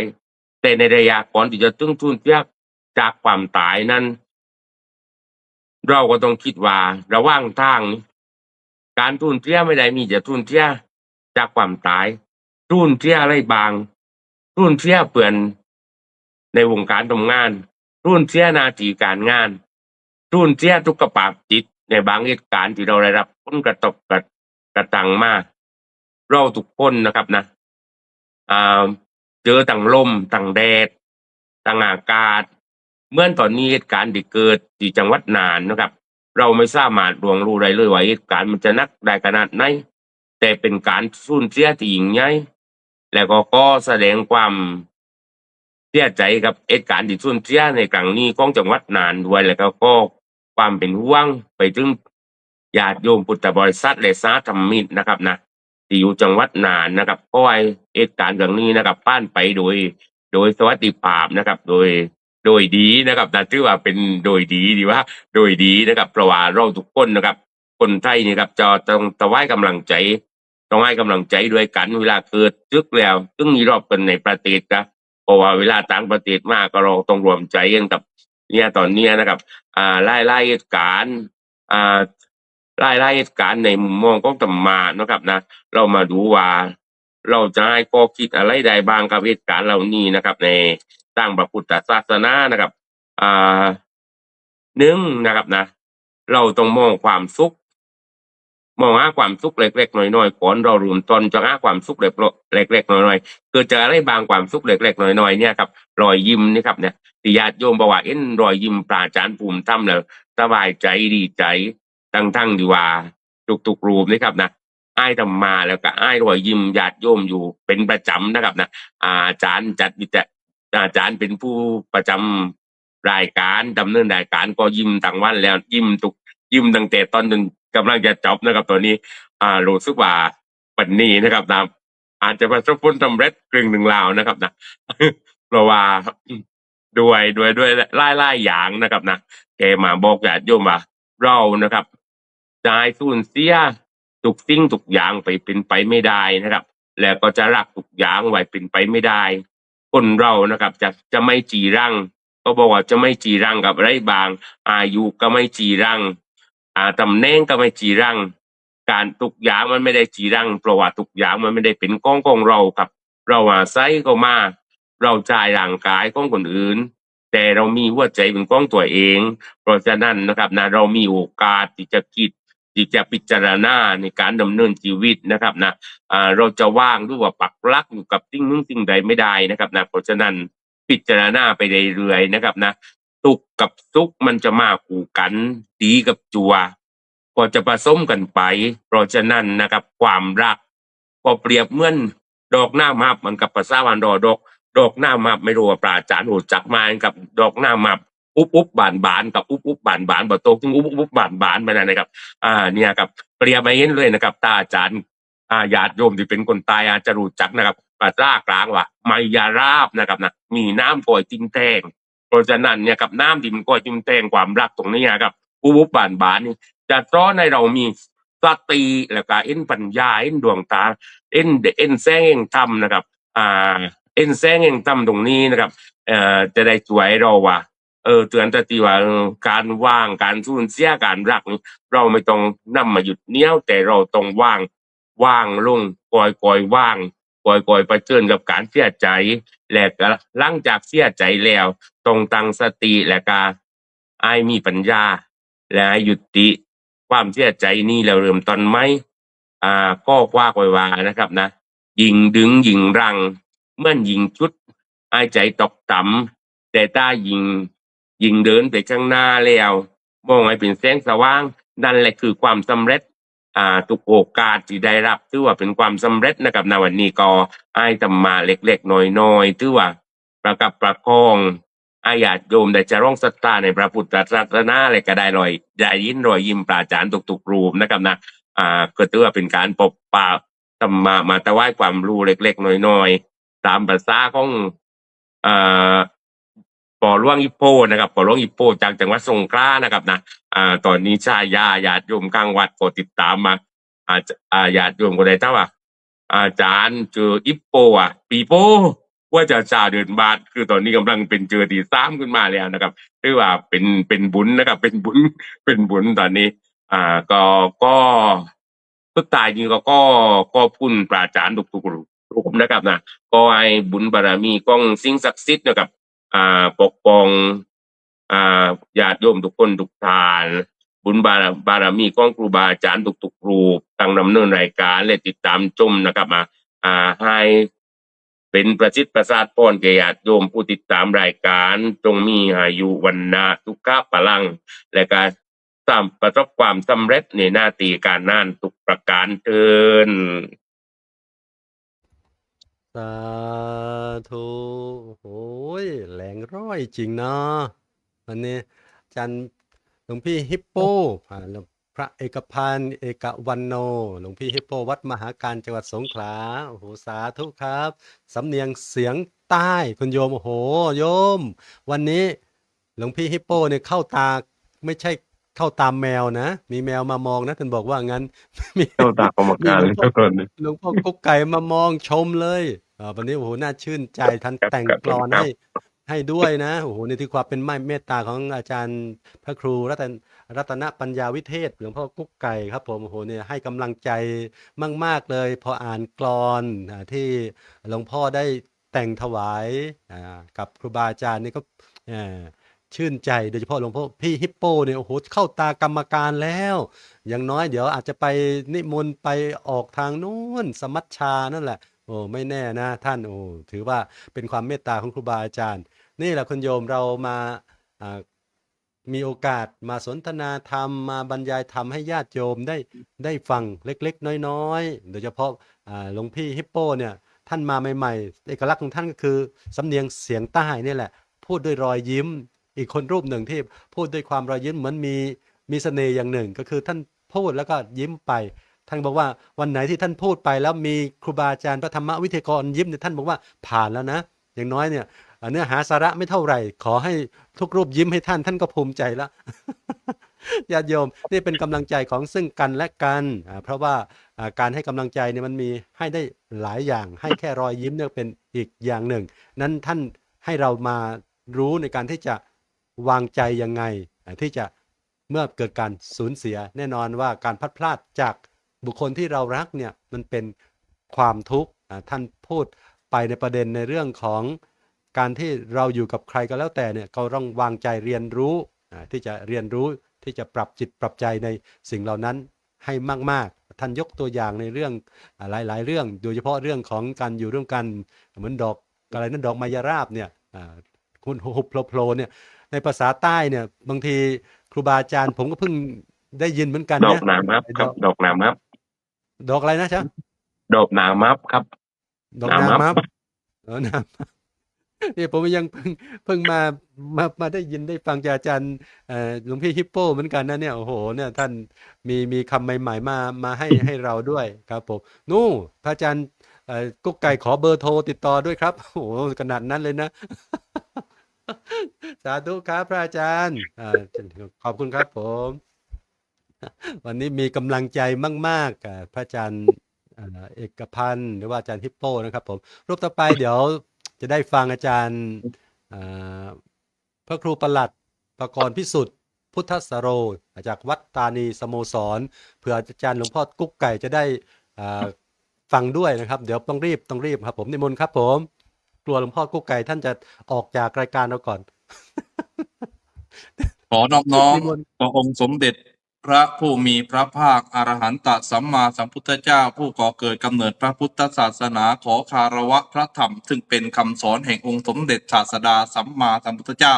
[SPEAKER 7] แต่ในระยะก่อนที่จะถึงสูญเสียจากความตายนั้นเราก็ต้องคิดว่าระหว่างทางการสูญเสียไม่ได้มีแต่สูญเสียจากความตายสูญเสียอะไรบางสูญเสียเปื่อนในวงการทำงานสูญเสียหน้าที่การงานสูญเสียสุขภาพจิตในบางเหตุการณ์ที่เราได้รับผลกระทบกระทั่งมาเราทุกคนนะครับนะเจอต่างลมต่างแดดต่างอากาศเหมือนตอนนี้เหตุการณ์ที่เกิดที่จังหวัดน่านนะครับเราไม่สามารถล่วงรู้ได้เลยว่าเหตุการณ์มันจะหนักได้ขนาดไหนแต่เป็นการสูญเสียที่ยิ่งใหญ่แล้วก็แสดงความเสียใจกับเหตุการณ์ที่สูญเสียในครั้งนี้ของจังหวัดน่านด้วยแล้วก็ความเป็นห่วงไปถึงญาติโยมพุทธบริษัทและสาธมิกนะครับนะที่อยู่จังหวัดน่านนะครับก็ให้เหตุการณ์อย่างนี้นะครับผ่านไปโดยสวัสดิภาพนะครับโดย โดยดีนะครับนะถือว่าเป็นโดยดีดีว่าโดยดีนะครับเพราะว่าเราทุกคนนะครับคนไทยนี่ครับจะต้องให้กำลังใจต้องให้กำลังใจด้วยกันเวลาเกิดจึกแล้วซึ่งมีรอบกันในประเทศนะเพราะว่าเวลาต่างประเทศมากก็เราต้องรวมใจกันกับเนี่ยตอนเนี้ยนะครับไล่เหตุการณ์อ่าไล่เหตุการณ์ในมุมมองของธรรมะนะครับนะเรามาดูว่าเราจะให้ข้อคิดอะไรได้บ้างกับเหตุการณ์เหล่านี้นะครับในทางพระพุทธศาสนานะครับอ่าหนึ่งนะครับนะเราต้องมองความสุขมองหาความสุขเล็กๆน้อยๆก่อนเราเริ่มต้นจะหาความสุขเล็กๆน้อยๆเกิดจากอะไรบางความสุขเล็กๆน้อยๆเนี่ยครับรอยยิ้มนี่ครับเนี่ยที่ญาติโยมบอกว่ารอยยิ้มพระอาจารย์ภูมิธรรมแล้วสบายใจดีใจทั้งดีว่าทุกๆรูปนี่ครับนะอ้ายธรรมาแล้วก็อ้ายรอยยิ้มญาติโยมอยู่เป็นประจำนะครับนะอาจารย์จัดวิจอาจารย์เป็นผู้ประจำรายการดำเนินรายการก็ยิ้มทั้งวันแล้วยิ้มตั้งแต่ตอนจนกำลังจะจบนะครับตัวนี้รู้สึกว่าวันนี้นะครับนะอาจจะประสบผลสำเร็จครึ่งหนึ่งแล้วนะครับนะ เพราะว่าด้วยไล่อย่างนะครับนะแกมาบอกญาติโยมว่าเรานะครับจะให้สูญเสียทุกสิ่งทุกอย่างไปเป็นไปไม่ได้นะครับ แล้วก็จะรักทุกอย่างไว้เป็นไปไม่ได้คนเรานะครับจะไม่จีรังก็บอกว่าจะไม่จีรังกับอะไรบางอายุก็ไม่จีรังตำแหน่งก็ไม่จีรังการทุกอย่างมันไม่ได้จีรังเพราะว่าทุกอย่างมันไม่ได้เป็นของเราครับเราอาศัยก็มาเราจ่ายร่างกายของคนอื่นแต่เรามีหัวใจเป็นของตัวเองเพราะฉะนั้นนะครับนะเรามีโอกาสที่จะคิดที่จะพิจารณาในการดำเนินชีวิตนะครับนะเราจะว่างหรือว่าปักหลักอยู่กับสิ่งนึงสิ่งใดไม่ได้นะครับนะเพราะฉะนั้นพิจารณาไปเรื่อยๆนะครับนะทุกข์กับสุขมันจะมาคู่กันดีกับจัวก็จะผสมกันไปเพราะฉะนั้นนะครับความรักก็เปรียบเหมือนดอกหน้ามับมันกับภาษาวันดอกหน้ามับไม่รู้ว่าปราจารย์โหจักมากับดอกหน้ามับอุ๊บบานกับอุ๊บบานบ่โตถึงอุ๊บบานไปนะครับเนี่ยครับเปรียบไปเห็นเลยนะครับตาอาจารย์ญาติโยมที่เป็นคนตายอาจจะรู้จักนะครับภาษากลางว่าไมยาราบนะครับนะมีน้ำก่อยจิ้งแทงเพราะฉะนั้นเนี่ยกับน้ำที่มันก่อยจิ้งแทงความรักตรงนี้ครับอุ๊บบานนี่จะซ้อนให้เรามีสติแล้วก็ปัญญาดวงตาแสงแห่งธรรมนะครับแสงแห่งธรรมตรงนี้นะครับจะได้ช่วยเราว่าเตือนสติว่าการว่างการสูญเสียการรักเราไม่ต้องนำมาหยุดเนี้ยวแต่เราต้องว่างลงปล่อยว่างปล่อยเผชิญกับการเสียใจและก็หลังจากเสียใจแล้วต้องตั้งสติและก็มีปัญญาและหยุดติความเสียใจนี้แล้วเริ่มต้นไหมก็ว่าว่านะครับนะยิงดึงยิงรังเหมื่อนยิงชุดหายใจตกต่ำแต่ถ้ายิงเดินไปข้างหน้าแล้วมองให้เป็นแสงสว่างนั่นแหละคือความสำเร็จทุกโอกาสที่ได้รับถือว่าเป็นความสำเร็จนะครับในวันนี้ก็ให้ธรรมะเล็กๆน้อยๆถือว่าประกับประคองญาติโยมได้จะร่องศรัทธาในพระพุทธศาสนาอะไรก็ได้รอยยิ้มปราจารย์ทุกๆรูปนะครับนะก็ถือว่าเป็นการปกป่าธรรมะมาถวายความรู้เล็กๆน้อยๆตามภาษาของปอหลวงอิโปนะครับปอหลวงอิโปจากจังหวัดสงขลานะครับนะตอนนี้ชายาญาติโยมข้างวัดก็ติดตามมาญาติโยมก็ได้ถ้าว่าอาจารย์เจออิโปปีโปว่าจะชาเดินบาทคือตอนนี้กำลังเป็นเจอที่3ขึ้นมาแล้วนะครับถือว่าเป็นบุญนะครับเป็นบุญตอนนี้ก็สุดท้ายนี้ก็พุ่นพระอาจารย์ทุกรูปนะครับนะก็ให้บุญบารมีของสิ่งศักดิ์สิทธิ์นะครับปกป้องญาติโยมทุกคนทุกท่านบุญบารมีของครูบาอาจารย์ทุกรูปตั้งดำเนินรายการและติดตามชมนะครับให้เป็นประสิทธิ์ประสาทพรแก่ญาติโยมผู้ติดตามรายการจงมีอายุวันนะสุขะพลังและก็ประสบความสำเร็จในหน้าที่การงานทุกประการเทิน
[SPEAKER 2] สาธุโอ้ยแรงร้อยจริงเนาะวันนี้อาจารย์หลวงพี่ฮิปโปพระเอกพันธ์เอกวันโนหลวงพี่ฮิปโปวัดมหาการจังหวัดสงขลาโอ้โหสาธุครับสำเนียงเสียง ใต้คุณโยมโอ้โหโยม วันนี้หลวงพี่ฮิปโปเนี่ยเข้าตาไม่ใช่เข้าตามแมวนะ มีแมวมามองนะท่านบอกว่างั้น มี
[SPEAKER 7] เข้าตากรรม
[SPEAKER 2] มี
[SPEAKER 7] การ
[SPEAKER 2] หลว
[SPEAKER 7] เล
[SPEAKER 2] ง
[SPEAKER 7] ย
[SPEAKER 2] พ่อ
[SPEAKER 7] ทุกคน
[SPEAKER 2] หลวงพ่อกุ๊กไก่มามองชมเลยวันนี้โอ้โหน่าชื่นใจท่าน
[SPEAKER 7] ครับ
[SPEAKER 2] แต่ง
[SPEAKER 7] ครับ
[SPEAKER 2] กลอน
[SPEAKER 7] ครับ
[SPEAKER 2] ให้ด้วยนะโอ้โหนี่คือความเป็นเมตตาของอาจารย์พระครูรัตนปัญญาวิเทศหลวงพ่อกุ๊กไก่ครับผมโอ้โหเนี่ยให้กำลังใจมากๆเลยพออ่านกลอนที่หลวงพ่อได้แต่งถวายกับครูบาอาจารย์นี่ก็เอ่อชื่นใจโดยเฉพาะหลวงพ่อพี่ฮิปโปเนี่ยโอ้โหเข้าตากรรมการแล้ว อย่างน้อยเดี๋ยวอาจจะไปนิมนต์ไปออกทางนู้นสมัชชานั่นแหละโอ้ไม่แน่นะท่านโอ้ถือว่าเป็นความเมตตาของครูบาอาจารย์ นี่แหละคุณโยมเรามาอ่ามีโอกาสมาสนทนาธรรมมาบรรยายธรรมให้ญาติโยมได้ฟังเล็กๆน้อยๆโดยเฉพาะหลวงพี่ฮิปโปเนี่ยท่านมาใหม่ๆเอกลักษณ์ของท่านก็คือสำเนียงเสียงใต้นี่แหละพูดด้วยรอยยิ้มอีกคนรูปหนึ่งที่พูดด้วยความรอยยิ้มเหมือนมีเสน่ห์อย่างหนึ่งก็คือท่านพูดแล้วก็ยิ้มไปท่านบอกว่าวันไหนที่ท่านพูดไปแล้วมีครูบาอาจารย์พระธรรมวิทยากรยิ้มเนี่ยท่านบอกว่าผ่านแล้วนะอย่างน้อยเนี่ยเนื้อหาสาระไม่เท่าไหร่ขอให้ทุกรูปยิ้มให้ท่านก็ภูมิใจแล้ว ญาติโยมนี่เป็นกำลังใจของซึ่งกันและกันเพราะว่าการให้กำลังใจเนี่ยมันมีให้ได้หลายอย่างให้แค่รอยยิ้มเนี่ยเป็นอีกอย่างหนึ่งนั้นท่านให้เรามารู้ในการที่จะวางใจยังไงที่จะเมื่อเกิดการสูญเสียแน่นอนว่าการพลัดพรากจากบุคคลที่เรารักเนี่ยมันเป็นความทุกข์ท่านพูดไปในประเด็นในเรื่องของการที่เราอยู่กับใครก็แล้วแต่เนี่ยเราต้องวางใจเรียนรู้ที่จะเรียนรู้ที่จะปรับจิตปรับใจในสิ่งเหล่านั้นให้มากๆท่านยกตัวอย่างในเรื่องหลายๆเรื่องโดยเฉพาะเรื่องของการอยู่ร่วมกันเหมือนดอกอะไรนั้นดอกมายราบเนี่ยคุณหุบโผล่เนี่ยในภาษาใต้เนี่ยบางทีครูบาอาจารย์ผมก็เพิ่งได้ยินเหมือนกัน
[SPEAKER 7] ดอ
[SPEAKER 2] นะ
[SPEAKER 7] กนามับครับดอกนามับ
[SPEAKER 2] ดอกอะไรนะจ๊ะ
[SPEAKER 7] ดอกนามับครับ
[SPEAKER 2] ดอก
[SPEAKER 7] นา
[SPEAKER 2] นา
[SPEAKER 7] มับ
[SPEAKER 2] มับนานี่ผมยังเพิ่งมาได้ยินได้ฟังจากอาจารย์หลวงพี่ฮิปโปเหมือนกันนะเนี่ยโอ้โหเนี่ยท่านมีคำใหม่ๆมาให้เราด้วยครับผมนู่พระอาจารย์กุ๊กไก่ขอเบอร์โทรติดต่อด้วยครับโอ้โหขนาดนั้นเลยนะ สาธุครับพระอาจารย์ขอบคุณครับผม วันนี้มีกำลังใจมากๆกับพระอาจารย์เอกพันธ์หรือว่าอาจารย์ฮิปโปนะครับผมรูปต่อไปเดี๋ยวจะได้ฟังอาจารย์พระครูประหลัดประกรณ์พิสุทธิ์พุทธสโรจากวัดตานีสโมสรเผื่ออาจารย์หลวงพ่อกุ๊กไก่จะได้ฟังด้วยนะครับเดี๋ยวต้องรีบครับผมนิมนต์ครับผมกลัวหลวงพ่อกุ๊กไก่ท่านจะออกจากรายการเราก่อน
[SPEAKER 8] ขอนอบน้อม
[SPEAKER 2] นิมนต์
[SPEAKER 8] ต่อองค์สมเด็จพระผู้มีพระภาคอรหันตสัมมาสัมพุทธเจ้า ผู้ก่อเกิดกำเนิดพระพุทธศาสนาขอคารวะพระธรรม ซึ่งเป็นคำสอนแห่งองค์สมเด็จศาสดาสัมมาสัมพุทธเจ้า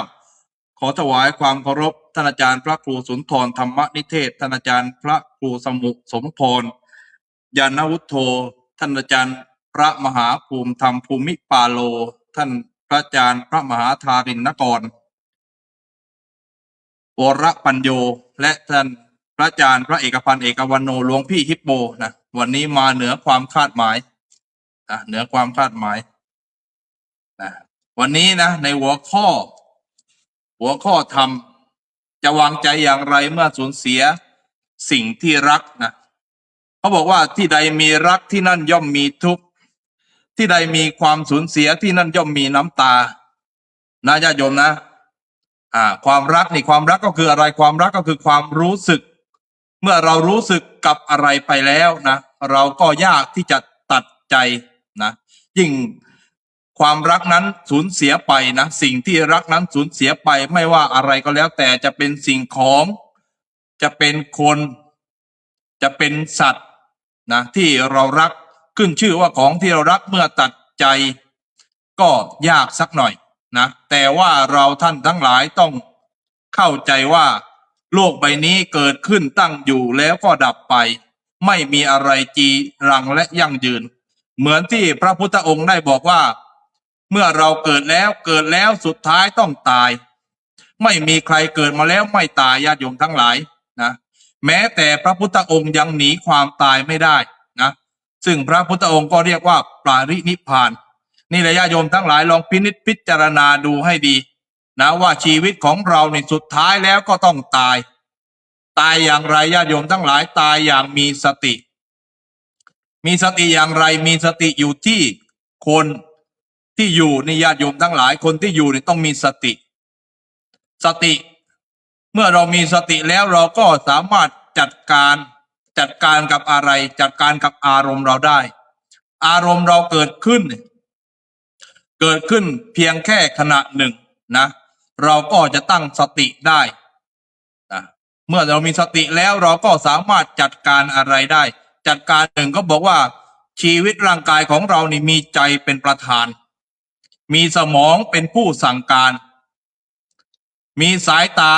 [SPEAKER 8] ขอถวายความเคารพท่านอาจารย์พระครูสุนทรธรรมนิเทศท่านอาจารย์พระครูสมุสมพรยานวุฒโธท่านอาจารย์พระมหาภูมิธรรมภูมิปาโล ท่านพระอาจารย์พระมหาธารินกรวรปัญโยและท่านพระอาจารย์พระเอกพันธ์เอกวันโนหลวงพี่ฮิปโปนะวันนี้มาเหนือความคาดหมายเหนือความคาดหมายนะวันนี้นะในหัวข้อธรรมจะวางใจอย่างไรเมื่อสูญเสียสิ่งที่รักนะเขาบอกว่าที่ใดมีรักที่นั่นย่อมมีทุกข์ที่ใดมีความสูญเสียที่นั่นย่อมมีน้ำตานะญาติโยมนะความรักนี่ความรักก็คืออะไรความรักก็คือความรู้สึกเมื่อเรารู้สึกกับอะไรไปแล้วนะเราก็ยากที่จะตัดใจนะยิ่งความรักนั้นสูญเสียไปนะสิ่งที่รักนั้นสูญเสียไปไม่ว่าอะไรก็แล้วแต่จะเป็นสิ่งของจะเป็นคนจะเป็นสัตว์นะที่เรารักขึ้นชื่อว่าของที่เรารักเมื่อตัดใจก็ยากสักหน่อยนะแต่ว่าเราท่านทั้งหลายต้องเข้าใจว่าโลกใบนี้เกิดขึ้นตั้งอยู่แล้วก็ดับไปไม่มีอะไรจีรังและยั่งยืนเหมือนที่พระพุทธองค์ได้บอกว่าเมื่อเราเกิดแล้วสุดท้ายต้องตายไม่มีใครเกิดมาแล้วไม่ตายญาติโยมทั้งหลายนะแม้แต่พระพุทธองค์ยังหนีความตายไม่ได้นะซึ่งพระพุทธองค์ก็เรียกว่าปารินิพพาน นี่แหละญาติโยมทั้งหลายลองพินิจพิจารณาดูให้ดีนะว่าชีวิตของเราในสุดท้ายแล้วก็ต้องตายตายอย่างไรญาติโยมทั้งหลายตายอย่างมีสติมีสติอย่างไรมีสติอยู่ที่คนที่อยู่ในญาติโยมทั้งหลายคนที่อยู่นี่ต้องมีสติเมื่อเรามีสติแล้วเราก็สามารถจัดการกับอะไรจัดการกับอารมณ์เราได้อารมณ์เราเกิดขึ้นเพียงแค่ขณะหนึ่งนะเราก็จะตั้งสติได้นะเมื่อเรามีสติแล้วเราก็สามารถจัดการอะไรได้จัดการหนึ่งก็บอกว่าชีวิตร่างกายของเรานี่มีใจเป็นประธานมีสมองเป็นผู้สั่งการมีสายตา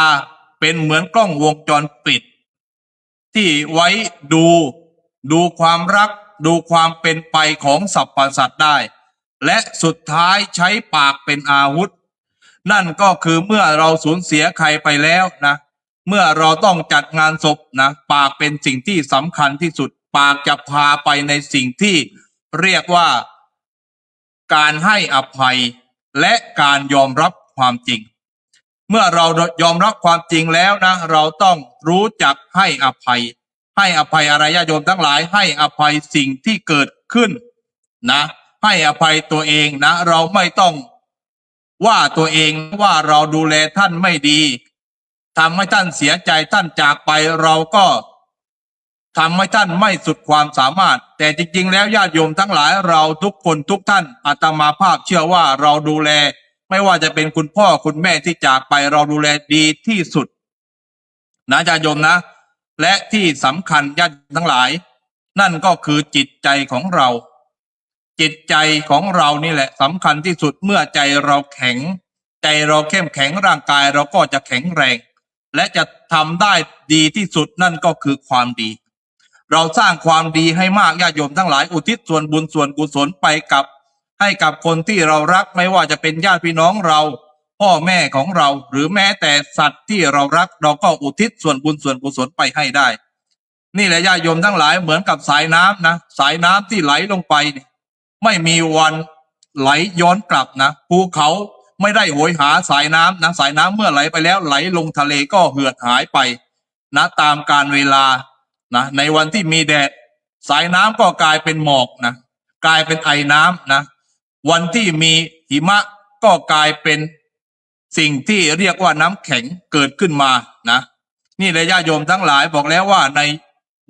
[SPEAKER 8] เป็นเหมือนกล้องวงจรปิดที่ไว้ดูความรักดูความเป็นไปของสรรพสัตว์ได้และสุดท้ายใช้ปากเป็นอาวุธนั่นก็คือเมื่อเราสูญเสียใครไปแล้วนะเมื่อเราต้องจัดงานศพนะปากเป็นสิ่งที่สำคัญที่สุดปากจะพาไปในสิ่งที่เรียกว่าการให้อภัยและการยอมรับความจริงเมื่อเรายอมรับความจริงแล้วนะเราต้องรู้จักให้อภัยอะไรญาติโยมทั้งหลายให้อภัยสิ่งที่เกิดขึ้นนะให้อภัยตัวเองนะเราไม่ต้องว่าตัวเองว่าเราดูแลท่านไม่ดีทำให้ท่านเสียใจท่านจากไปเราก็ทำให้ท่านไม่สุดความสามารถแต่จริงๆแล้วญาติโยมทั้งหลายเราทุกคนทุกท่านอาตมาภาพเชื่อว่าเราดูแลไม่ว่าจะเป็นคุณพ่อคุณแม่ที่จากไปเราดูแลดีที่สุดนะญาติโยมนะและที่สำคัญญาติทั้งหลายนั่นก็คือจิตใจของเราจิตใจของเรานี่แหละสำคัญที่สุดเมื่อใจเราแข็งใจเราเข้มแข็งร่างกายเราก็จะแข็งแรงและจะทำได้ดีที่สุดนั่นก็คือความดีเราสร้างความดีให้มากญาติโยมทั้งหลายอุทิศส่วนบุญส่วนกุศลไปให้กับคนที่เรารักไม่ว่าจะเป็นญาติพี่น้องเราพ่อแม่ของเราหรือแม้แต่สัตว์ที่เรารักเราก็อุทิศส่วนบุญส่วนกุศลไปให้ได้นี่แหละญาติโยมทั้งหลายเหมือนกับสายน้ำนะสายน้ำที่ไหลลงไปไม่มีวันไหลย้อนกลับนะภูเขาไม่ได้โหยหาสายน้ำนะสายน้ำเมื่อไหลไปแล้วไหลลงทะเลก็เหือดหายไปนะตามกาลเวลานะในวันที่มีแดดสายน้ำก็กลายเป็นหมอกนะกลายเป็นไอน้ำนะวันที่มีหิมะก็กลายเป็นสิ่งที่เรียกว่าน้ำแข็งเกิดขึ้นมานะนี่เลยญาติโยมทั้งหลายบอกแล้วว่าใน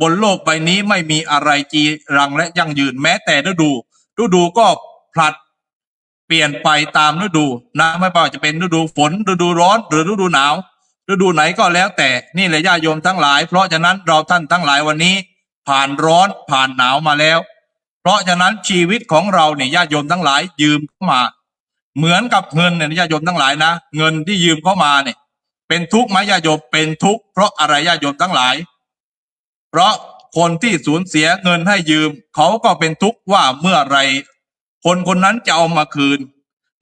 [SPEAKER 8] บนโลกใบนี้ไม่มีอะไรจีรังและยั่งยืนแม้แต่ฤดูก็ผลัดเปลี่ยนไปตามฤดูนะไม่ว่าจะเป็นฤดูฝนฤดูร้อนหรือฤดูหนาวฤดูไหนก็แล้วแต่นี่เลยญาติโยมทั้งหลายเพราะฉะนั้นเราท่านทั้งหลายวันนี้ผ่านร้อนผ่านหนาวมาแล้วเพราะฉะนั้นชีวิตของเราเนี่ยญาติโยมทั้งหลายยืมเข้ามาเหมือนกับเงินเนี่ยญาติโยมทั้งหลายนะเงินที่ยืมเข้ามาเนี่ยเป็นทุกข์ไหมญาติโยมเป็นทุกข์เพราะอะไรญาติโยมทั้งหลายเพราะคนที่สูญเสียเงินให้ยืมเขาก็เป็นทุกข์ว่าเมื่อไรคนนั้นจะเอามาคืน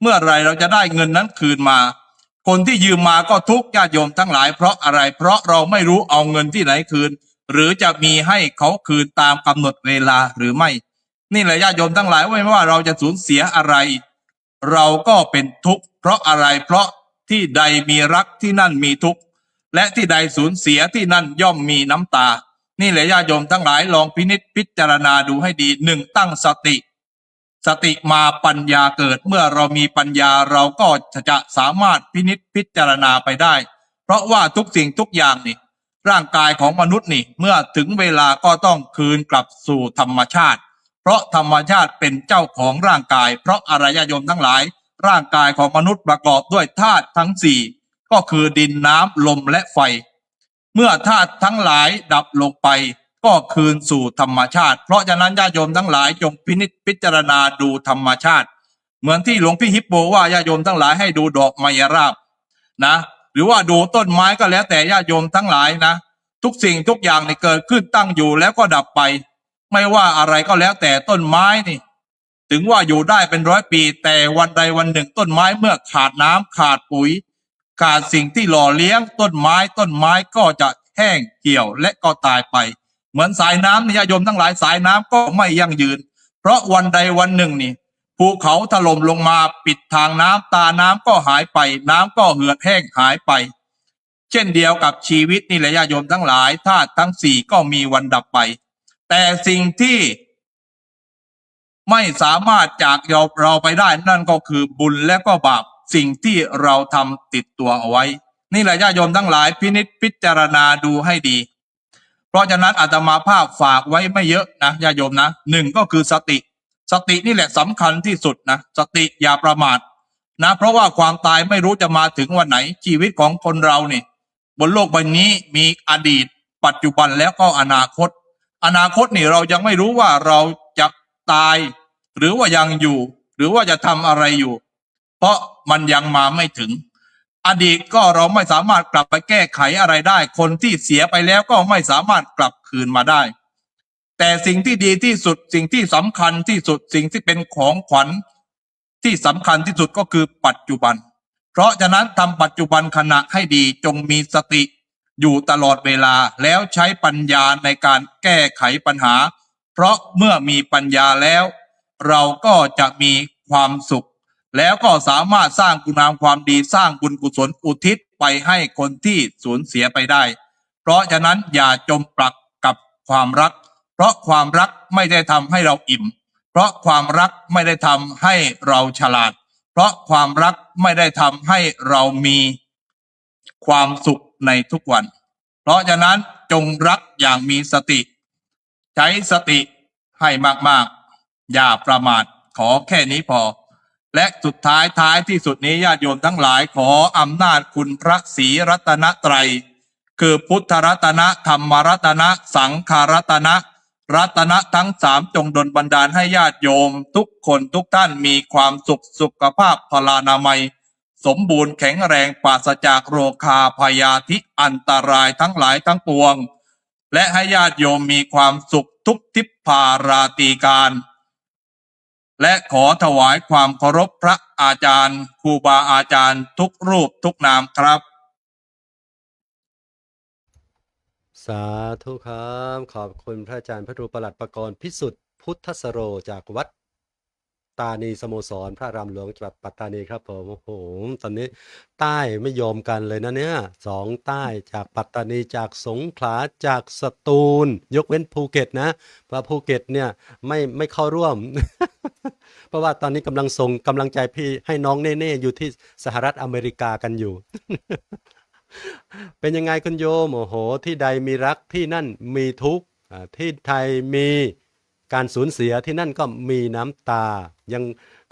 [SPEAKER 8] เมื่อไรเราจะได้เงินนั้นคืนมาคนที่ยืมมาก็ทุกข์ญาติโยมทั้งหลายเพราะอะไรเพราะเราไม่รู้เอาเงินที่ไหนคืนหรือจะมีให้เขาคืนตามกำหนดเวลาหรือไม่นี่แหละญาติโยมทั้งหลายไม่ว่าเราจะสูญเสียอะไรเราก็เป็นทุกข์เพราะอะไรเพราะที่ใดมีรักที่นั่นมีทุกข์และที่ใดสูญเสียที่นั่นย่อมมีน้ำตานี่แหละญาติโยมทั้งหลายลองพินิจพิจารณาดูให้ดีหนึ่งตั้งสติมาปัญญาเกิดเมื่อเรามีปัญญาเราก็จะสามารถพินิจพิจารณาไปได้เพราะว่าทุกสิ่งทุกอย่างนี่ร่างกายของมนุษย์นี่เมื่อถึงเวลาก็ต้องคืนกลับสู่ธรรมชาติเพราะธรรมชาติเป็นเจ้าของร่างกายเพราะอารยโยมทั้งหลายร่างกายของมนุษย์ประกอบด้วยธาตุทั้งสี่ก็คือดินน้ำลมและไฟเมื่อธาตุทั้งหลายดับลงไปก็คืนสู่ธรรมชาติเพราะฉะนั้นญาติโยมทั้งหลายจงพินิจพิจารณาดูธรรมชาติเหมือนที่หลวงพี่ฮิปโปว่าญาติโยมทั้งหลายให้ดูดอกไมยราบนะหรือว่าดูต้นไม้ก็แล้วแต่ญาติโยมทั้งหลายนะทุกสิ่งทุกอย่างนี่เกิดขึ้นตั้งอยู่แล้วก็ดับไปไม่ว่าอะไรก็แล้วแต่ต้นไม้นี่ถึงว่าอยู่ได้เป็นร้อยปีแต่วันใดวันหนึ่งต้นไม้เมื่อขาดน้ำขาดปุ๋ยขาดสิ่งที่หล่อเลี้ยงต้นไม้ก็จะแห้งเหี่ยวและก็ตายไปเหมือนสายน้ำญาติโยมทั้งหลายสายน้ำก็ไม่ยั่งยืนเพราะวันใดวันหนึ่งนี่ ภูเขาถล่มลงมาปิดทางน้ำตาน้ำก็หายไปน้ำก็เหือดแห้งหายไปเช่นเดียวกับชีวิตนี่แหละญาติโยมทั้งหลายธาตุทั้งสี่ก็มีวันดับไปแต่สิ่งที่ไม่สามารถจากเราไปได้นั่นก็คือบุญและก็บาปสิ่งที่เราทำติดตัวเอาไว้นี่แหละญาติโยมทั้งหลายพินิจพิจารณาดูให้ดีเพราะฉะนั้นอาตมาภาพฝากไว้ไม่เยอะนะญาติโยมนะหนึ่งก็คือสตินี่แหละสำคัญที่สุดนะสติอย่าประมาทนะเพราะว่าความตายไม่รู้จะมาถึงวันไหนชีวิตของคนเราเนี่ยบนโลกใบนี้มีอดีตปัจจุบันแล้วก็อนาคตนี่เรายังไม่รู้ว่าเราจะตายหรือว่ายังอยู่หรือว่าจะทำอะไรอยู่เพราะมันยังมาไม่ถึงอดีตก็เราไม่สามารถกลับไปแก้ไขอะไรได้คนที่เสียไปแล้วก็ไม่สามารถกลับคืนมาได้แต่สิ่งที่ดีที่สุดสิ่งที่สำคัญที่สุดสิ่งที่เป็นของขวัญที่สำคัญที่สุดก็คือปัจจุบันเพราะฉะนั้นทำปัจจุบันขณะให้ดีจงมีสติอยู่ตลอดเวลาแล้วใช้ปัญญาในการแก้ไขปัญหาเพราะเมื่อมีปัญญาแล้วเราก็จะมีความสุขแล้วก็สามารถสร้างคุณงามความดีสร้างบุญกุศลอุทิศไปให้คนที่สูญเสียไปได้เพราะฉะนั้นอย่าจมปลักกับความรักเพราะความรักไม่ได้ทำให้เราอิ่มเพราะความรักไม่ได้ทำให้เราฉลาดเพราะความรักไม่ได้ทำให้เรามีความสุขในทุกวันเพราะฉะนั้นจงรักอย่างมีสติใช้สติให้มากๆอย่าประมาทขอแค่นี้พอและสุดท้ายที่สุดนี้ญาติโยมทั้งหลายขออำนาจคุณพระศรีรัตนตรัยคือพุทธรัตนะธรรมรัตนะสังฆรัตนะรัตนะทั้งสามจงดลบันดาลให้ญาติโยมทุกคนทุกท่านมีความสุขภาพพลานามัยสมบูรณ์แข็งแรงปราศจากโรคาพยาธิอันตรายทั้งหลายทั้งปวงและให้ญาติโยมมีความสุขทุกทิพาราตรีการและขอถวายความเคารพพระอาจารย์ครูบาอาจารย์ทุกรูปทุกนามครับ
[SPEAKER 2] สาธุครับขอบคุณพระอาจารย์พระครูประหลัดประกรณ์พิสุทธิ์พุทธสโรจากวัดตานีสโมสรพระรามหลวงจังหวัดปัตตานีครับผมโอ้โหตอนนี้ใต้ไม่ยอมกันเลยนะเนี่ยสองใต้จากปัตตานีจากสงขลาจากสตูลยกเว้นภูเก็ตนะเพราะภูเก็ตเนี่ยไม่เข้าร่วม เพราะว่าตอนนี้กำลังส่งกำลังใจพี่ให้น้องเน่ๆอยู่ที่สหรัฐอเมริกากันอยู่ เป็นยังไงคุณโยมโอ้โหที่ใดมีรักที่นั่นมีทุกข์ที่ไทยมีการสูญเสียที่นั่นก็มีน้ำตายัง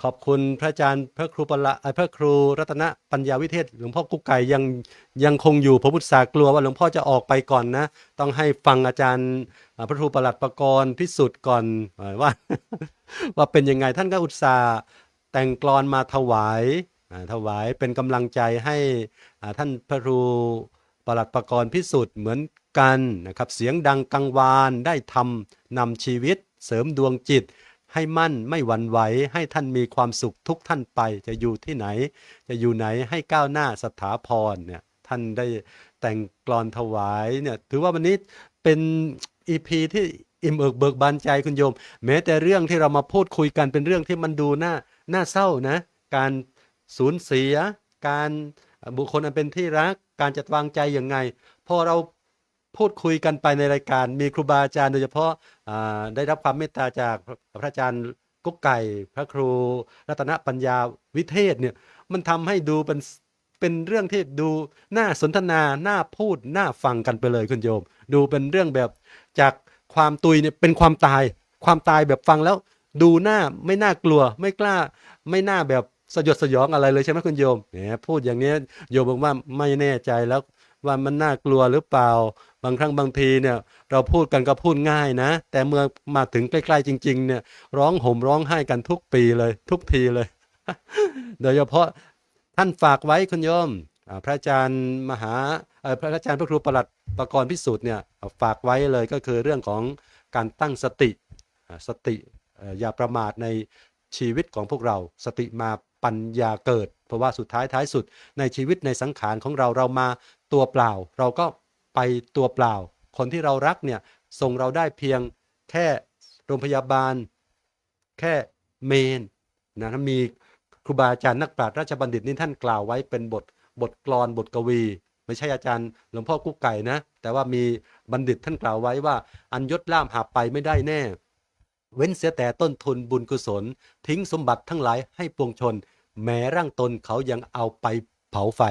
[SPEAKER 2] ขอบคุณพระอาจารย์พระครูพระครูรัตนปัญญาวิเทศหลวงพ่อกุ๊กไก่ยังคงอยู่ผมอุตส่าห์กลัวว่าหลวงพ่อจะออกไปก่อนนะต้องให้ฟังอาจารย์พระครูประหลัดประกรณ์พิสุทธิ์ก่อนว่า ว่าเป็นยังไงท่านก็อุตส่าห์แต่งกลอนมาถวายเป็นกำลังใจให้ท่านพระครูประหลัดประกรณ์พิสุทธิ์เหมือนกันนะครับเสียงดังกังวานได้ทำนำชีวิตเสริมดวงจิตให้มั่นไม่หวั่นไหวให้ท่านมีความสุขทุกท่านไปจะอยู่ที่ไหนจะอยู่ไหนให้ก้าวหน้าสถาพรเนี่ยท่านได้แต่งกลอนถวายเนี่ยถือว่าวันนี้เป็นEPที่อิ่มเอิบเบิกบานใจคุณโยมแม้แต่เรื่องที่เรามาพูดคุยกันเป็นเรื่องที่มันดูน่าเศร้านะการสูญเสียการบุคคลอันเป็นที่รักการจัดวางใจอย่างไงพอเราพูดคุยกันไปในรายการมีครูบาอาจารย์โดยเฉพาะได้รับความเมตตาจากพระอาจารย์กุ๊กไก่พระครูรัตนปัญญาวิเทศเนี่ยมันทำให้ดูเป็นเรื่องที่ดูน่าสนทนาน่าพูดน่าฟังกันไปเลยคุณโยมดูเป็นเรื่องแบบจากความตุยเนี่ยเป็นความตายแบบฟังแล้วดูไม่น่ากลัวไม่กล้าไม่น่าแบบสยดสยองอะไรเลยใช่ไหมคุณโยมเนี่ยพูดอย่างนี้โยมบอกว่าไม่แน่ใจแล้วว่ามันน่ากลัวหรือเปล่าบางครั้งบางทีเนี่ยเราพูดกันก็พูดง่ายนะแต่เมื่อมาถึงใกล้ๆจริงๆเนี่ยร้องห่มร้องไห้กันทุกปีเลยทุกทีเลย โดยเฉพาะท่านฝากไว้คุณโยมพระอาจารย์พระอาจารย์พระครูประหลัดประกรณ์พิสุทธิ์เนี่ยฝากไว้เลยก็คือเรื่องของการตั้งสติอย่าประมาทในชีวิตของพวกเราสติมาปัญญาเกิดเพราะว่าสุดท้ายสุดในชีวิตในสังขารของเรามาตัวเปล่าเราก็ไปตัวเปล่าคนที่เรารักเนี่ยส่งเราได้เพียงแค่โรงพยาบาลแค่เมน นะท่านมีครูบาอาจารย์นักปราชญ์ราชบัณฑิตนี่ท่านกล่าวไว้เป็นบทกลอนบทกวี ไม่ใช่อาจารย์หลวงพ่อกุ๊กไก่นะแต่ว่ามีบัณฑิตท่านกล่าวไว้ว่าอันยศล่ามหาไปไม่ได้แน่ เว้นเสียแต่ต้นทุนบุญกุศลทิ้งสมบัติทั้งหลายให้ปวงชน แม้ร่างตนเขายังเอาไปเผาไฟ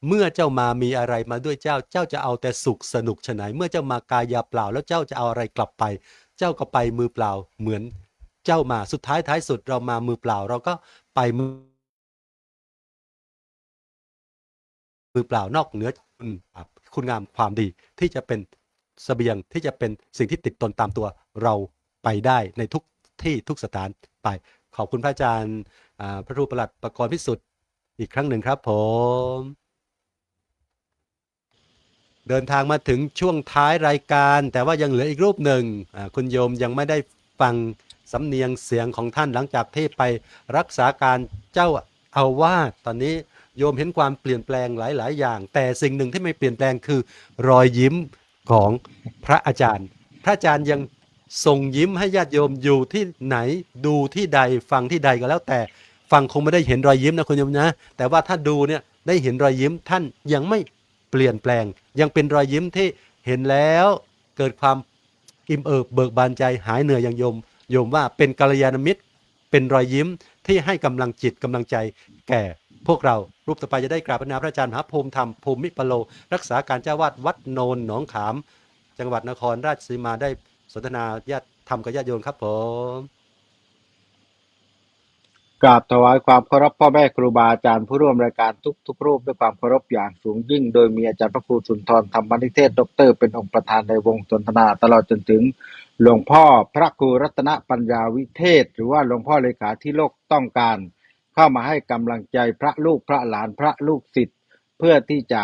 [SPEAKER 2] เมื่อเจ้ามามีอะไรมาด้วยเจ้าจะเอาแต่สุขสนุกฉะไหนเมื่อเจ้ามากายาเปล่าแล้วเจ้าจะเอาอะไรกลับไป เจ้าก็ไปมือเปล่าเหมือนเจ้ามาสุดท้ายสุดเรามามือเปล่าเราก็ไปมือเปล่านอกเหนือคุณงามความดีที่จะเป็นเสบียงที่จะเป็นสิ่งที่ติดตนตามตัวเราไปได้ในทุกที่ทุกสถานไปขอบคุณพระอาจารย์พระครูประหลัดประกรณ์พิสุทธิ์อีกครั้งหนึ่งครับผมเดินทางมาถึงช่วงท้ายรายการแต่ว่ายังเหลืออีกรูปหนึ่งคุณโยมยังไม่ได้ฟังสำเนียงเสียงของท่านหลังจากที่ไปรักษาการเจ้าอาวาสตอนนี้โยมเห็นความเปลี่ยนแปลงหลายๆอย่างแต่สิ่งหนึ่งที่ไม่เปลี่ยนแปลงคือรอยยิ้มของพระอาจารย์พระอาจารย์ยังส่งยิ้มให้ญาติโยมอยู่ที่ไหนดูที่ใดฟังที่ใดก็แล้วแต่ฟังคงไม่ได้เห็นรอยยิ้มนะคุณโยมนะแต่ว่าถ้าดูเนี่ยได้เห็นรอยยิ้มท่านยังไม่เปลี่ยนแปลงยังเป็นรอยยิ้มที่เห็นแล้วเกิดความอิ่มเอิบเบิกบานใจหายเหนื่อยอย่างโยมว่าเป็นกัลยาณมิตรเป็นรอยยิ้มที่ให้กำลังจิตกำลังใจแก่พวกเรารูปต่อไปจะได้กราบพระนาพระอาจารย์มหาภูมิธรรมภูมิปโลรักษาการเจ้าวาดวัดโนนหนองขามจังหวัดนครราชสีมาได้สนทนาญาติธรรมกับญาติโยมครับผม
[SPEAKER 6] กราบถวายความเคารพพ่อแม่ครูบาอาจารย์ผู้ร่วมรายการทุกรูปด้วยความเคารพอย่างสูงยิ่งโดยมีอาจารย์พระครูสุนทรธรรมนิเทศด็อกเตอร์เป็นองค์ประธานในวงสนทนาตลอดจนถึงหลวงพ่อพระครูรัตนปัญญาวิเทศหรือว่าหลวงพ่อเลขาที่โลกต้องการเข้ามาให้กำลังใจพระลูกพระหลานพระลูกศิษย์เพื่อที่จะ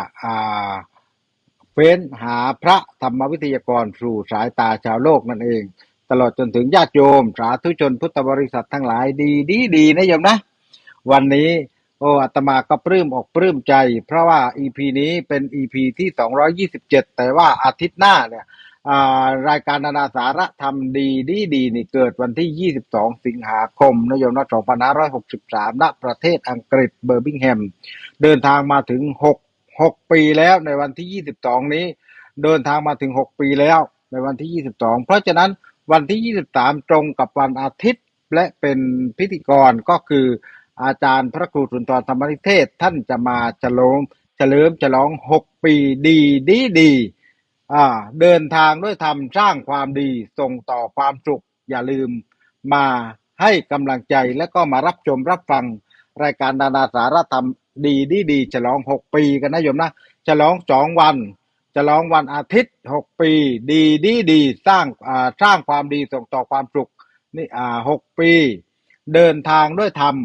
[SPEAKER 6] เฟ้นหาพระธรรมวิทยากรสู่สายตาชาวโลกนั่นเองตลอดจนถึงญาติโยมสาธุชนพุทธบริษัททั้งหลายดีนะโยมนะวันนี้อาตมาก็ปลื้มอกปลื้มใจเพราะว่า EP นี้เป็น EP ที่227แต่ว่าอาทิตย์หน้าเนี่ยรายการนานาสาระธรรมดีนี่เกิดวันที่22สิงหาคมนะโยมนะ2563ณประเทศอังกฤษเบอร์มิงแฮมเดินทางมาถึง6ปีแล้วในวันที่22นี้เดินทางมาถึง6ปีแล้วในวันที่22เพราะฉะนั้นวันที่23ตรงกับวันอาทิตย์และเป็นพิธีกรก็คืออาจารย์พระครูสุนทรธรรมนิเทศท่านจะมาเฉลิมฉลอง6ปีดีเดินทางด้วยธรรมสร้างความดีส่งต่อความสุขอย่าลืมมาให้กำลังใจและก็มารับชมรับฟังรายการนานาสาระธรรมดีฉลอง6ปีกันนะโยมนะฉลอง2วันฉลองวันอาทิตย์6ปีดีสร้างความดีส่งต่อความสุขนี่6ปีเดินทางด้วยธรรม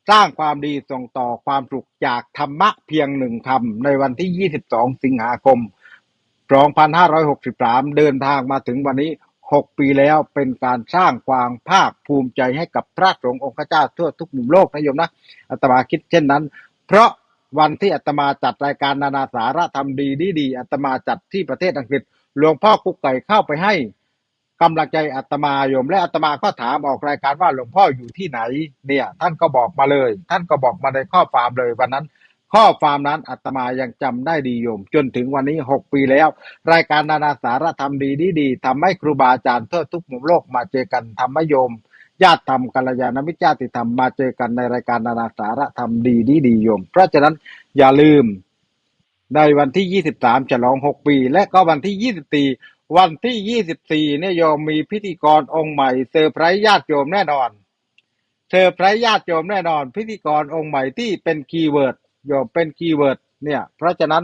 [SPEAKER 6] สร้างความดีส่งต่อความสุขจากธรรมะเพียง1คำในวันที่22สิงหาคม2563เดินทางมาถึงวันนี้6ปีแล้วเป็นการสร้างความภาคภูมิใจให้กับพระสงฆ์องค์เจ้าทั่วทุกมุมโลกนะโยมนะอาตมาคิดเช่นนั้นเพราะวันที่อาตมาจัดรายการนานาสาระธรรมดีอาตมาจัดที่ประเทศอังกฤษหลวงพ่อกุ๊กไก่เข้าไปให้กำลังใจอาตมาโยมและอาตมาก็ถามออกรายการว่าหลวงพ่ออยู่ที่ไหนเนี่ยท่านก็บอกมาเลยท่านก็บอกมาในข้อความเลยวันนั้นข้อความนั้นอาตมายังจำได้ดีโยมจนถึงวันนี้6ปีแล้วรายการนานาสาระธรรมดีทำให้ครูบาอาจารย์ทั่วทุกมุมโลกมาเจอกันทำให้โยมญาติธรรมกัลยาณมิตรญาติธรรมมาเจอกันในรายการนานาสาระธรรมดีโยมเพราะฉะนั้นอย่าลืมในวันที่23ฉลอง6ปีและก็วันที่24วันที่24เนี่ยโยมมีพิธีกรองค์ใหม่เซอร์ไพรส์ญาติโยมแน่นอนเซอร์ไพรส์ญาติโยมแน่นอนพิธีกรองค์ใหม่ที่เป็นคีย์เวิร์ดโยมเป็นคีย์เวิร์ดเนี่ยเพราะฉะนั้น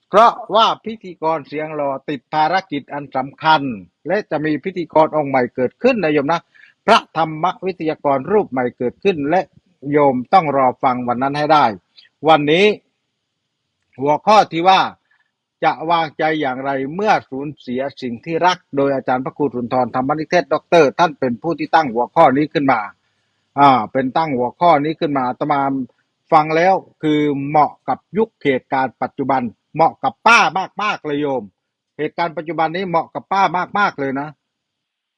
[SPEAKER 6] เพราะว่าพิธีกรเสียงหล่อติดภารกิจอันสำคัญและจะมีพิธีกรองค์ใหม่เกิดขึ้นนะโยมนะพระธรรมวิทยากรรูปใหม่เกิดขึ้นและโยมต้องรอฟังวันนั้นให้ได้วันนี้หัวข้อที่ว่าจะวางใจอย่างไรเมื่อสูญเสียสิ่งที่รักโดยอาจารย์พระครูสุนทรธรรมนิเทศด็อกเตอร์ท่านเป็นผู้ที่ตั้งหัวข้อนี้ขึ้นมาเป็นตั้งหัวข้อนี้ขึ้นมาอาตมาฟังแล้วคือเหมาะกับยุคเหตุการณ์ปัจจุบันเหมาะกับป้ามากๆเลยโยมเหตุการณ์ปัจจุบันนี้เหมาะกับป้ามากๆเลยนะ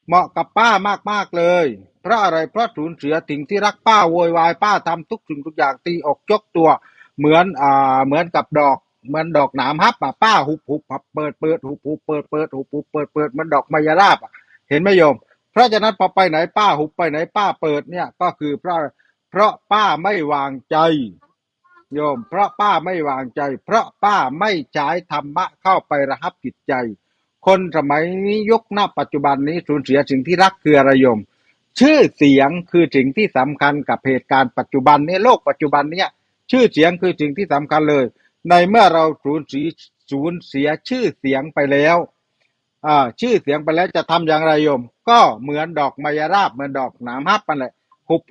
[SPEAKER 6] เหมาะกับป้ามากๆเลยเพราะอะไรเพราะสูญเสียสิ่งที่รักป้าโวยวายป้าทำทุกสิ่งทุกอย่างตีอกยกตัวเหมือนกับดอกเหมือนดอกหนามฮับป้าหุบเปิดหุบเปิดหุบเปิดเหมือนดอกมายราบเห็นไหมโยมเพราะฉะนั้นพอไปไหนป้าหุบไปไหนป้าเปิดเนี่ยก็คือเพราะป้าไม่วางใจโยมเพราะป้าไม่วางใจเพราะป้าไม่ใช้ธรรมะเข้าไประหับจิตใจคนสมัยนี้ยุคณปัจจุบันนี้สูญเสียสิ่งที่รักคืออะไรโยมชื่อเสียงคือสิ่งที่สำคัญกับเหตุการณ์ปัจจุบันนี้โลกปัจจุบันเนี้ยชื่อเสียงคือสิ่งที่สำคัญเลยในเมื่อเราสูญเสียชื่อเสียงไปแล้วชื่อเสียงไปแล้วจะทำอย่างไรโยมก็เหมือนดอกมายราบเหมือนดอกหนามฮับมันแหละหุบ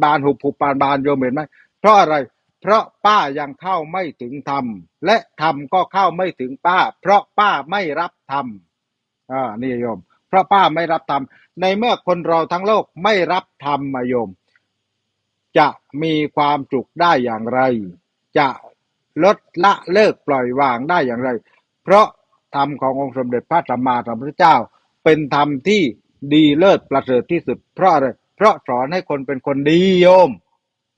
[SPEAKER 6] บานหุบบานโยมเห็นไหมเพราะอะไรเพราะป้ายังเข้าไม่ถึงธรรมและธรรมก็เข้าไม่ถึงป้าเพราะป้าไม่รับธรรมนี่โยมเพราะป้าไม่รับธรรมในเมื่อคนเราทั้งโลกไม่รับธรรมโยมจะมีความสุขได้อย่างไรจะลดละเลิกปล่อยวางได้อย่างไรเพราะธรรมขององค์สมเด็จพระสัมมาสัมพุทธเจ้าเป็นธรรมที่ดีเลิศประเสริฐที่สุดเพราะอะไรเพราะสอนให้คนเป็นคนดีโยม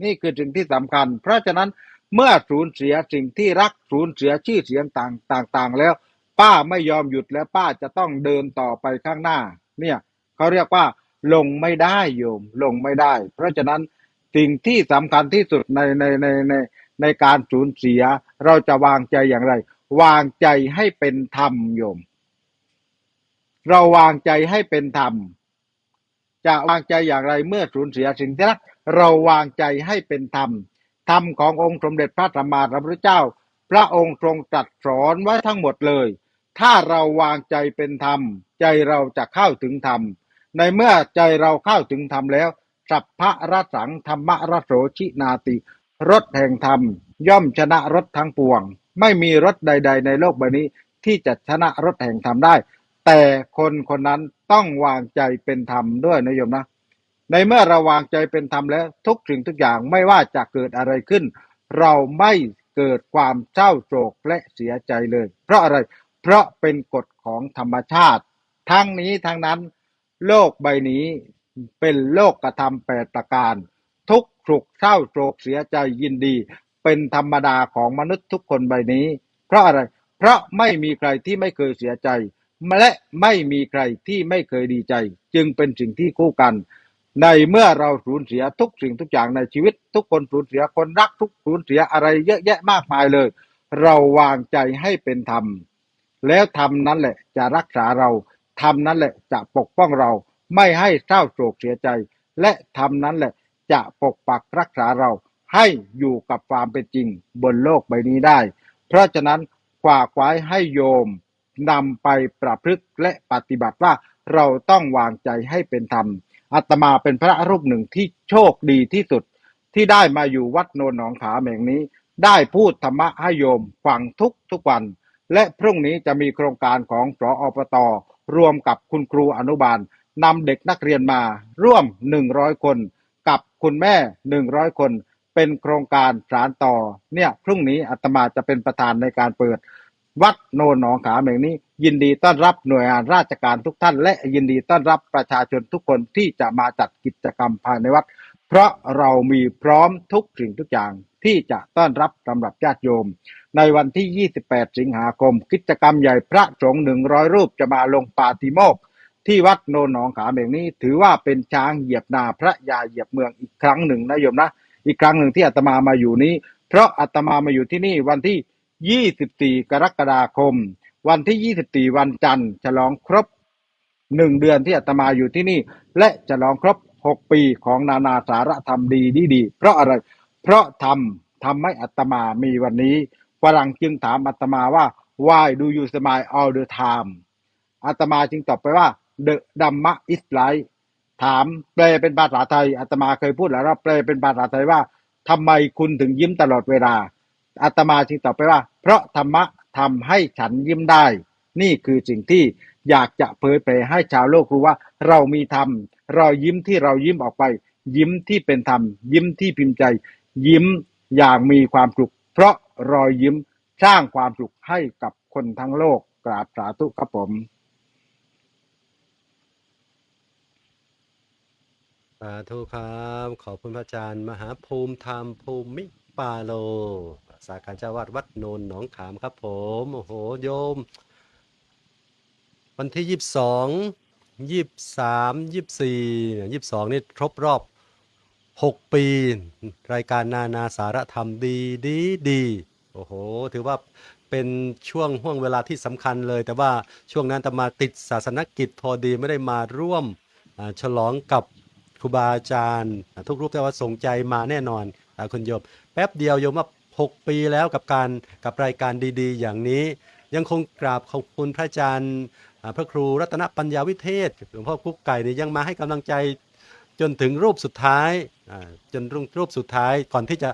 [SPEAKER 6] นี่คือสิ่งที่สำคัญเพราะฉะนั้นเมื่อสูญเสียสิ่งที่รักสูญเสียชื่อเสียงต่างแล้วป้าไม่ยอมหยุดแล้วป้าจะต้องเดินต่อไปข้างหน้าเนี่ยเขาเรียกว่าลงไม่ได้โยมลงไม่ได้เพราะฉะนั้นสิ่งที่สำคัญที่สุดในการสูญเสียเราจะวางใจอย่างไรวางใจให้เป็นธรรมโยมเราวางใจให้เป็นธรรมจะวางใจอย่างไรเมื่อสูญเสียสิ่งที่รักเราวางใจให้เป็นธรรมธรรมขององค์สมเด็จพระสัมมาสัมพุทธเจ้าพระองค์ทรงตรัสสอนไว้ทั้งหมดเลยถ้าเราวางใจเป็นธรรมใจเราจะเข้าถึงธรรมในเมื่อใจเราเข้าถึงธรรมแล้วสัพพะรสังธรรมรโสชินาติรสแห่งธรรมย่อมชนะรสทั้งปวงไม่มีรสใดๆในโลกใบนี้ที่จะชนะรสแห่งธรรมได้แต่คนคนนั้นต้องวางใจเป็นธรรมด้วยนะโยมนะในเมื่อเราวางใจเป็นธรรมแล้วทุกสิ่งทุกอย่างไม่ว่าจะเกิดอะไรขึ้นเราไม่เกิดความเศร้าโศกและเสียใจเลยเพราะอะไรเพราะเป็นกฎของธรรมชาติทั้งนี้ทั้งนั้นโลกใบนี้เป็นโลกกระทำ8ประการทุกข์สุขเศร้าโศกเสียใจยินดีเป็นธรรมดาของมนุษย์ทุกคนใบนี้เพราะอะไรเพราะไม่มีใครที่ไม่เคยเสียใจและไม่มีใครที่ไม่เคยดีใจจึงเป็นสิ่งที่คู่กันในเมื่อเราสูญเสียทุกสิ่งทุกอย่างในชีวิตทุกคนสูญเสียคนรักทุกสูญเสียอะไรเยอะแยะมากมายเลยเราวางใจให้เป็นธรรมแล้วธรรมนั้นแหละจะรักษาเราธรรมนั้นแหละจะปกป้องเราไม่ให้เศร้าโศกเสียใจและธรรมนั้นแหละจะปกปักรักษาเราให้อยู่กับความเป็นจริงบนโลกใบนี้ได้เพราะฉะนั้นฝากไว้ให้โยมนำไปประพฤติและปฏิบัติว่าเราต้องวางใจให้เป็นธรรมอาตมาเป็นพระรูปหนึ่งที่โชคดีที่สุดที่ได้มาอยู่วัดโนนหนองขามแห่งนี้ได้พูดธรรมะให้โยมฟังทุกวันและพรุ่งนี้จะมีโครงการของสอปต.รวมกับคุณครูอนุบาลนำเด็กนักเรียนมาร่วม100คนกับคุณแม่100คนเป็นโครงการสานต่อเนี่ยพรุ่งนี้อาตมาจะเป็นประธานในการเปิดวัดโนนหนองขามแห่งนี้ยินดีต้อนรับหน่วยงานราชการทุกท่านและยินดีต้อนรับประชาชนทุกคนที่จะมาจัดกิจกรรมภายในวัดเพราะเรามีพร้อมทุกสิ่งทุกอย่างที่จะต้อนรับสำหรับญาติโยมในวันที่28สิงหาคมกิจกรรมใหญ่พระสงฆ์100รูปจะมาลงปาฏิโมกข์ที่วัดโนนหนองขามแห่งนี้ถือว่าเป็นช้างเหยียบนาพระยาเหยียบเมืองอีกครั้งหนึ่งนะโยมนะอีกครั้งหนึ่งที่อาตมามาอยู่นี้เพราะอาตมามาอยู่ที่นี่วันที่24กรกฎาคมวันที่24วันจันทร์ฉลองครบ1เดือนที่อาตมาอยู่ที่นี่และฉลองครบ6ปีของนานาสารธรรมดีเพราะอะไรเพราะทำให้อาตมามีวันนี้ฝรั่งจึงถามอาตมาว่า why do you smile all the time อาตมาจึงตอบไปว่า the Dhamma is life ถามแปลเป็นภาษาไทยอาตมาเคยพูดแล้วแปลเป็นภาษาไทยว่าทำไมคุณถึงยิ้มตลอดเวลาอาตมาจึงตอบไปว่าเพราะธรรมะทำให้ฉันยิ้มได้นี่คือสิ่งที่อยากจะเผยแผ่ให้ชาวโลกรู้ว่าเรามีธรรมรอยยิ้มที่เรายิ้มออกไปยิ้มที่เป็นธรรมยิ้มที่พิมพ์ใจยิ้มอย่างมีความสุขเพราะรอยยิ้มสร้างความสุขให้กับคนทั้งโลกกราบสาธุครับผม
[SPEAKER 2] สาธุครับขอบคุณพระอาจารย์มหาภูมิธรรมภูมิปาโลสาการเจ้าวาดวัดโนนหนองขามครับผมโอ้โหโยม วันที่22 23 24เนี่ย22นี่ครบรอบ6 ปีรายการนานาสารธรรมดีโอ้โหถือว่าเป็นช่วงห่วงเวลาที่สำคัญเลยแต่ว่าช่วงนั้นอาตมาติดศาสนกิจพอดีไม่ได้มาร่วมฉลองกับครูบาอาจารย์ทุกรูปแต่ว่าส่งใจมาแน่นอนคุณโยมแป๊บเดียวโยมว่า6 ปีแล้วกับรายการดีๆอย่างนี้ยังคงกราบขอบคุณพระอาจารย์พระครูรัตนปัญญาวิเทศหลวงพ่อกุ๊กไก่เนี่ยยังมาให้กำลังใจจนถึงรูปสุดท้ายจนรูปสุดท้ายก่อนที่จะ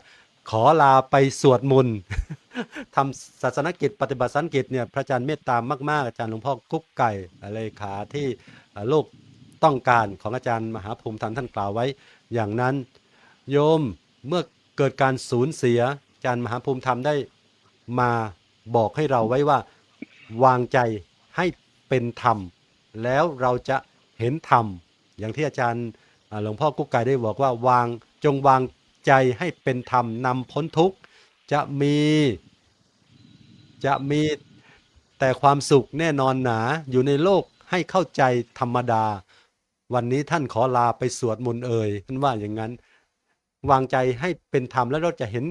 [SPEAKER 2] ขอลาไปสวดมนต์ ทำศาสนกิจปฏิบัติศาสนกิจเนี่ยพระอาจารย์เมตตามากๆอาจารย์หลวงพ่อกุ๊กไก่เลขาที่โลกต้องการของอาจารย์มหาภูมิธรรมท่านกล่าวไว้อย่างนั้นโยมเมื่อเกิดการสูญเสียอาจารย์มหาภูมิธรรมได้มาบอกให้เราไว้ว่าวางใจให้เป็นธรรมแล้วเราจะเห็นธรรมอย่างที่อาจารย์หลวงพ่อกุ๊กไก่ได้บอกว่จงวางใจให้เป็นธรรมนำพ้นทุกข์จะมีแต่ความสุขแน่นอนหนาอยู่ในโลกให้เข้าใจธรรมดาวันนี้ท่านขอลาไปสวดมนต์ท่านว่าอย่างนั้นวางใจให้เป็นธรรมแล้วเราจะเห็น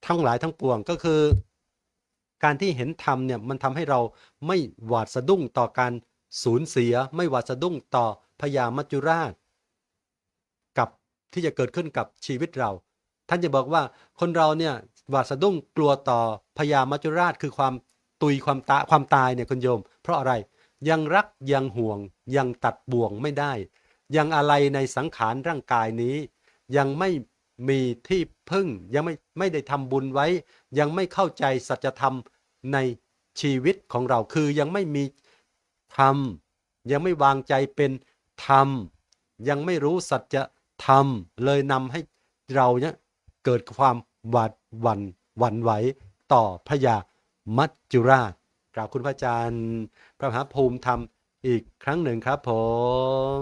[SPEAKER 2] ทั้งหลายทั้งปวงก็คือการที่เห็นธรรมเนี่ยมันทำให้เราไม่หวาดสะดุ้งต่อการสูญเสียไม่หวาดสะดุ้งต่อพญามัจจุราชกับที่จะเกิดขึ้นกับชีวิตเราท่านจะบอกว่าคนเราเนี่ยหวาดสะดุ้งกลัวต่อพญามัจจุราชคือความตายเนี่ยคุณโยมเพราะอะไรยังรักยังห่วงยังตัดบ่วงไม่ได้ยังอะไรในสังขารร่างกายนี้ยังไม่มีที่พึ่งยังไม่ได้ทำบุญไว้ยังไม่เข้าใจสัจธรรมในชีวิตของเราคือยังไม่มีธรรมยังไม่วางใจเป็นธรรมยังไม่รู้สัจธรรมเลยนำให้เราเนี่ยเกิดความหวั่นไหวต่อพญามัจจุราชกราบคุณพระอาจารย์พระมหาภูมิธรรมอีกครั้งหนึ่งครับผม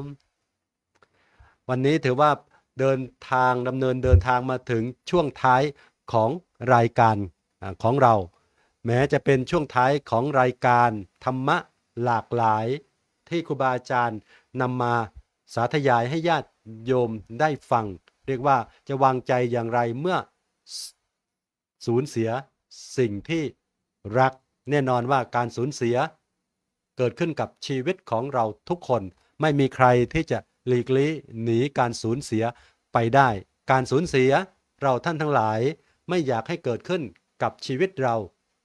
[SPEAKER 2] วันนี้ถือว่าดำเนินทางมาถึงช่วงท้ายของรายการของเราแม้จะเป็นช่วงท้ายของรายการธรรมะหลากหลายที่ครูบาอาจารย์นำมาสาธยายให้ญาติโยมได้ฟังเรียกว่าจะวางใจอย่างไรเมื่อสูญเสียสิ่งที่รักแน่นอนว่าการสูญเสียเกิดขึ้นกับชีวิตของเราทุกคนไม่มีใครที่จะหลีกลี่หนีการสูญเสียไปได้การสูญเสียเราท่านทั้งหลายไม่อยากให้เกิดขึ้นกับชีวิตเรา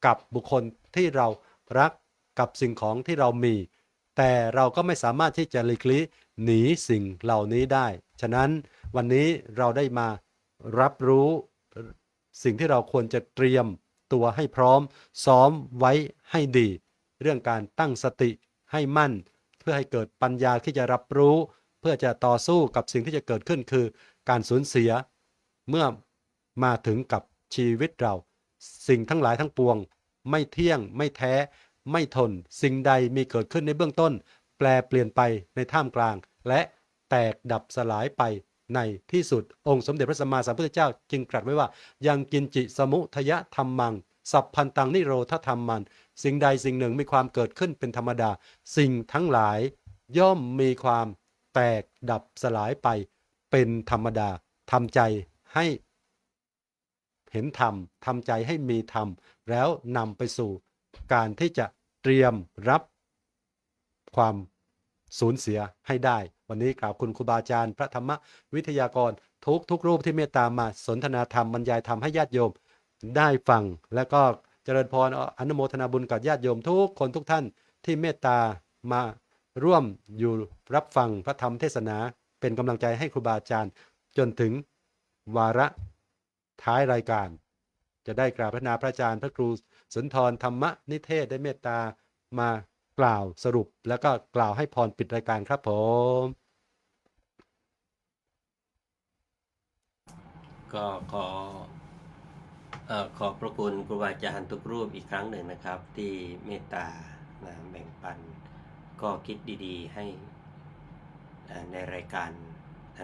[SPEAKER 2] กับบุคคลที่เรารักกับสิ่งของที่เรามีแต่เราก็ไม่สามารถที่จะหลีกลี่หนีสิ่งเหล่านี้ได้ฉะนั้นวันนี้เราได้มารับรู้สิ่งที่เราควรจะเตรียมตัวให้พร้อมซ้อมไว้ให้ดีเรื่องการตั้งสติให้มั่นเพื่อให้เกิดปัญญาที่จะรับรู้เพื่อจะต่อสู้กับสิ่งที่จะเกิดขึ้นคือการสูญเสียเมื่อมาถึงกับชีวิตเราสิ่งทั้งหลายทั้งปวงไม่เที่ยงไม่แท้ไม่ทนสิ่งใดมีเกิดขึ้นในเบื้องต้นแปลเปลี่ยนไปในท่ามกลางและแตกดับสลายไปในที่สุดองค์สมเด็จพระสัมมาสัมพุทธเจ้าจึงตรัสไว้ว่ายังกินจิสมุทยธรรมังสัพพันตังนิโรธธรรมมันสิ่งใดสิ่งหนึ่งมีความเกิดขึ้นเป็นธรรมดาสิ่งทั้งหลายย่อมมีความแตกดับสลายไปเป็นธรรมดาทำใจให้เห็นธรรมทำใจให้มีธรรมแล้วนำไปสู่การที่จะเตรียมรับความสูญเสียให้ได้วันนี้กราบคุณครูบาอาจารย์พระธรรมวิทยากรทุกรูปที่เมตตามาสนทนาธรรมบรรยายธรรมให้ญาติโยมได้ฟังและก็เจริญพรอนุโมทนาบุญกับญาติโยมทุกคนทุกท่านที่เมตตามาร่วมอยู่รับฟังพระธรรมเทศนาเป็นกำลังใจให้ครูบาอาจารย์จนถึงวาระท้ายรายการจะได้กราบพระนาพระอาจารย์พระครูสุนทรธรรมนิเทศได้เมตตามากล่าวสรุปแล้วก็กล่าวให้พรปิดรายการครับผม
[SPEAKER 5] ก็ขอบพระคุณครูบาอาจารย์ทุกรูปอีกครั้งหนึ่งนะครับที่เมตตาแบ่งปันก็คิดดีๆให้ในรายการ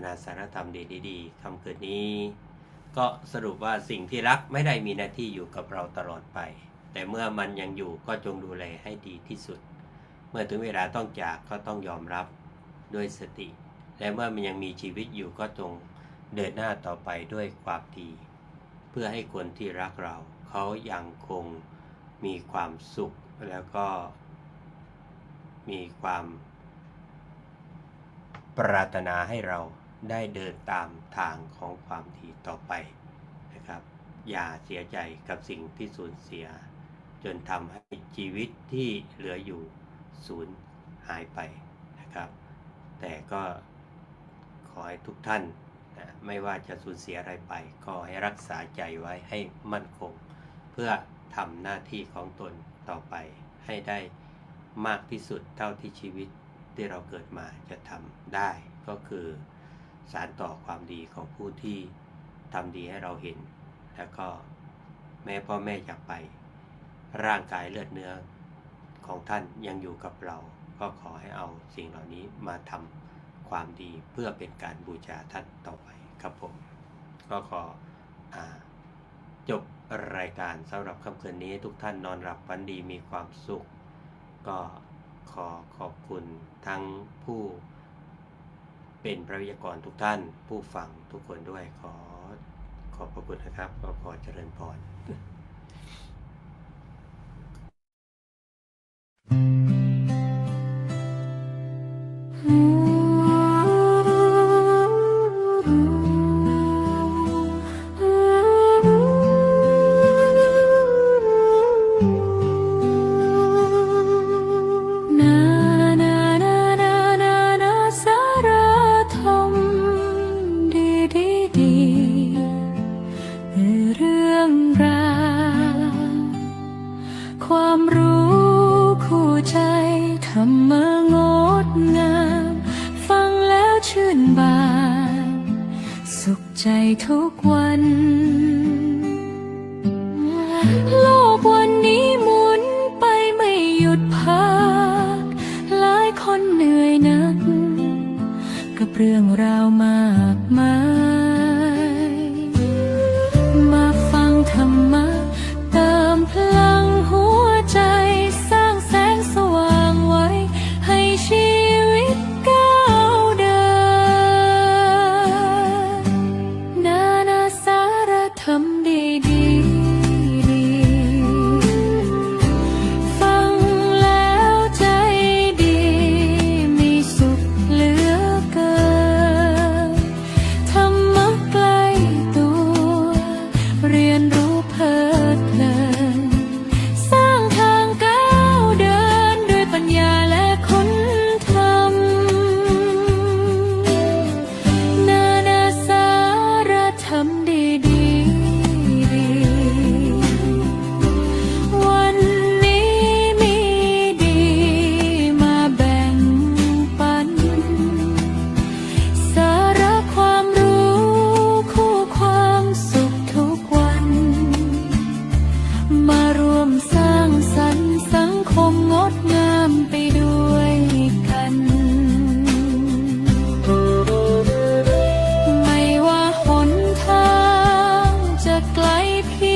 [SPEAKER 5] นาสารธรรมดีๆค่ำคืนนี้ ก็สรุปว่าสิ่งที่รักไม่ได้มีหน้าที่อยู่กับเราตลอดไป แต่เมื่อมันยังอยู่ก็จงดูแลให้ดีที่สุด เมื่อถึงเวลาต้องจากก็ต้องยอมรับด้วยสติ และเมื่อมันยังมีชีวิตอยู่ก็จงเดินหน้าต่อไปด้วยความดี เพื่อให้คนที่รักเราเขายังคงมีความสุขแล้วก็มีความปรารถนาให้เราได้เดินตามทางของความดีต่อไปนะครับ อย่าเสียใจกับสิ่งที่สูญเสียจนทำให้ชีวิตที่เหลืออยู่สูญหายไปนะครับ แต่ก็ขอให้ทุกท่านไม่ว่าจะสูญเสียอะไรไปก็ให้รักษาใจไว้ให้มั่นคง เพื่อทำหน้าที่ของตนต่อไปให้ได้มากที่สุดเท่าที่ชีวิตที่เราเกิดมาจะทำได้ ก็คือสานต่อความดีของผู้ที่ทำดีให้เราเห็น แล้วก็แม้พ่อแม่จากไปร่างกายเลือดเนื้อของท่านยังอยู่กับเรา ก็ขอให้เอาสิ่งเหล่านี้มาทำความดีเพื่อเป็นการบูชาท่านต่อไปครับผม ก็ขอจบรายการสำหรับค่ำคืนนี้ทุกท่านนอนหลับฝันดีมีความสุข ก็ขอขอบคุณทั้งผู้เป็นพระวิทยากรทุกท่านผู้ฟังทุกคนด้วยขอขอบพระคุณนะครับก็ขอเจริญพร
[SPEAKER 1] ความรู้คู่ใจธรรมะงดงามฟังแล้วชื่นบานสุขใจทุกวันโลกวันนี้หมุนไปไม่หยุดพักหลายคนเหนื่อยนักกับเรื่องราวมากมายมาฟังธรรมะเติมพลังหัวใจสร้างแสงสว่างไว้ให้ชีวิตก้าวเดินนานาสารธรรมดีๆฟังแล้วใจดีมีสุขเหลือเกินธรรมะใกล้ตัวเรียนรู้เพลิดเพลินสร้างทางก้าวเดินด้วยปัญญาและคุณธรรมนานาสารธรรมดีๆวันนี้มีดีมาแบ่งปันสาระความรู้คู่ความสุขทุกวัน มารวมสร้างสรรค์สังคมงดงามไปด้วยกัน ไม่ว่าหนทางจะไกลเพี